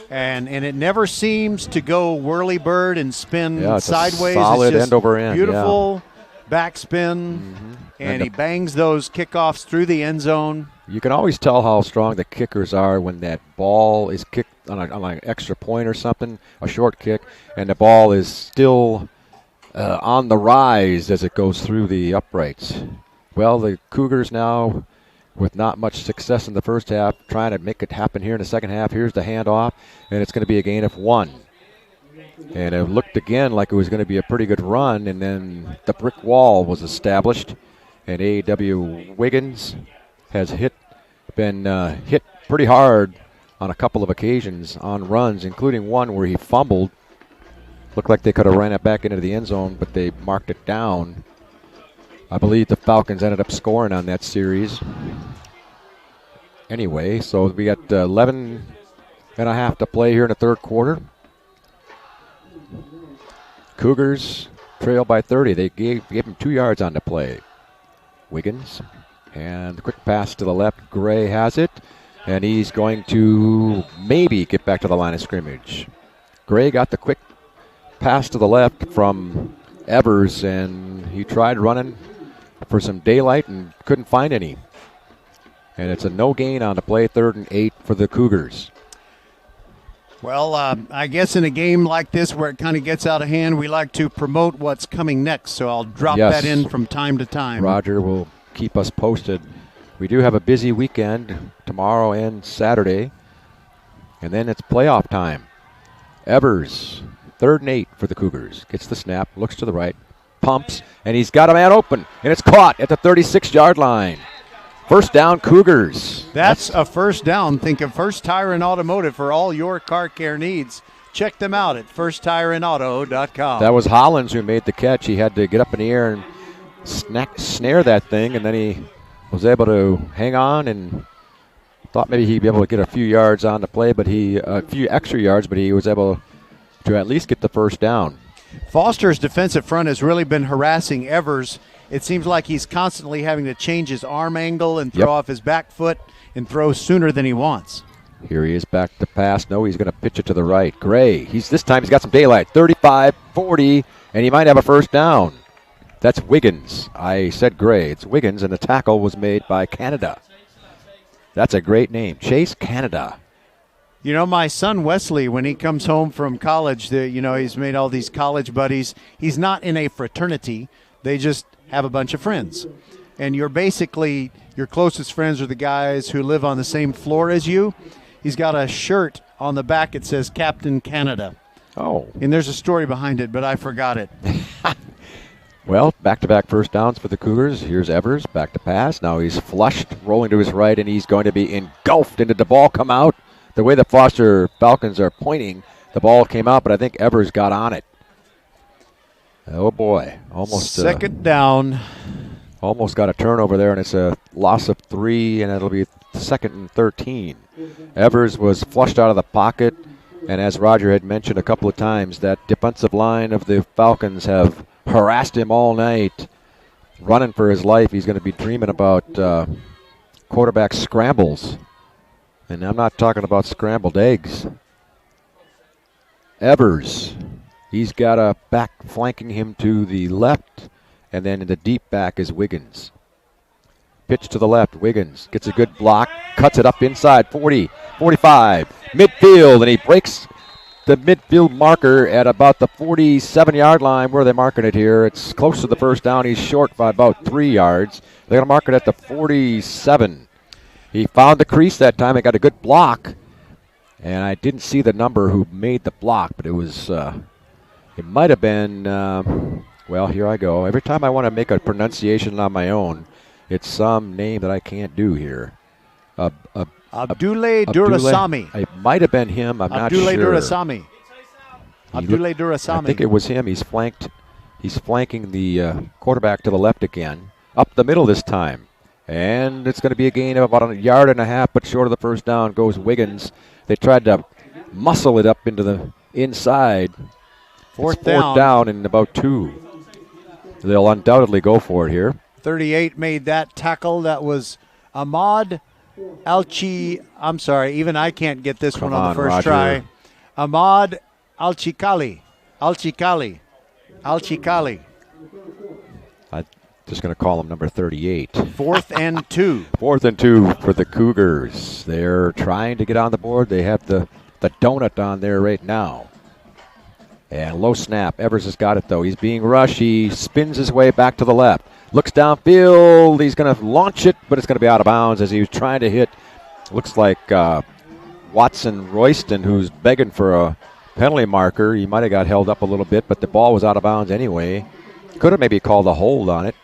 And it never seems to go whirly bird and spin sideways. A solid it's just end over end. Beautiful backspin. And he bangs those kickoffs through the end zone. You can always tell how strong the kickers are when that ball is kicked on an extra point or something, a short kick, and the ball is still on the rise as it goes through the uprights. Well, the Cougars now, with not much success in the first half, trying to make it happen here in the second half. Here's the handoff, and it's going to be a gain of 1. And it looked again like it was going to be a pretty good run, and then the brick wall was established, and A.W. Wiggins has been hit pretty hard on a couple of occasions on runs, including one where he fumbled. Looked like they could have ran it back into the end zone, but they marked it down. I believe the Falcons ended up scoring on that series. Anyway, so we got 11 and a half to play here in the third quarter. Cougars trail by 30. They gave him 2 yards on the play. Wiggins. And the quick pass to the left. Gray has it. And he's going to maybe get back to the line of scrimmage. Gray got the quick pass to the left from Evers, and he tried running for some daylight and couldn't find any. And it's a no gain on the play, 3rd and 8 for the Cougars. Well, I guess in a game like this where it kind of gets out of hand, we like to promote what's coming next. So I'll drop that in from time to time. Roger will keep us posted. We do have a busy weekend tomorrow and Saturday, and then it's playoff time. Evers, 3rd and 8 for the Cougars. Gets the snap, looks to the right, pumps, and he's got a man open, and it's caught at the 36-yard line. First down, Cougars. That's a first down. Think of First Tire and Automotive for all your car care needs. Check them out at firsttireandauto.com. That was Hollins who made the catch. He had to get up in the air and snare that thing, and then he was able to hang on and thought maybe he'd be able to get a few yards on the play, but a few extra yards, but he was able to at least get the first down. Foster's defensive front has really been harassing Evers. It seems like he's constantly having to change his arm angle and throw off his back foot and throw sooner than he wants. Here he is back to pass. No, he's going to pitch it to the right. Gray, this time he's got some daylight. 35, 40, and he might have a first down. That's Wiggins. I said Gray. It's Wiggins, and the tackle was made by Canada. That's a great name, Chase Canada. You know, my son Wesley, when he comes home from college, he's made all these college buddies. He's not in a fraternity. They just have a bunch of friends. And your closest friends are the guys who live on the same floor as you. He's got a shirt on the back that says Captain Canada. Oh. And there's a story behind it, but I forgot it. Well, back-to-back first downs for the Cougars. Here's Evers, back to pass. Now he's flushed, rolling to his right, and he's going to be engulfed. And did the ball come out? The way the Foster Falcons are pointing, the ball came out, but I think Evers got on it. Oh, boy. Almost second down. Almost got a turnover there, and it's a loss of 3, and it'll be 2nd and 13. Evers was flushed out of the pocket, and as Roger had mentioned a couple of times, that defensive line of the Falcons have harassed him all night, running for his life. He's going to be dreaming about quarterback scrambles And I'm not talking about scrambled eggs. Evers, he's got a back flanking him to the left, and then in the deep back is Wiggins. Pitch to the left, Wiggins gets a good block, cuts it up inside, 40, 45, midfield, and he breaks the midfield marker at about the 47-yard line. Where are they marking it here? It's close to the first down. He's short by about 3 yards. They're going to mark it at the 47. He found the crease that time and got a good block. And I didn't see the number who made the block, but it was, it might have been, well, here I go. Every time I want to make a pronunciation on my own, it's some name that I can't do here. Abdoulaye Durasami. It might have been him. I'm not sure. Abdoulaye Durasami. I think it was him. He's flanking the quarterback to the left again. Up the middle this time. And it's going to be a gain of about 1.5 yards, but short of the first down goes Wiggins. They tried to muscle it up into the inside. Fourth down and about 2. They'll undoubtedly go for it here. 38 made that tackle. That was Ahmad I'm sorry, even I can't get this one on the first try. Ahmad Al-Chikali. I'm just going to call him number 38. 4th and 2. 4th and 2 for the Cougars. They're trying to get on the board. They have the donut on there right now. And low snap. Evers has got it, though. He's being rushed. He spins his way back to the left. Looks downfield. He's going to launch it, but it's going to be out of bounds as he was trying to hit, looks like Watson Royston, who's begging for a penalty marker. He might have got held up a little bit, but the ball was out of bounds anyway. Could have maybe called a hold on it.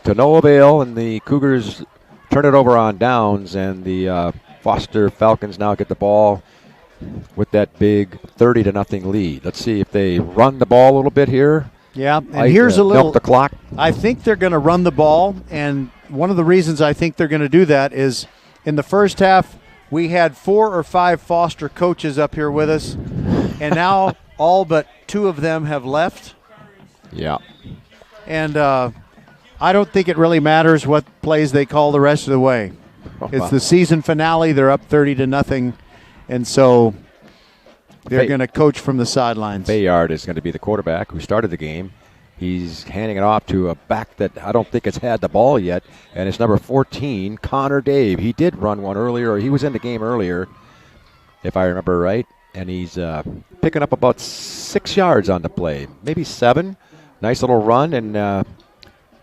To no avail, and the Cougars turn it over on downs, and the Foster Falcons now get the ball with that big 30-0 lead. Let's see if they run the ball a little bit here. Yeah, and here's a little. Milk the clock. I think they're going to run the ball, and one of the reasons I think they're going to do that is in the first half we had 4 or 5 Foster coaches up here with us, and now all but 2 of them have left. Yeah. And I don't think it really matters what plays they call the rest of the way. It's the season finale. They're up 30-0, and so they're going to coach from the sidelines. Bayard is going to be the quarterback who started the game. He's handing it off to a back that I don't think has had the ball yet, and it's number 14, Connor Dave. He did run one earlier, or he was in the game earlier, if I remember right, and he's picking up about 6 yards on the play, maybe 7. Nice little run, and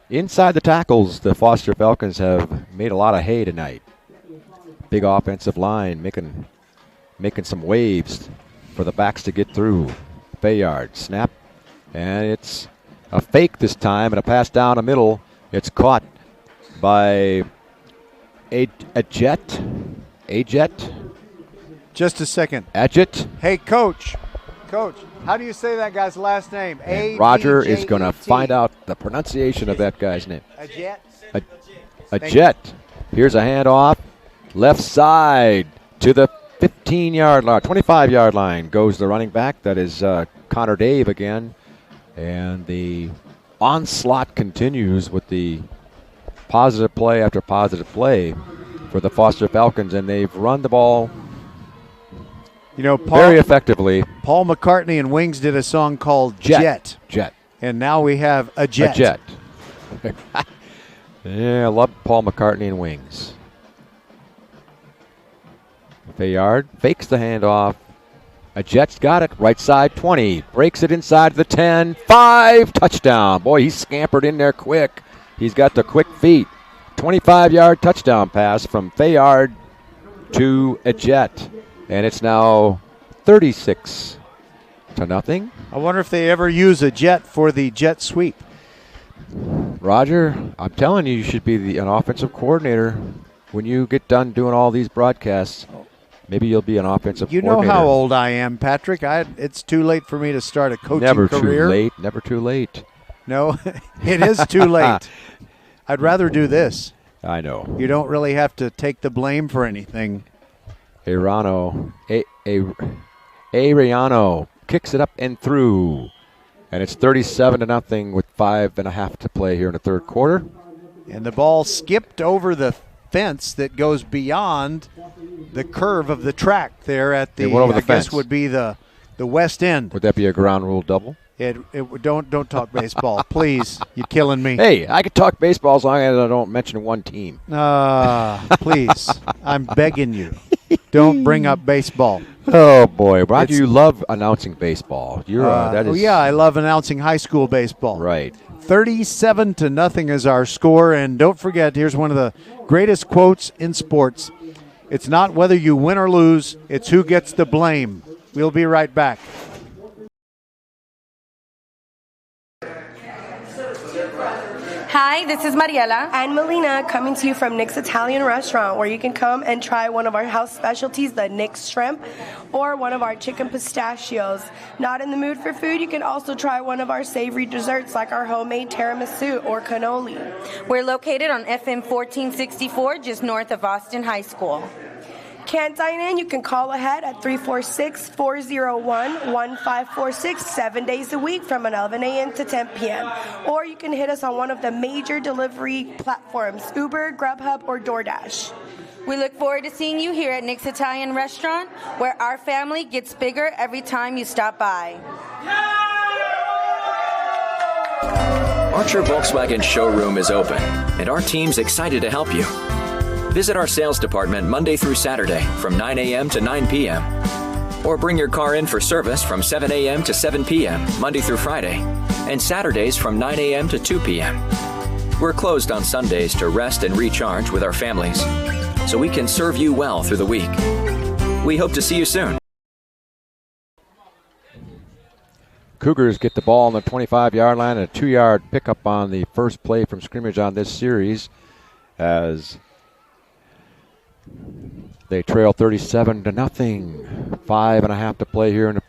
inside the tackles, the Foster Falcons have made a lot of hay tonight. Big offensive line making some waves for the backs to get through. Bayard, snap, and it's a fake this time, and a pass down the middle. It's caught by a jet. Just a second. Adjet. Hey, Coach, how do you say that guy's last name? And Roger is going to find out the pronunciation of that guy's name. A jet. Here's a handoff. Left side to the 15-yard line, 25-yard line goes the running back. That is Connor Dave again. And the onslaught continues with the positive play after positive play for the Foster Falcons, and they've run the ball very effectively. Paul McCartney and Wings did a song called Jet. And now we have a jet. Yeah, I love Paul McCartney and Wings. Bayard fakes the handoff. A Jet's got it. Right side 20. Breaks it inside the 10. 5. Touchdown. Boy, he scampered in there quick. He's got the quick feet. 25-yard touchdown pass from Bayard to a Jet. And it's now 36-0. I wonder if they ever use a jet for the jet sweep. Roger, I'm telling you, you should be an offensive coordinator when you get done doing all these broadcasts. Maybe you'll be an offensive coordinator. You know how old I am, Patrick. It's too late for me to start a coaching career. Never too late. No, it is too late. I'd rather do this. I know. You don't really have to take the blame for anything. Ariano kicks it up and through. And it's 37-0 with 5.5 to play here in the third quarter. And the ball skipped over the fence that goes beyond the curve of the track there at the, I guess fence. would be the west end. Would that be a ground rule double? Don't talk baseball, please. You're killing me. Hey, I could talk baseball as long as I don't mention one team. Please, I'm begging you, don't bring up baseball. Oh boy, Roger, you love announcing baseball. I love announcing high school baseball. Right. 37-0 is our score, and don't forget, here's one of the greatest quotes in sports. It's not whether you win or lose, it's who gets the blame. We'll be right back. Hi, this is Mariela and Melina coming to you from Nick's Italian Restaurant, where you can come and try one of our house specialties, the Nick's Shrimp, or one of our chicken pistachios. Not in the mood for food, you can also try one of our savory desserts like our homemade tiramisu or cannoli. We're located on FM 1464, just north of Austin High School. Can't dine in? You can call ahead at 346-401-1546 7 days a week from 11 a.m. to 10 p.m. Or you can hit us on one of the major delivery platforms, Uber, Grubhub, or DoorDash. We look forward to seeing you here at Nick's Italian Restaurant, where our family gets bigger every time you stop by. Archer Volkswagen showroom is open, and our team's excited to help you. Visit our sales department Monday through Saturday from 9 a.m. to 9 p.m. Or bring your car in for service from 7 a.m. to 7 p.m. Monday through Friday, and Saturdays from 9 a.m. to 2 p.m. We're closed on Sundays to rest and recharge with our families, so we can serve you well through the week. We hope to see you soon. Cougars get the ball on the 25-yard line, and a 2-yard pickup on the first play from scrimmage on this series as they trail 37-0. 5.5 to play here in the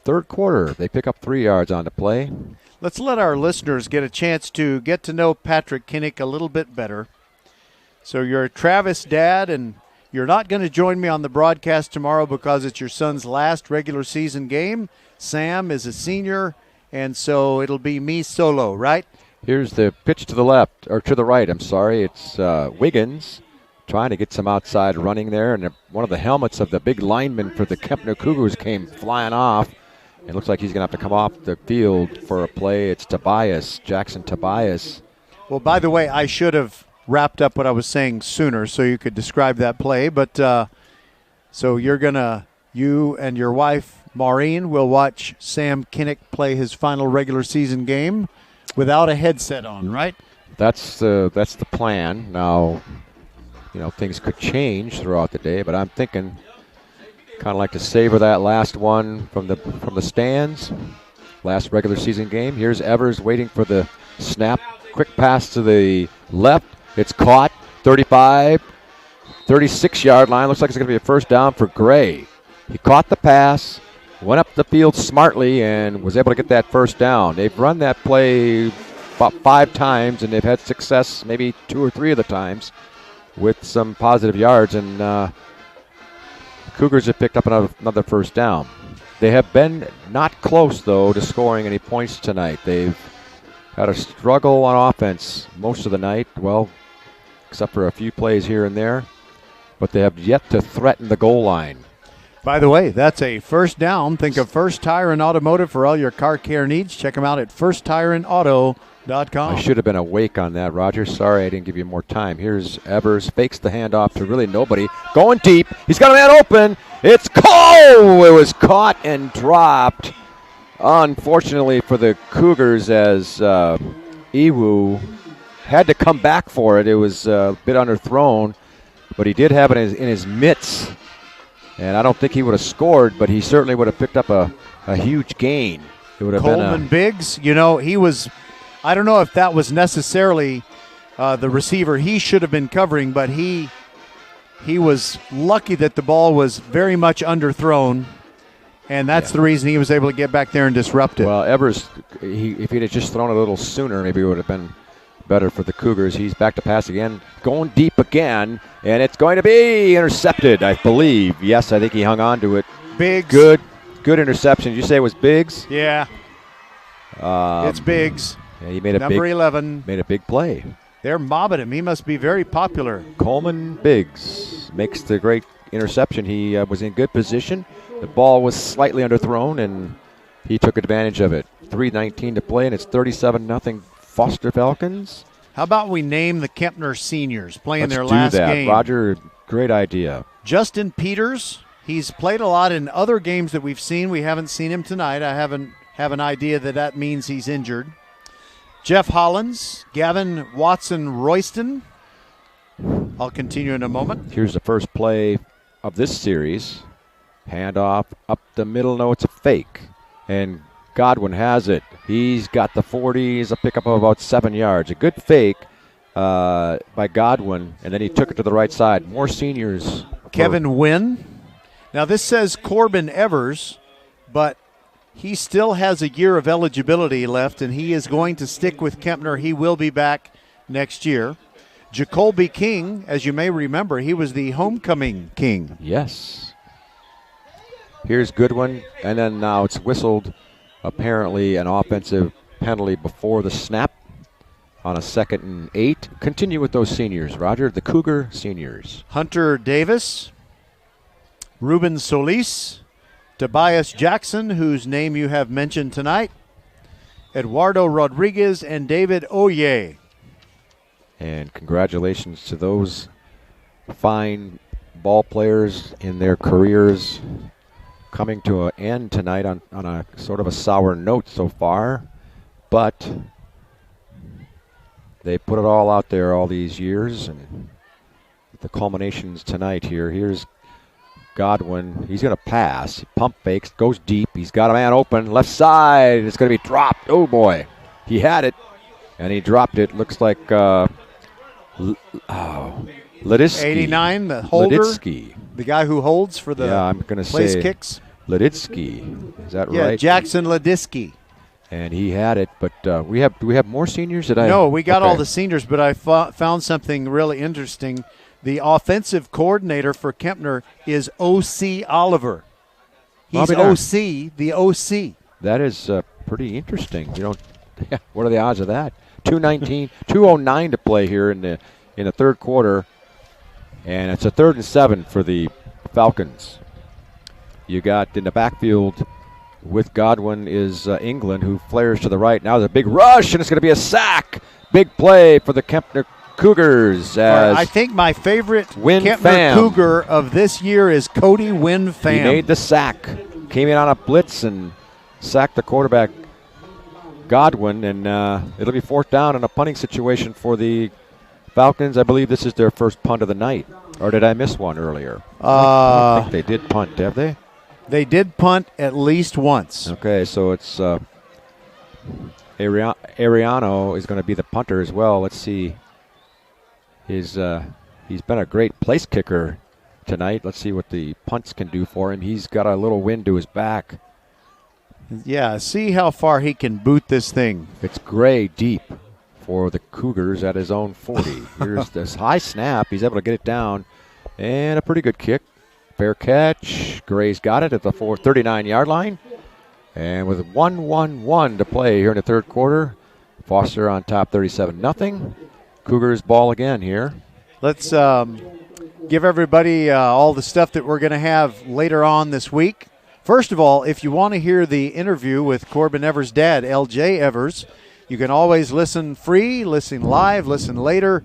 third quarter. They pick up 3 yards on the play. Let's let our listeners get a chance to get to know Patrick Kinnick a little bit better. So you're a Travis dad, and you're not going to join me on the broadcast tomorrow because it's your son's last regular season game. Sam is a senior, and so it'll be me solo, right? Here's the pitch to the left, or to the right, I'm sorry. It's Wiggins trying to get some outside running there, and one of the helmets of the big lineman for the KEMPNER Cougars came flying off. It looks like he's going to have to come off the field for a play. It's Jackson Tobias. Well, by the way, I should have wrapped up what I was saying sooner so you could describe that play. But so you and your wife, Maureen, will watch Sam Kinnick play his final regular season game without a headset on, right? That's the plan. Now, things could change throughout the day, but I'm thinking kind of like to savor that last one from the stands, last regular season game. Here's Evers waiting for the snap. Quick pass to the left. It's caught. 35, 36-yard line. Looks like it's going to be a first down for Gray. He caught the pass, went up the field smartly, and was able to get that first down. They've run that play about 5 times, and they've had success maybe 2 or 3 of the times with some positive yards, and Cougars have picked up another first down. They have been not close, though, to scoring any points tonight. They've had a struggle on offense most of the night, well, except for a few plays here and there, but they have yet to threaten the goal line. By the way, that's a first down. Think of First Tire and Automotive for all your car care needs. Check them out at firsttireandauto.com. I should have been awake on that, Roger. Sorry I didn't give you more time. Here's Evers, fakes the handoff to really nobody. Going deep. He's got a man open. It's Cole! It was caught and dropped. Unfortunately for the Cougars, as Iwu had to come back for it. It was a bit underthrown, but he did have it in his mitts. And I don't think he would have scored, but he certainly would have picked up a huge gain. It would have Coleman Biggs, he was, I don't know if that was necessarily the receiver he should have been covering, but he was lucky that the ball was very much underthrown, and that's the reason he was able to get back there and disrupt it. Well, Evers, if he'd have just thrown a little sooner, maybe it would have been better for the Cougars. He's back to pass again, going deep again, and it's going to be intercepted, I believe. Yes, I think he hung on to it. Biggs. Good interception. Did you say it was Biggs? Yeah. It's Biggs. Yeah, he made Number 11. Made a big play. They're mobbing him. He must be very popular. Coleman Biggs makes the great interception. He was in good position. The ball was slightly underthrown, and he took advantage of it. 3:19 to play, and it's 37-0 Foster Falcons. How about we name the Kempner seniors playing Let's their do last that. game? Roger, great idea. Justin Peters. He's played a lot in other games that we've seen. We haven't seen him tonight. I have an idea that means he's injured. Jeff Hollins, Gavin Watson-Royston. I'll continue in a moment. Here's the first play of this series. Handoff up the middle. No, it's a fake. And Godwin has it. He's got the 40. He's a pickup of about 7 yards. A good fake by Godwin, and then he took it to the right side. More seniors. Kevin Wynn. Now this says Corbin Evers, but he still has a year of eligibility left, and he is going to stick with Kempner. He will be back next year. Jacoby King, as you may remember, he was the homecoming king. Yes. Here's Goodwin, and then now it's whistled. Apparently an offensive penalty before the snap on a 2nd and 8. Continue with those seniors, Roger, the Cougar seniors. Hunter Davis, Ruben Solis, Tobias Jackson, whose name you have mentioned tonight, Eduardo Rodriguez, and David Oye. And congratulations to those fine ball players in their careers, coming to an end tonight on a sort of a sour note so far, but they put it all out there all these years, and the culminations tonight here. Here's Godwin. He's going to pass. He pump fakes, goes deep. He's got a man open, left side. It's going to be dropped. Oh, boy. He had it, and he dropped it. Looks like Leditsky. 89, the holder. Leditsky. The guy who holds for the I'm gonna place say kicks. Leditsky. Is that right? Yeah, Jackson Leditsky. And he had it, but do we have more seniors? No, we got all the seniors, but I found something really interesting. The offensive coordinator for Kempner is O.C. Oliver. He's O.C., the O.C. That is pretty interesting. What are the odds of that? 2:09 to play here in the third quarter, and it's a 3rd and 7 for the Falcons. You got in the backfield with Godwin is England, who flares to the right. Now there's a big rush, and it's going to be a sack. Big play for the Kempner Cougars. I think my favorite Kempner Cougar of this year is Cody Wynn Pham. He made the sack. Came in on a blitz and sacked the quarterback Godwin, and it'll be 4th down in a punting situation for the Falcons. I believe this is their first punt of the night. Or did I miss one earlier? I don't think they did punt, have they? They did punt at least once. Okay, so it's Ariano is going to be the punter as well. Let's see. He's been a great place kicker tonight. Let's see what the punts can do for him. He's got a little wind to his back. Yeah, see how far he can boot this thing. It's Gray deep for the Cougars at his own 40. Here's this high snap. He's able to get it down, and a pretty good kick. Fair catch. Gray's got it at the 39-yard line. And with 1:11 to play here in the third quarter, Foster on top 37-0. Cougars ball again here. Let's give everybody all the stuff that we're going to have later on this week. First of all, if you want to hear the interview with Corbin Evers' dad, L.J. Evers, you can always listen free, listen live, listen later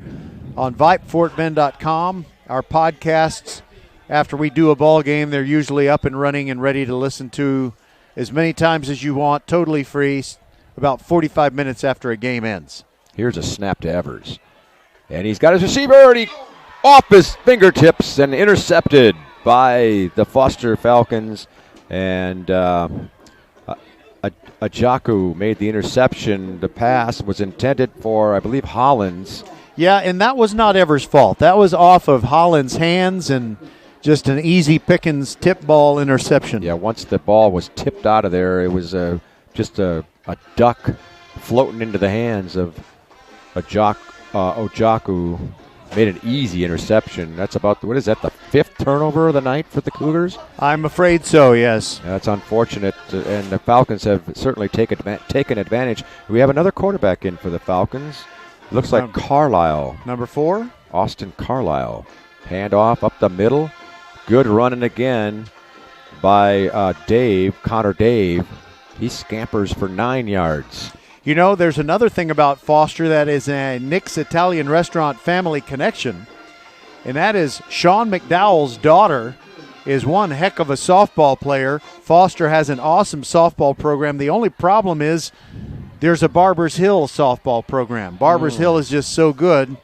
on VypeFortBend.com. Our podcasts, after we do a ball game, they're usually up and running and ready to listen to as many times as you want, totally free, about 45 minutes after a game ends. Here's a snap to Evers. And he's got his receiver already off his fingertips and intercepted by the Foster Falcons. And Ajaku made the interception. The pass was intended for, I believe, Hollins. Yeah, and that was not Evers' fault. That was off of Hollins' hands and just an easy pickings tip ball interception. Yeah, once the ball was tipped out of there, it was just a duck floating into the hands of Ojaku. Made an easy interception. That's about, what is that, the 5th turnover of the night for the Cougars? I'm afraid so, yes. That's unfortunate, and the Falcons have certainly taken advantage. We have another quarterback in for the Falcons. Looks like Carlisle. Number 4. Austin Carlisle. Handoff up the middle. Good running again by Connor Dave. He scampers for 9 yards. You know, there's another thing about Foster that is a Nick's Italian Restaurant family connection, and that is Sean McDowell's daughter is one heck of a softball player. Foster has an awesome softball program. The only problem is there's a Barbers Hill softball program. Barbers Hill is just so good.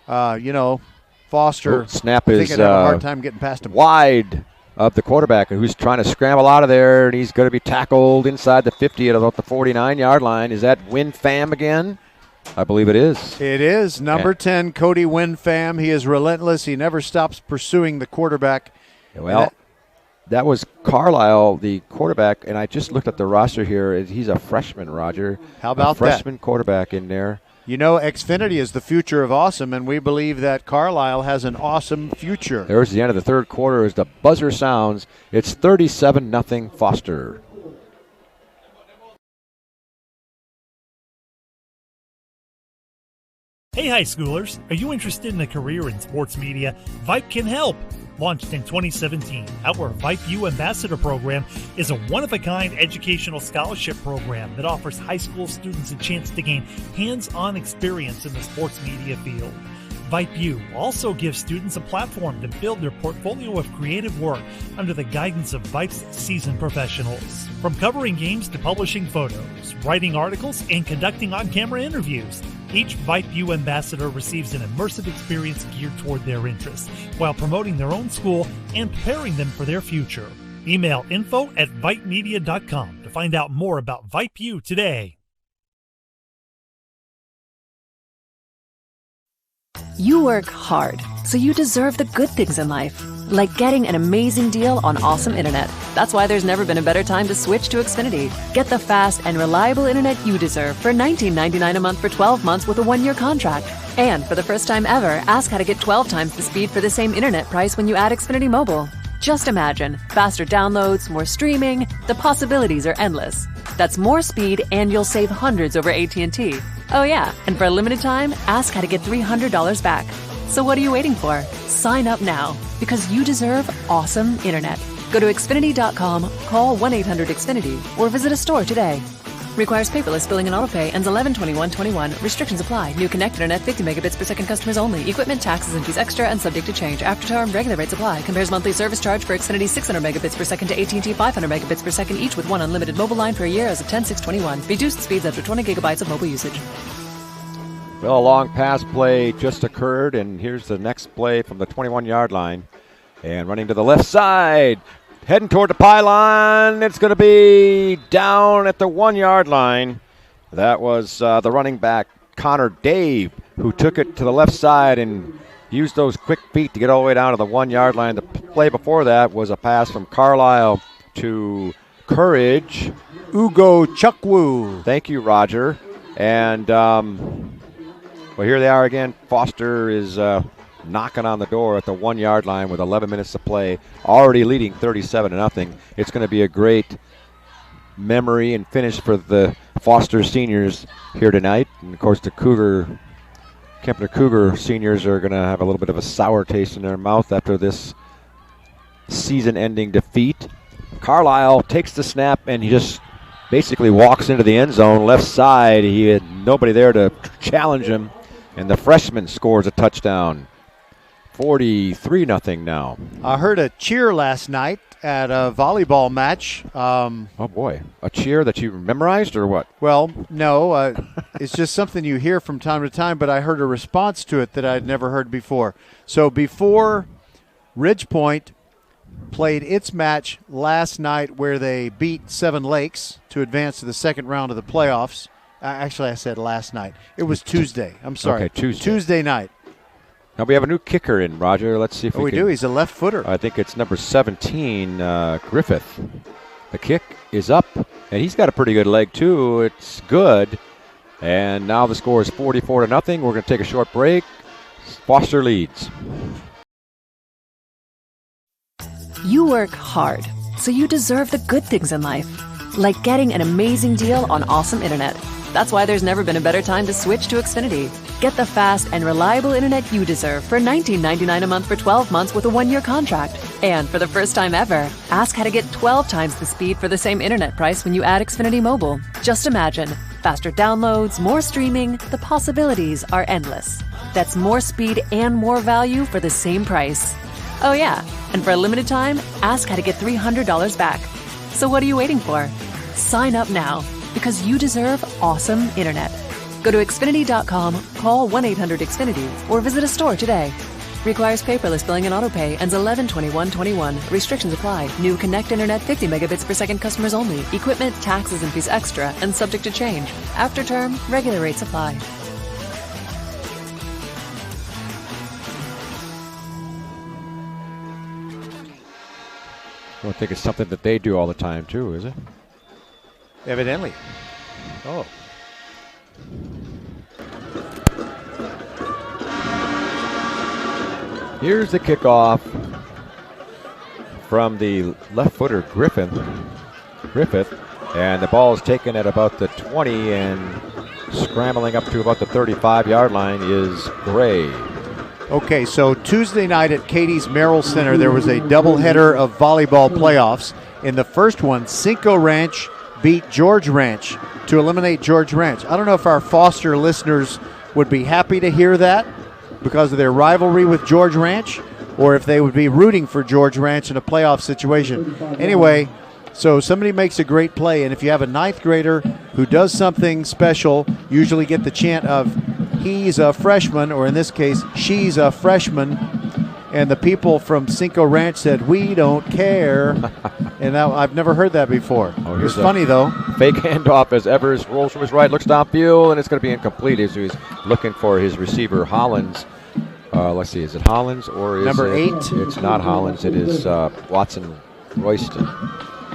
Foster, snap I is think I'd have a hard time getting past him. Wide of the quarterback, who's trying to scramble out of there, and he's going to be tackled inside the 50 at about the 49-yard line. Is that Win Pham again? I believe it is. It is. Number 10, Cody Win Pham. He is relentless. He never stops pursuing the quarterback. Well, that was Carlisle, the quarterback, and I just looked at the roster here. He's a freshman, Roger. How about that? A freshman quarterback in there. You know, Xfinity is the future of awesome, and we believe that Carlisle has an awesome future. There's the end of the third quarter as the buzzer sounds. It's 37-0 Foster. Hey, high schoolers, are you interested in a career in sports media? Vype can help. Launched in 2017, our Vype U Ambassador Program is a one-of-a-kind educational scholarship program that offers high school students a chance to gain hands-on experience in the sports media field. Vype U also gives students a platform to build their portfolio of creative work under the guidance of Vype's seasoned professionals. From covering games to publishing photos, writing articles, and conducting on-camera interviews, each Vype U ambassador receives an immersive experience geared toward their interests while promoting their own school and preparing them for their future. Email info@vypemedia.com to find out more about Vype U today. You work hard, so you deserve the good things in life, like getting an amazing deal on awesome internet. That's why there's never been a better time to switch to Xfinity. Get the fast and reliable internet you deserve for $19.99 a month for 12 months with a 1-year contract. And for the first time ever, ask how to get 12 times the speed for the same internet price when you add Xfinity Mobile. Just imagine, faster downloads, more streaming, the possibilities are endless. That's more speed and you'll save hundreds over AT&T. Oh yeah, and for a limited time, ask how to get $300 back. So what are you waiting for? Sign up now, because you deserve awesome internet. Go to Xfinity.com, call 1-800-XFINITY, or visit a store today. Requires paperless billing and autopay. Ends 11/21/21. Restrictions apply. New connected internet 50 megabits per second customers only. Equipment, taxes, and fees extra and subject to change. After term, regular rates apply. Compares monthly service charge for Xfinity 600 megabits per second to AT&T 500 megabits per second, each with one unlimited mobile line for a year as of 10/6/21. Reduced speeds after 20 gigabytes of mobile usage. Well, a long pass play just occurred, and here's the next play from the 21-yard line. And running to the left side, heading toward the pylon. It's going to be down at the 1-yard line. That was the running back, Connor Dave, who took it to the left side and used those quick feet to get all the way down to the 1-yard line. The play before that was a pass from Carlisle to Courage. Ugo Chukwu. Thank you, Roger. And, well, here they are again. Foster is knocking on the door at the 1-yard line with 11 minutes to play, already leading 37-0. It's going to be a great memory and finish for the Foster seniors here tonight. And, of course, the KEMPNER Cougar seniors are going to have a little bit of a sour taste in their mouth after this season-ending defeat. Carlisle takes the snap, and he just basically walks into the end zone left side. He had nobody there to challenge him, and the freshman scores a touchdown. 43-0 now. I heard a cheer last night at a volleyball match. Oh, boy. A cheer that you memorized or what? Well, no. It's just something you hear from time to time, but I heard a response to it that I'd never heard before. So before Ridgepoint played its match last night where they beat Seven Lakes to advance to the second round of the playoffs. Actually, I said last night. It was Tuesday. I'm sorry. Okay, Tuesday. Tuesday night. Now we have a new kicker in, Roger. Let's see if we can. do. He's a left footer. I think it's number 17, Griffith. The kick is up, and he's got a pretty good leg, too. It's good. And now the score is 44-0. We're going to take a short break. Foster leads. You work hard, so you deserve the good things in life, like getting an amazing deal on awesome internet. That's why there's never been a better time to switch to Xfinity. Get the fast and reliable internet you deserve for $19.99 a month for 12 months with a 1-year contract. And for the first time ever, ask how to get 12 times the speed for the same internet price when you add Xfinity Mobile. Just imagine. Faster downloads, more streaming, the possibilities are endless. That's more speed and more value for the same price. Oh yeah, and for a limited time, ask how to get $300 back. So what are you waiting for? Sign up now, because you deserve awesome internet. Go to Xfinity.com, call 1-800-XFINITY, or visit a store today. Requires paperless billing and autopay. Ends 11/21/21. Restrictions apply. New Connect Internet 50 megabits per second customers only. Equipment, taxes, and fees extra and subject to change. After term, regular rates apply. I don't think it's something that they do all the time, too, is it? Evidently. Oh. Here's the kickoff from the left footer Griffith, and the ball is taken at about the 20, and scrambling up to about the 35-yard line is Gray. Okay, so Tuesday night at Katie's Merrill Center, there was a doubleheader of volleyball playoffs. In the first one, Cinco Ranch beat George Ranch to eliminate George Ranch. I don't know if our Foster listeners would be happy to hear that because of their rivalry with George Ranch, or if they would be rooting for George Ranch in a playoff situation. Anyway, so somebody makes a great play, and if you have a ninth grader who does something special, usually get the chant of, he's a freshman, or in this case, she's a freshman, and the people from Cinco Ranch said, we don't care. And now I've never heard that before. It was funny, though. Fake handoff as Evers rolls from his right, looks downfield, and it's going to be incomplete as he's looking for his receiver, Hollins. Let's see, is it Hollins or is number 8? It's not Hollins, it is Watson Royston.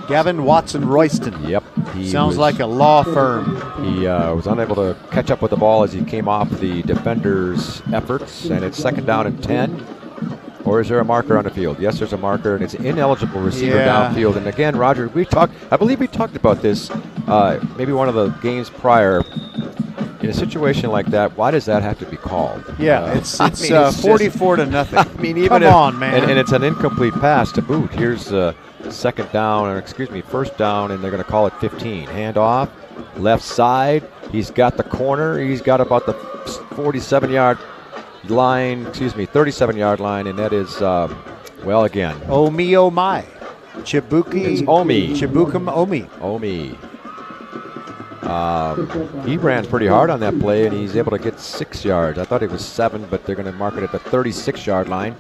Gavin Watson Royston. Yep. Sounds like a law firm. He was unable to catch up with the ball as he came off the defender's efforts, and it's 2nd down and 10. Or is there a marker on the field? Yes, there's a marker, and it's ineligible receiver downfield. And again, Roger, I believe we talked about this maybe one of the games prior. In a situation like that, why does that have to be called? Yeah, it's 44 to nothing. I mean, even Come on, man. And it's an incomplete pass to boot. Here's first down, and they're going to call it 15. Hand off, left side. He's got the corner. He's got about the 37-yard line, 37-yard line, and that is, again. Oh, me, oh, my. Chibuki. It's Omi. Chibukum Omi. Omi. He ran pretty hard on that play, and he's able to get 6 yards. I thought it was 7, but they're going to mark it at the 36-yard line.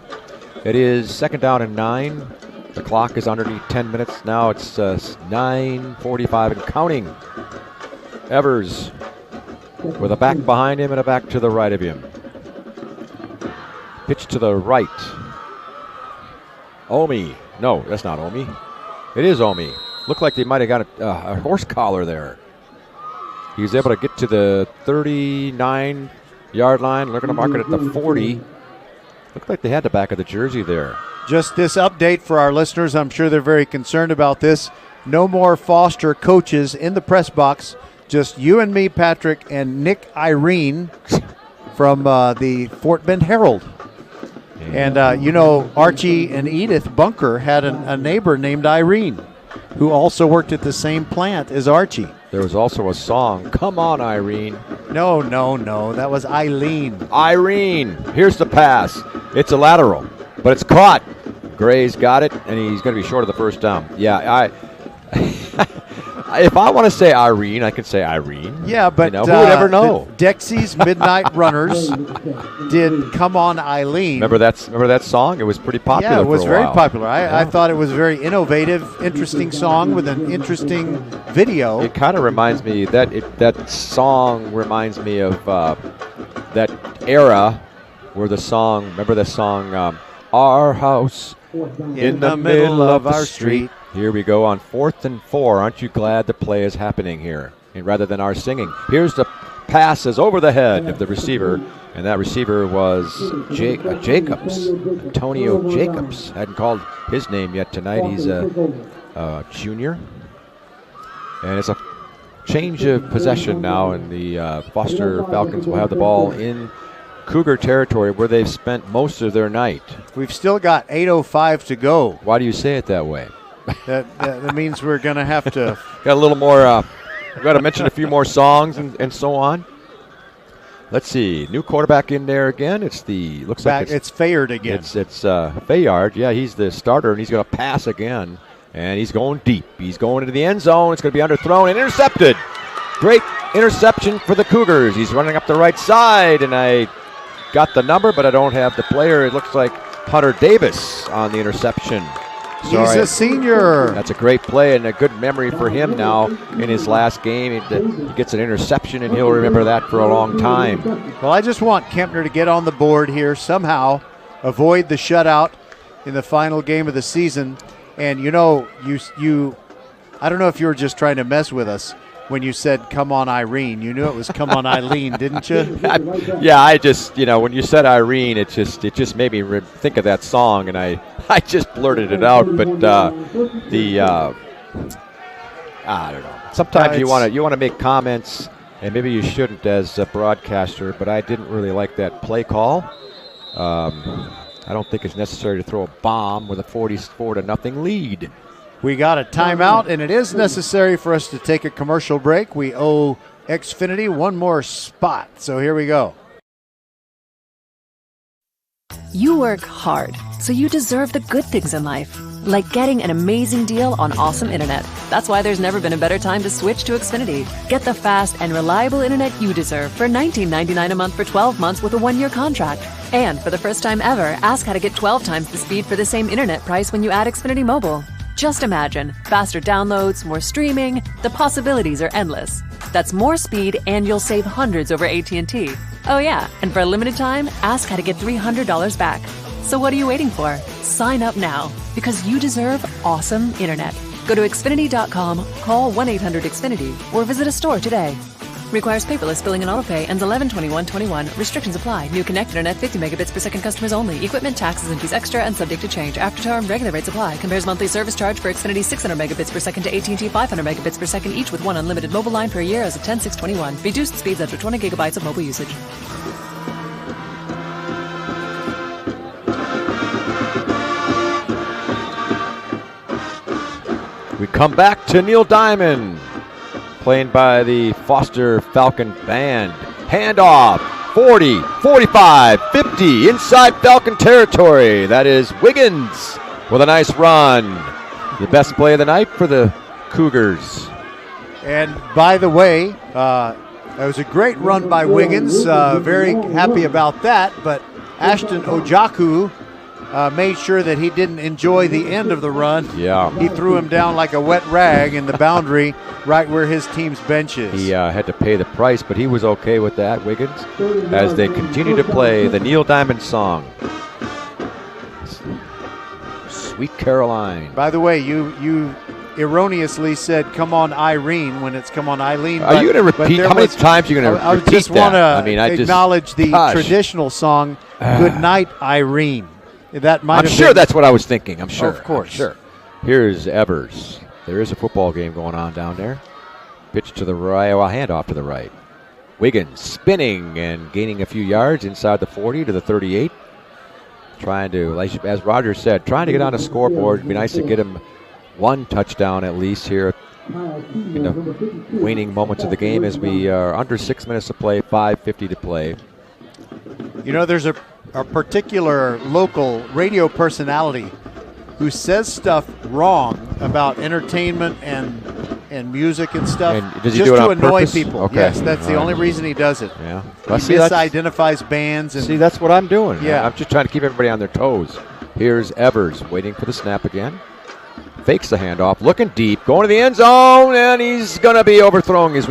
It is 2nd down and 9. The clock is underneath 10 minutes. Now it's 9:45 and counting. Evers with a back behind him and a back to the right of him. Pitch to the right. Omi. No, that's not Omi. It is Omi. Looked like they might have got a horse collar there. He was able to get to the 39-yard line. They're going to mark it at the 40. Looked like they had the back of the jersey there. Just this update for our listeners. I'm sure they're very concerned about this. No more Foster coaches in the press box. Just you and me, Patrick, and Nick Irene from the Fort Bend Herald. And, Archie and Edith Bunker had a neighbor named Irene who also worked at the same plant as Archie. There was also a song, Come On, Irene. No. That was Eileen. Irene. Here's the pass. It's a lateral, but it's caught. Gray's got it, and he's going to be short of the first down. Yeah, if I want to say Irene, I can say Irene. Yeah, but who would ever know? Dexy's Midnight Runners did Come On, Eileen. Remember that song? It was pretty popular. Yeah, it was for a very while. popular. I thought it was a very innovative, interesting song with an interesting video. It kind of reminds me that song reminds me of that era where the song. Remember the song, Our House in the middle of our street. Here we go on 4th and 4. Aren't you glad the play is happening here? And rather than our singing. Here's the passes over the head of the receiver. And that receiver was Jacobs. Antonio Jacobs. Hadn't called his name yet tonight. He's a junior. And it's a change of possession now, and the Foster Falcons will have the ball in Cougar territory where they've spent most of their night. We've still got 8:05 to go. Why do you say it that way? That means we're going to have to... Got a little more... we've got to mention a few more songs and so on. Let's see. New quarterback in there again. It's Fayard again. It's Fayard. Yeah, he's the starter, and he's going to pass again. And he's going deep. He's going into the end zone. It's going to be underthrown and intercepted. Great interception for the Cougars. He's running up the right side, and I got the number, but I don't have the player. It looks like Hunter Davis on the interception. He's a senior. That's a great play and a good memory for him now in his last game. He gets an interception, and he'll remember that for a long time. Well, I just want Kempner to get on the board here somehow, avoid the shutout in the final game of the season. And, you know, you I don't know if you were just trying to mess with us when you said, come on, Irene. You knew it was come on, Eileen, didn't you? Yeah, I just, when you said Irene, it just made me think of that song, and I just blurted it out. But I don't know. Sometimes you want to make comments, and maybe you shouldn't as a broadcaster, but I didn't really like that play call. I don't think it's necessary to throw a bomb with a 44-0 lead. We got a timeout, and it is necessary for us to take a commercial break. We owe Xfinity one more spot, so here we go. You work hard, so you deserve the good things in life, like getting an amazing deal on awesome internet. That's why there's never been a better time to switch to Xfinity. Get the fast and reliable internet you deserve for $19.99 a month for 12 months with a 1-year contract. And for the first time ever, ask how to get 12 times the speed for the same internet price when you add Xfinity Mobile. Just imagine, faster downloads, more streaming, the possibilities are endless. That's more speed, and you'll save hundreds over AT&T. Oh yeah, and for a limited time, ask how to get $300 back. So what are you waiting for? Sign up now, because you deserve awesome internet. Go to Xfinity.com, call 1-800-XFINITY, or visit a store today. Requires paperless billing and autopay. Ends 11/21/21. Restrictions apply. New connect internet 50 megabits per second customers only. Equipment, taxes, and fees extra and subject to change. After term, regular rates apply. Compares monthly service charge for Xfinity 600 megabits per second to AT&T 500 megabits per second, each with one unlimited mobile line per year as of 10/6/21. Reduced speeds after 20 gigabytes of mobile usage. We come back to Neil Diamond, playing by the Foster Falcon Band. Handoff, 40, 45, 50, inside Falcon territory. That is Wiggins with a nice run. The best play of the night for the Cougars. And by the way, that was a great run by Wiggins. Very happy about that. But Ashton Ojaku made sure that he didn't enjoy the end of the run. Yeah. He threw him down like a wet rag in the boundary right where his team's bench is. He had to pay the price, but he was okay with that, Wiggins, as they continue to play the Neil Diamond song, Sweet Caroline. By the way, you erroneously said, come on, Irene, when it's come on, Eileen. Are you going to repeat? How many times are you going to repeat that? I just want to acknowledge the traditional song, Good Night, Irene. That might I'm sure been, that's what I was thinking. I'm sure. Of course. Sure. Here's Evers. There is a football game going on down there. Pitch to the right, handoff to the right. Wiggins spinning and gaining a few yards inside the 40 to the 38. Trying to, as Roger said, trying to get on the scoreboard. It'd be nice to get him one touchdown at least here in the waning moments of the game as we are under 6 minutes to play, 5:50 to play. You know, there's a particular local radio personality who says stuff wrong about entertainment and music and stuff, and does he just do it to on annoy purpose? people. Okay. Yes, that's the only reason he does it. Yeah. He misidentifies bands. And see, that's what I'm doing. Yeah. I'm just trying to keep everybody on their toes. Here's Evers waiting for the snap again. Fakes the handoff, looking deep, going to the end zone, and he's going to be overthrowing his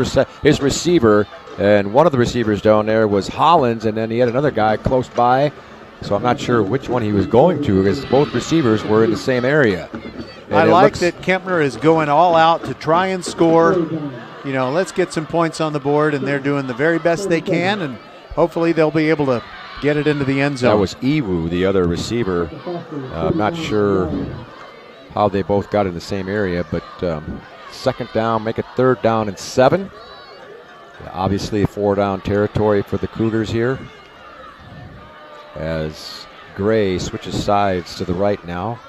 receiver. And one of the receivers down there was Hollins, and then he had another guy close by. So I'm not sure which one he was going to because both receivers were in the same area. And I like that Kempner is going all out to try and score. You know, let's get some points on the board, and they're doing the very best they can, and hopefully they'll be able to get it into the end zone. That was Iwu, the other receiver. I'm not sure how they both got in the same area, but second down, make it 3rd down and 7. Yeah, obviously 4-down territory for the Cougars here. As Gray switches sides to the right now.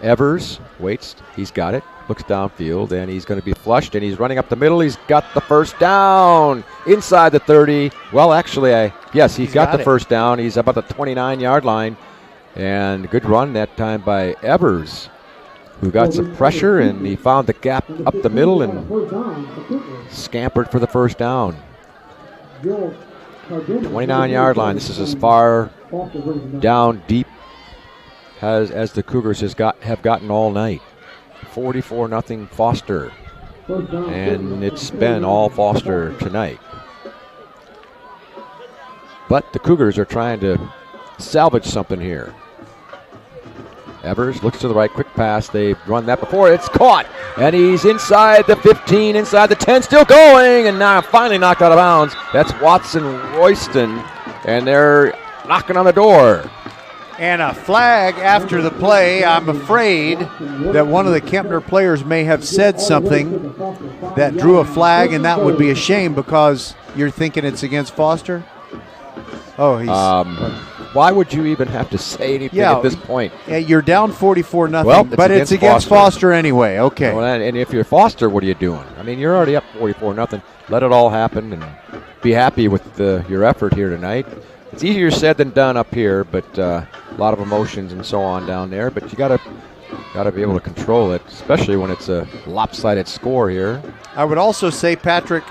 Evers waits, he's got it, looks downfield, and he's going to be flushed, and he's running up the middle. He's got the first down inside the 30. Well, actually, yes, he's got the first down. He's about the 29-yard line, and good run that time by Evers, who got some pressure, and he found the gap up the middle and scampered for the first down. 29-yard line. This is as far down deep as the Cougars have gotten all night. 44-0 Foster, and it's been all Foster tonight. But the Cougars are trying to salvage something here. Evers looks to the right, quick pass. They've run that before. It's caught, and he's inside the 15, inside the 10, still going, and now finally knocked out of bounds. That's Watson Royston, and they're knocking on the door. And a flag after the play. I'm afraid that one of the Kempner players may have said something that drew a flag, and that would be a shame because you're thinking it's against Foster? Oh, he's... why would you even have to say anything at this point? Yeah, you're down 44-0, well, but it's against Foster anyway. Okay. Well, and if you're Foster, what are you doing? I mean, you're already up 44-0. Let it all happen and be happy with your effort here tonight. It's easier said than done up here, but a lot of emotions and so on down there. But you got to be able to control it, especially when it's a lopsided score here. I would also say, Patrick,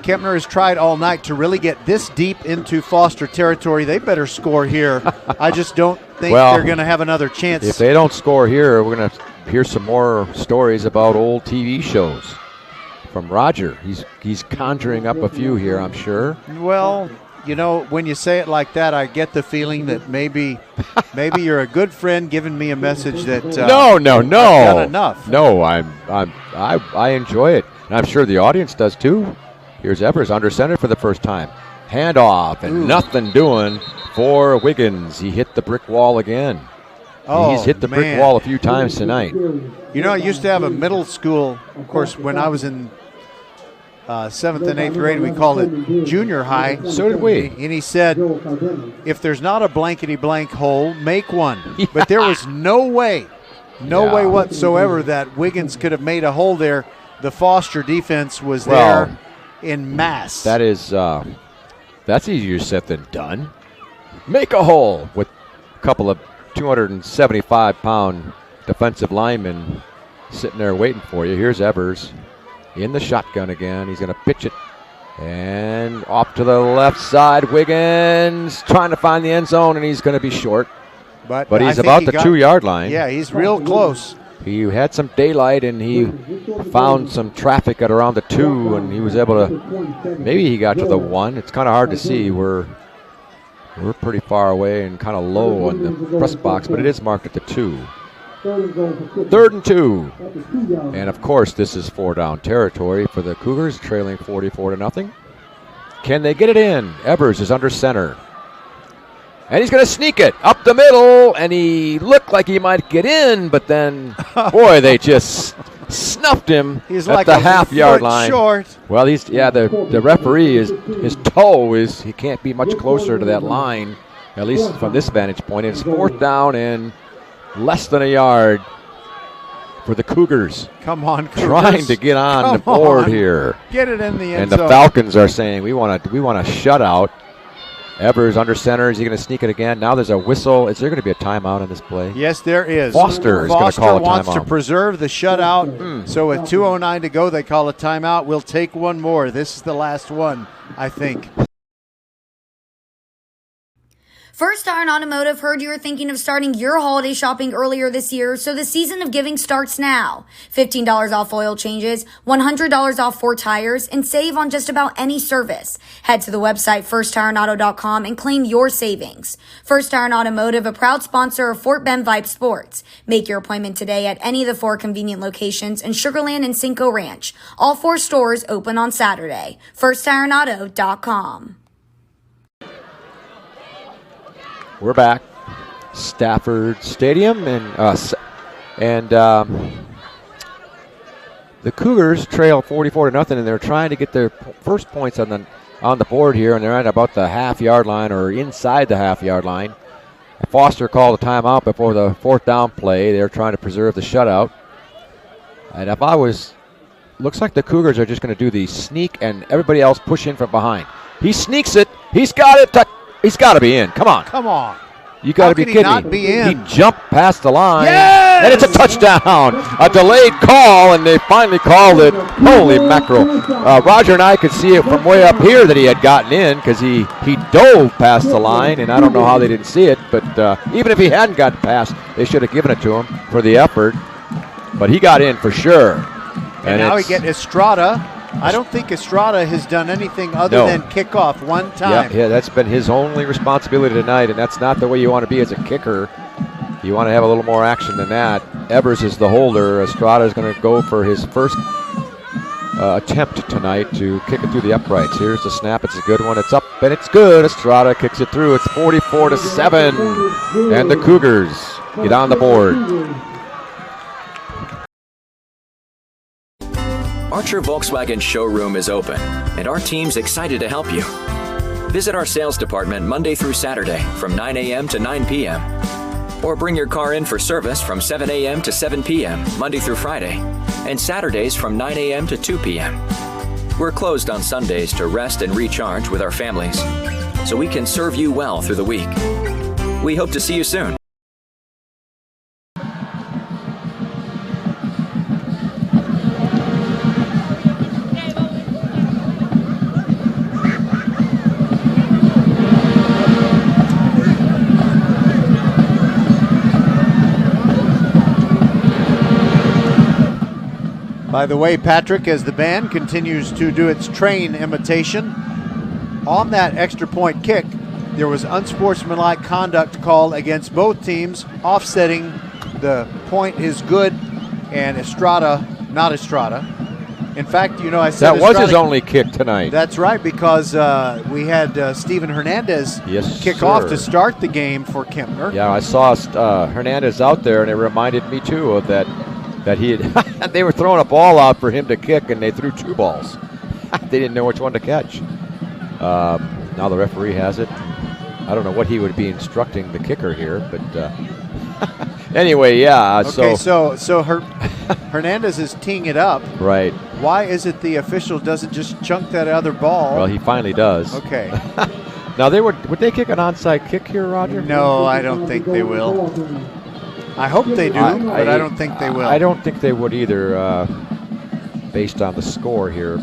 Kempner has tried all night to really get this deep into Foster territory. They better score here. I just don't think they're going to have another chance. If they don't score here, we're going to hear some more stories about old TV shows from Roger. He's conjuring up a few here, I'm sure. Well, you know, when you say it like that, I get the feeling that maybe you're a good friend giving me a message that no, I've done enough. No, I enjoy it, and I'm sure the audience does too. Here's Evers under center for the first time. Handoff, and nothing doing for Wiggins. He hit the brick wall again. Oh, he's hit the brick wall a few times tonight. You know, I used to have a middle school, of course, when I was in 7th and 8th grade, we called it junior high. So did we. And he said, if there's not a blankety-blank hole, make one. Yeah. But there was no way whatsoever that Wiggins could have made a hole there. The Foster defense was there in mass. That is, that's easier said than done. Make a hole with a couple of 275-pound defensive linemen sitting there waiting for you. Here's Evers in the shotgun again. He's going to pitch it. And off to the left side. Wiggins trying to find the end zone, and he's going to be short. But he's about the 2-yard line. Yeah, he's real close. He had some daylight, and he found some traffic at around the 2, and he was able to, maybe he got to the 1. It's kind of hard to see. We're pretty far away and kind of low on the press box, but it is marked at the 2. 3rd and 2. And, of course, this is 4-down territory for the Cougars, trailing 44-0. Can they get it in? Evers is under center. And he's going to sneak it up the middle, and he looked like he might get in, but then, boy, they just snuffed him he's at like the half-yard line. Short. Well, the referee, his toe he can't be much closer to that line, at least from this vantage point. It's 4th down and less than a yard for the Cougars. Come on, Cougars. Trying to get on the board here. Get it in the end And the Falcons are saying, we want a shutout. Evers under center. Is he going to sneak it again? Now there's a whistle. Is there going to be a timeout on this play? Yes, there is. Foster is going to call a timeout. Foster wants to preserve the shutout. So with 2:09 to go, they call a timeout. We'll take one more. This is the last one, I think. First Iron Automotive heard you were thinking of starting your holiday shopping earlier this year, so the season of giving starts now. $15 off oil changes, $100 off 4 tires, and save on just about any service. Head to the website firstironauto.com and claim your savings. First Iron Automotive, a proud sponsor of Fort Bend Vype Sports. Make your appointment today at any of the 4 convenient locations in Sugar Land and Cinco Ranch. All 4 stores open on Saturday. firstironauto.com. We're back. Stafford Stadium, and the the Cougars trail 44-0, and they're trying to get their first points on the board here, and they're at about the half-yard line or inside the half-yard line. Foster called a timeout before the 4th down play. They're trying to preserve the shutout. And looks like the Cougars are just going to do the sneak and everybody else push in from behind. He sneaks it. He's got it. He's got to be in. Come on. Come on. You got to be kidding not be in? He jumped past the line. Yes! And it's a touchdown. A delayed call, and they finally called it. Holy mackerel. Roger and I could see it from way up here that he had gotten in because he dove past the line, and I don't know how they didn't see it. But even if he hadn't gotten past, they should have given it to him for the effort. But he got in for sure. And now we get Estrada. I don't think Estrada has done anything other than kick off one time. Yeah, that's been his only responsibility tonight, and that's not the way you want to be as a kicker. You want to have a little more action than that. Evers is the holder. Estrada is going to go for his first attempt tonight to kick it through the uprights. Here's the snap. It's a good one. It's up, and it's good. Estrada kicks it through. It's 44-7, and the Cougars get on the board. Archer Volkswagen showroom is open, and our team's excited to help you. Visit our sales department Monday through Saturday from 9 a.m. to 9 p.m. Or bring your car in for service from 7 a.m. to 7 p.m. Monday through Friday, and Saturdays from 9 a.m. to 2 p.m. We're closed on Sundays to rest and recharge with our families, so we can serve you well through the week. We hope to see you soon. By the way, Patrick, as the band continues to do its train imitation, on that extra point kick, there was unsportsmanlike conduct called against both teams, offsetting the point is good and Estrada, not Estrada. In fact, I said that was his only kick tonight. That's right, because we had Steven Hernandez kick off to start the game for Kempner. Yeah, I saw Hernandez out there, and it reminded me too of that he had. They were throwing a ball out for him to kick, and they threw 2 balls. They didn't know which one to catch. Now the referee has it. I don't know what he would be instructing the kicker here, but anyway, yeah. Okay, so Hernandez is teeing it up. Right. Why is it the official doesn't just chunk that other ball? Well, he finally does. Okay. Now would they kick an onside kick here, Roger? No, I don't think they will. I hope they do, but I don't think they will. I don't think they would either, based on the score here.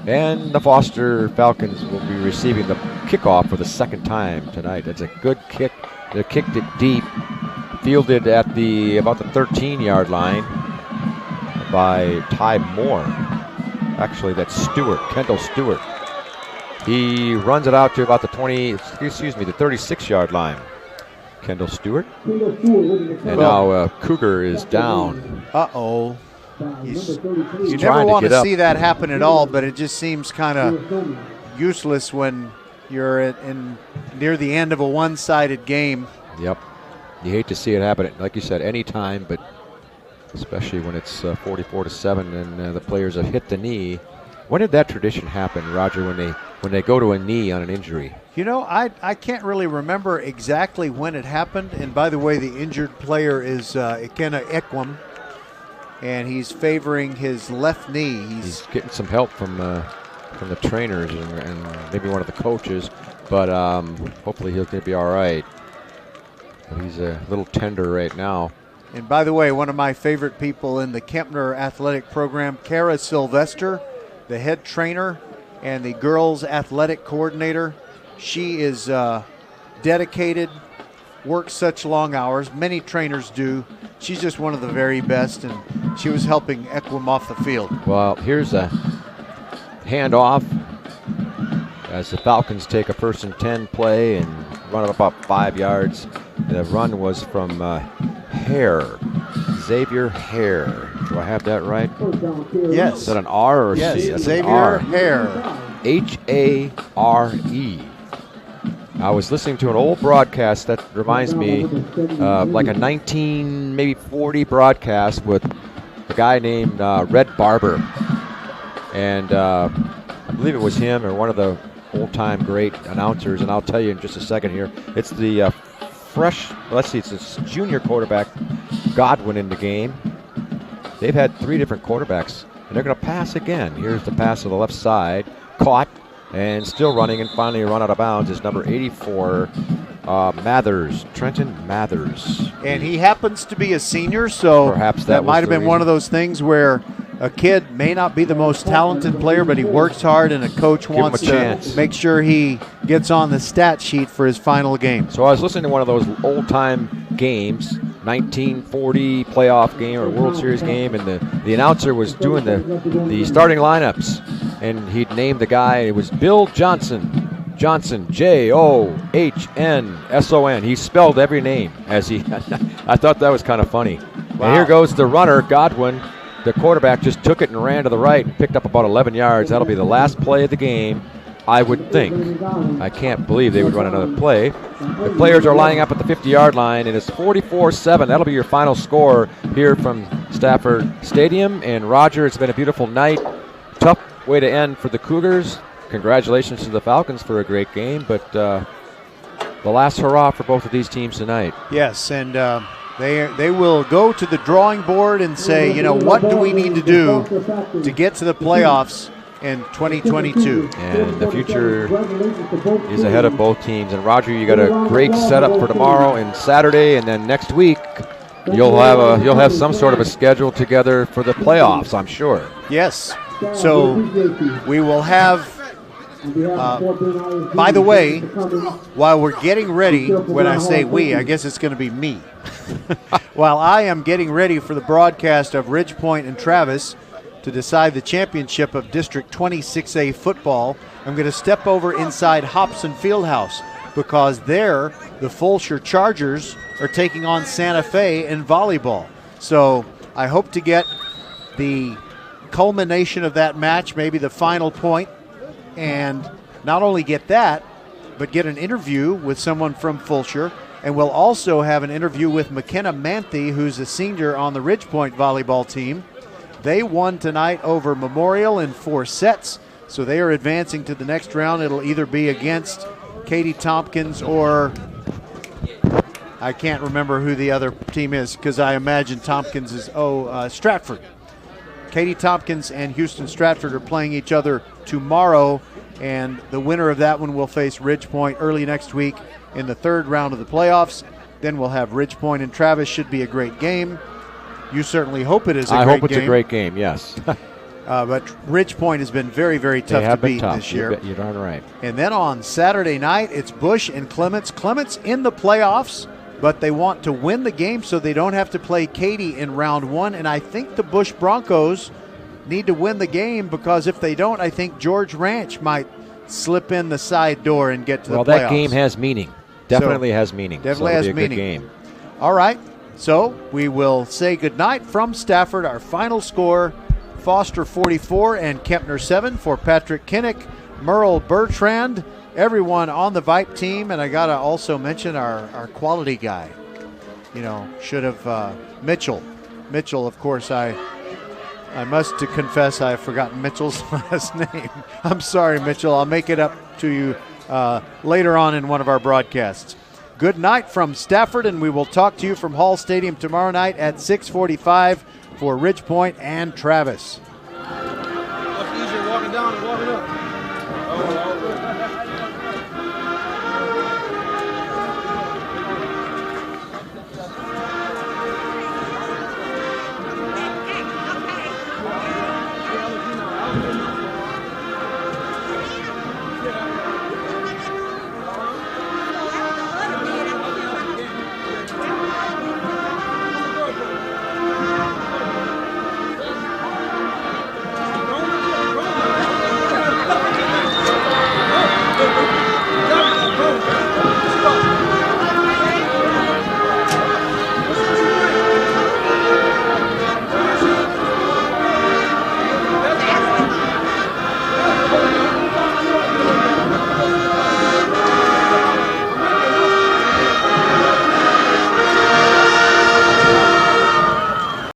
And the Foster Falcons will be receiving the kickoff for the second time tonight. It's a good kick. They kicked it deep, fielded at about the 13-yard line by Ty Moore. Actually, that's Kendall Stewart. He runs it out to about the 36-yard line. Kendall Stewart. And now Cougar is down. Uh-oh. You never want to see that happen at all, but it just seems kind of useless when you're near the end of a one-sided game. Yep. You hate to see it happen, like you said, any time, but especially when it's 44-7 and the players have hit the knee. When did that tradition happen, Roger, when they go to a knee on an injury? I can't really remember exactly when it happened. And by the way, the injured player is Ikenna Ekwem, and he's favoring his left knee. He's getting some help from the trainers and maybe one of the coaches, but hopefully he'll be all right. But he's a little tender right now. And by the way, one of my favorite people in the Kempner athletic program, Kara Sylvester, the head trainer and the girls athletic coordinator. She is dedicated, works such long hours. Many trainers do. She's just one of the very best, and she was helping Ekwem off the field. Well, here's a handoff as the Falcons take a 1st and 10 play and run it about 5 yards. The run was from Hare, Xavier Hare. Do I have that right? Yes. Is that an R or yes, C? Yes, Xavier Hare. H-A-R-E. I was listening to an old broadcast that reminds me like a 19, maybe 40 broadcast with a guy named Red Barber. And I believe it was him or one of the old-time great announcers, and I'll tell you in just a second here. It's the it's a junior quarterback, Godwin, in the game. They've had 3 different quarterbacks, and they're going to pass again. Here's the pass to the left side, caught, and still running, and finally run out of bounds is number 84, Mathers, Trenton Mathers. And he happens to be a senior, so perhaps that might have been one of those things where a kid may not be the most talented player, but he works hard, and a coach wants to make sure he gets on the stat sheet for his final game. So I was listening to one of those old-time games, 1940 playoff game or World Series game, and the announcer was doing the starting lineups, and he'd named the guy. It was Bill Johnson, John-S-O-N. He spelled every name as he. I thought that was kind of funny. Wow. And here goes the runner, Godwin. The quarterback just took it and ran to the right and picked up about 11 yards. That'll be the last play of the game, I would think. I can't believe they would run another play. The players are lining up at the 50-yard line, and it's 44-7. That'll be your final score here from Stafford Stadium. And Roger, it's been a beautiful night. Tough way to end for the Cougars. Congratulations to the Falcons for a great game, but the last hurrah for both of these teams tonight. Yes, and they will go to the drawing board and say, you know, what do we need to do to get to the playoffs in 2022? And the future is ahead of both teams. And Roger, you got a great setup for tomorrow and Saturday, and then next week you'll have some sort of a schedule together for the playoffs, I'm sure. Yes. So we will have. By the way, while we're getting ready, when I say we, I guess it's going to be me. While I am getting ready for the broadcast of Ridgepoint and Travis to decide the championship of District 26A football, I'm going to step over inside Hobson Fieldhouse because there the Fulshire Chargers are taking on Santa Fe in volleyball. So I hope to get the culmination of that match, maybe the final point, and not only get that, but get an interview with someone from Fulshire. And we'll also have an interview with McKenna Manthe, who's a senior on the Ridgepoint volleyball team. They won tonight over Memorial in 4 sets, so they are advancing to the next round. It'll either be against Katie Tompkins or I can't remember who the other team is because I imagine Tompkins is, Stratford. Katie Tompkins and Houston Stratford are playing each other tomorrow, and the winner of that one will face Ridgepoint early next week in the 3rd round of the playoffs. Then we'll have Ridgepoint and Travis. Should be a great game. You certainly hope it is a great game. I hope it's a great game, yes. But Ridgepoint has been very, very tough to beat this year. You're darn right. And then on Saturday night, it's Bush and Clements. Clements in the playoffs, but they want to win the game so they don't have to play Katy in round 1. And I think the Bush Broncos need to win the game because if they don't, I think George Ranch might slip in the side door and get to the playoffs. Well, that game has meaning. Definitely has meaning. Definitely has meaning. Good game. All right. So we will say goodnight from Stafford. Our final score, Foster 44 and Kempner 7 for Patrick Kinnick, Merle Bertrand, everyone on the Vype team. And I got to also mention our quality guy. You know, should have Mitchell. Mitchell, of course, I must confess I've forgotten Mitchell's last name. I'm sorry, Mitchell. I'll make it up to you later on in one of our broadcasts. Good night from Stafford, and we will talk to you from Hall Stadium tomorrow night at 6:45 for Ridgepoint and Travis. Much easier walking down and walking up.